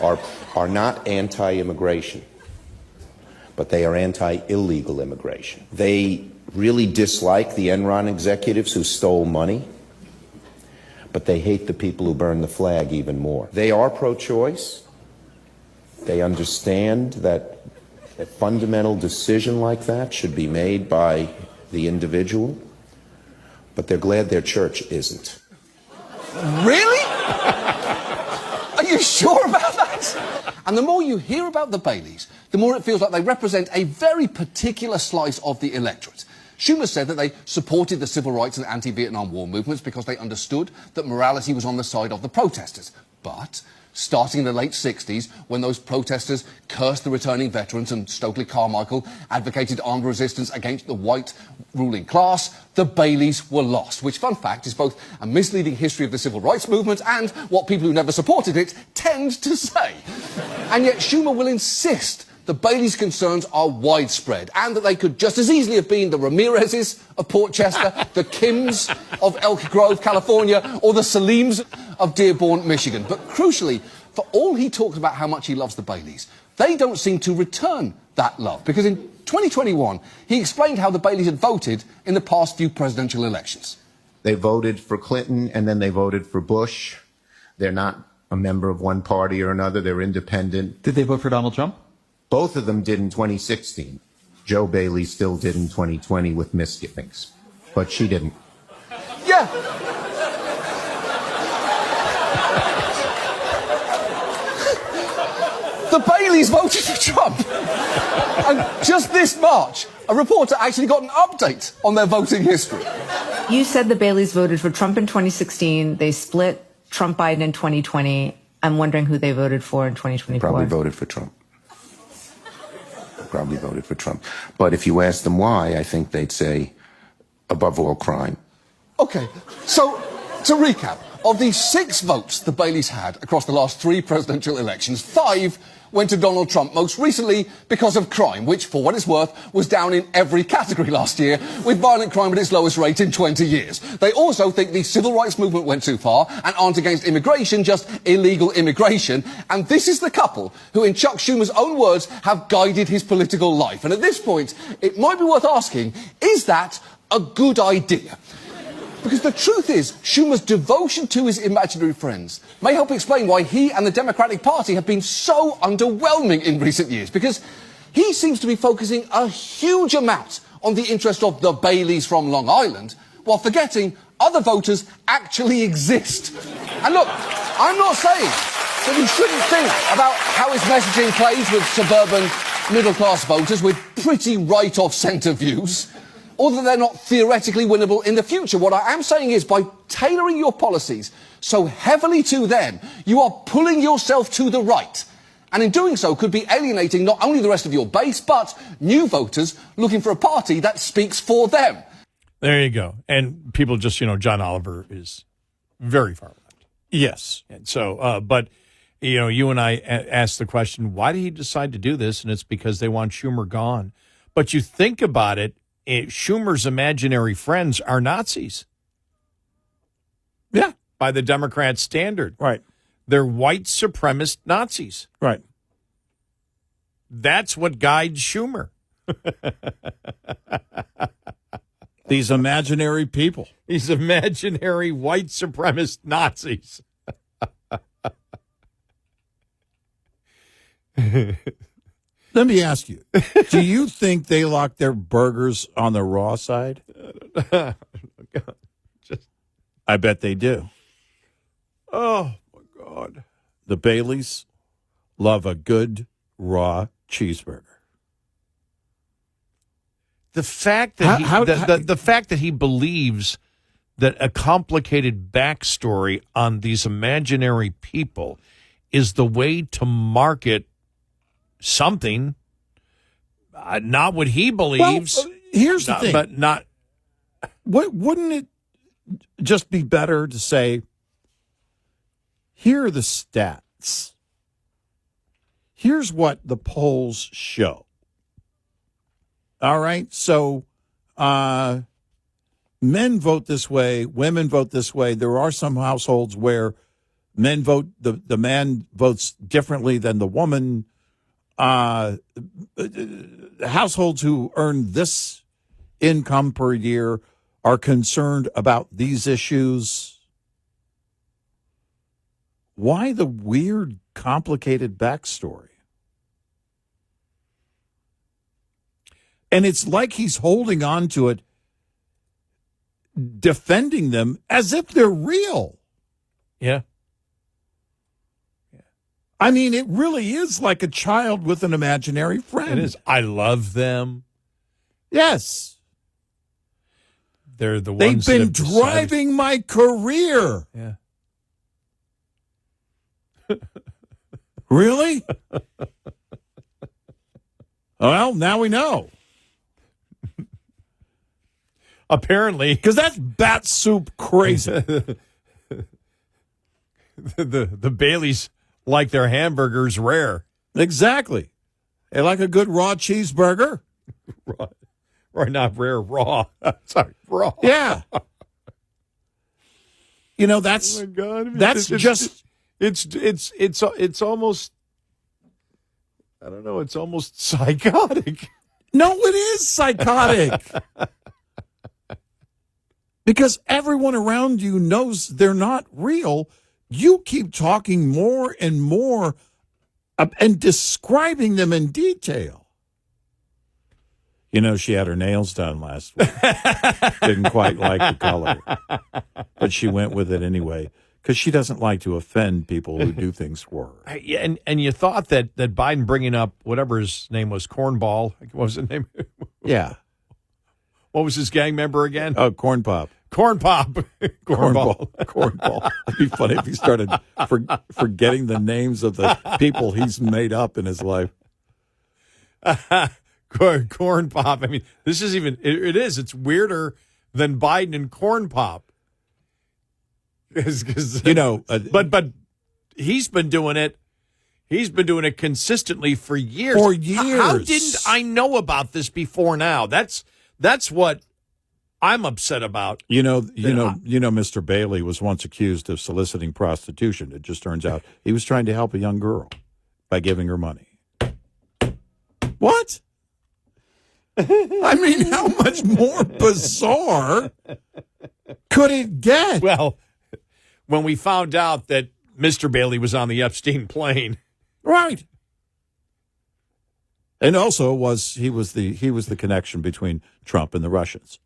are not anti-immigration, but they are anti-illegal immigration. They really dislike the Enron executives who stole money, but they hate the people who burn the flag even more. They are pro-choice. They understand that a fundamental decision like that should be made by the individual, but they're glad their church isn't. Really? Are you sure about that? And the more you hear about the Baileys, the more it feels like they represent a very particular slice of the electorate. Schumer said that they supported the civil rights and anti-Vietnam War movements because they understood that morality was on the side of the protesters. But starting in the late 60s, when those protesters cursed the returning veterans and Stokely Carmichael advocated armed resistance against the white ruling class, the Baileys were lost, which, fun fact, is both a misleading history of the civil rights movement and what people who never supported it tend to say. And yet Schumer will insist the Baileys' concerns are widespread and that they could just as easily have been the Ramirez's of Port Chester, the Kims of Elk Grove, California, or the Saleems of Dearborn, Michigan. But crucially, for all he talks about how much he loves the Baileys, they don't seem to return that love. Because in 2021, he explained how the Baileys had voted in the past few presidential elections. They voted for Clinton and then they voted for Bush. They're not a member of one party or another. They're independent. Did they vote for Donald Trump? Both of them did in 2016. Joe Bailey still did in 2020 with misgivings. But she didn't. Yeah. The Baileys voted for Trump. And just this March, a reporter actually got an update on their voting history. You said the Baileys voted for Trump in 2016. They split Trump-Biden in 2020. I'm wondering who they voted for in 2024. Probably voted for Trump. Probably voted for Trump. But if you ask them why, I think they'd say, above all, crime. Okay, so to recap, of the 6 votes the Baileys had across the last 3 presidential elections, 5 went to Donald Trump, most recently because of crime, which, for what it's worth, was down in every category last year, with violent crime at its lowest rate in 20 years. They also think the civil rights movement went too far and aren't against immigration, just illegal immigration. And this is the couple who, in Chuck Schumer's own words, have guided his political life. And at this point, it might be worth asking, is that a good idea? Because the truth is, Schumer's devotion to his imaginary friends may help explain why he and the Democratic Party have been so underwhelming in recent years. Because he seems to be focusing a huge amount on the interest of the Baileys from Long Island, while forgetting other voters actually exist. And look, I'm not saying that we shouldn't think about how his messaging plays with suburban middle-class voters with pretty right-of-centre views, or that they're not theoretically winnable in the future. What I am saying is, by tailoring your policies so heavily to them, you are pulling yourself to the right. And in doing so, could be alienating not only the rest of your base, but new voters looking for a party that speaks for them. There you go. And people just, John Oliver is very far left. Yes. And so, but, you and I asked the question, why did he decide to do this? And it's because they want Schumer gone. But you think about it, Schumer's imaginary friends are Nazis. Yeah. By the Democrat standard. Right. They're white supremacist Nazis. Right. That's what guides Schumer. These imaginary people. These imaginary white supremacist Nazis. Let me ask you, do you think they lock their burgers on the raw side? I bet they do. Oh, my God. The Baileys love a good raw cheeseburger. The fact that the fact that he believes that a complicated backstory on these imaginary people is the way to market something, not what he believes. Well, here's the thing. But not. Wouldn't it just be better to say, here are the stats. Here's what the polls show. All right? So men vote this way, women vote this way. There are some households where men vote, the man votes differently than the woman. Households who earn this income per year are concerned about these issues. Why the weird, complicated backstory? And it's like he's holding on to it, defending them as if they're real. Yeah. I mean, it really is like a child with an imaginary friend. It is. I love them. Yes. They're the ones they've been driving my career. Yeah. Really? Well, now we know. Apparently. Because that's bat soup crazy. the Baileys like their hamburgers rare. Exactly. They like a good raw cheeseburger. Raw. Or not rare, raw. Sorry, raw. Yeah. You know, that's oh my God. I mean, that's just it's almost, I don't know, it's almost psychotic. No, it is psychotic. Because everyone around you knows they're not real. You keep talking more and more and describing them in detail. You know, she had her nails done last week. Didn't quite like the color. But she went with it anyway. Because she doesn't like to offend people who do things for her. Yeah, and you thought that Biden bringing up whatever his name was, Cornball. What was his name? Yeah. What was his gang member again? Oh, Corn Pop. Corn Pop. Cornball. Cornball. It'd be funny if he started forgetting the names of the people he's made up in his life. Corn Pop. I mean, this is even, it is. It's weirder than Biden and Corn Pop. You know, but he's been doing it. He's been doing it consistently for years. For years. How didn't I know about this before now? That's what I'm upset about. You know, Mr. Bailey was once accused of soliciting prostitution. It just turns out he was trying to help a young girl by giving her money. What? I mean, how much more bizarre could it get? Well, when we found out that Mr. Bailey was on the Epstein plane. Right. And also he was the connection between Trump and the Russians.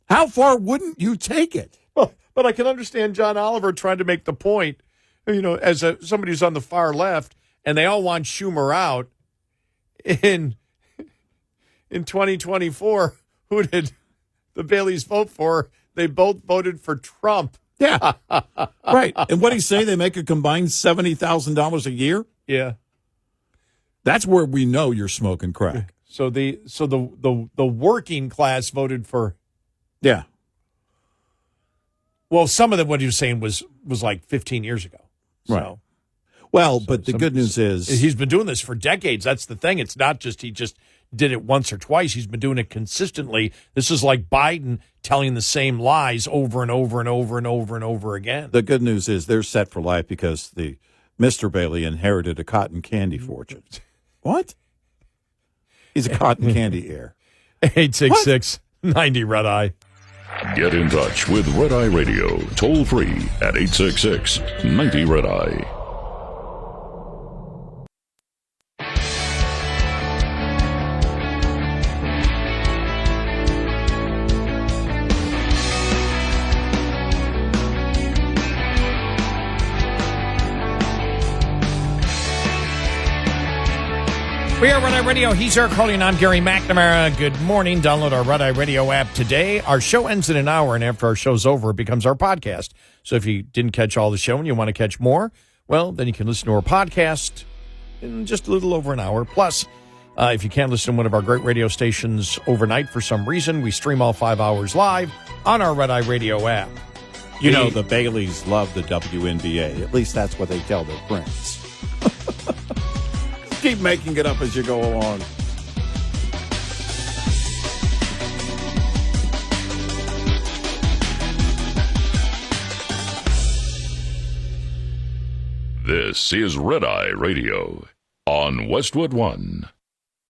How far wouldn't you take it? Well, but I can understand John Oliver trying to make the point, as somebody who's on the far left, and they all want Schumer out. In 2024, who did the Baileys vote for? They both voted for Trump. Yeah, right. And what do you say? They make a combined $70,000 a year. Yeah, that's where we know you're smoking crack. So the working class voted for. Yeah. Well, some of them, what he was saying was like 15 years ago. So. Right. Well, but the good news is he's been doing this for decades. That's the thing. It's not just he just did it once or twice. He's been doing it consistently. This is like Biden telling the same lies over and over and over and over and over again. The good news is they're set for life because the Mr. Bailey inherited a cotton candy fortune. What? He's a cotton candy heir. 866-90 Red Eye. Get in touch with Red Eye Radio, toll free at 866-90 Red Eye. We are Red Eye Radio. He's Eric Harley, and I'm Gary McNamara. Good morning. Download our Red Eye Radio app today. Our show ends in an hour, and after our show's over, it becomes our podcast. So if you didn't catch all the show and you want to catch more, well, then you can listen to our podcast in just a little over an hour. Plus, if you can't listen to one of our great radio stations overnight for some reason, we stream all 5 hours live on our Red Eye Radio app. You know, the Baileys love the WNBA. At least that's what they tell their friends. Keep making it up as you go along. This is Red Eye Radio on Westwood One.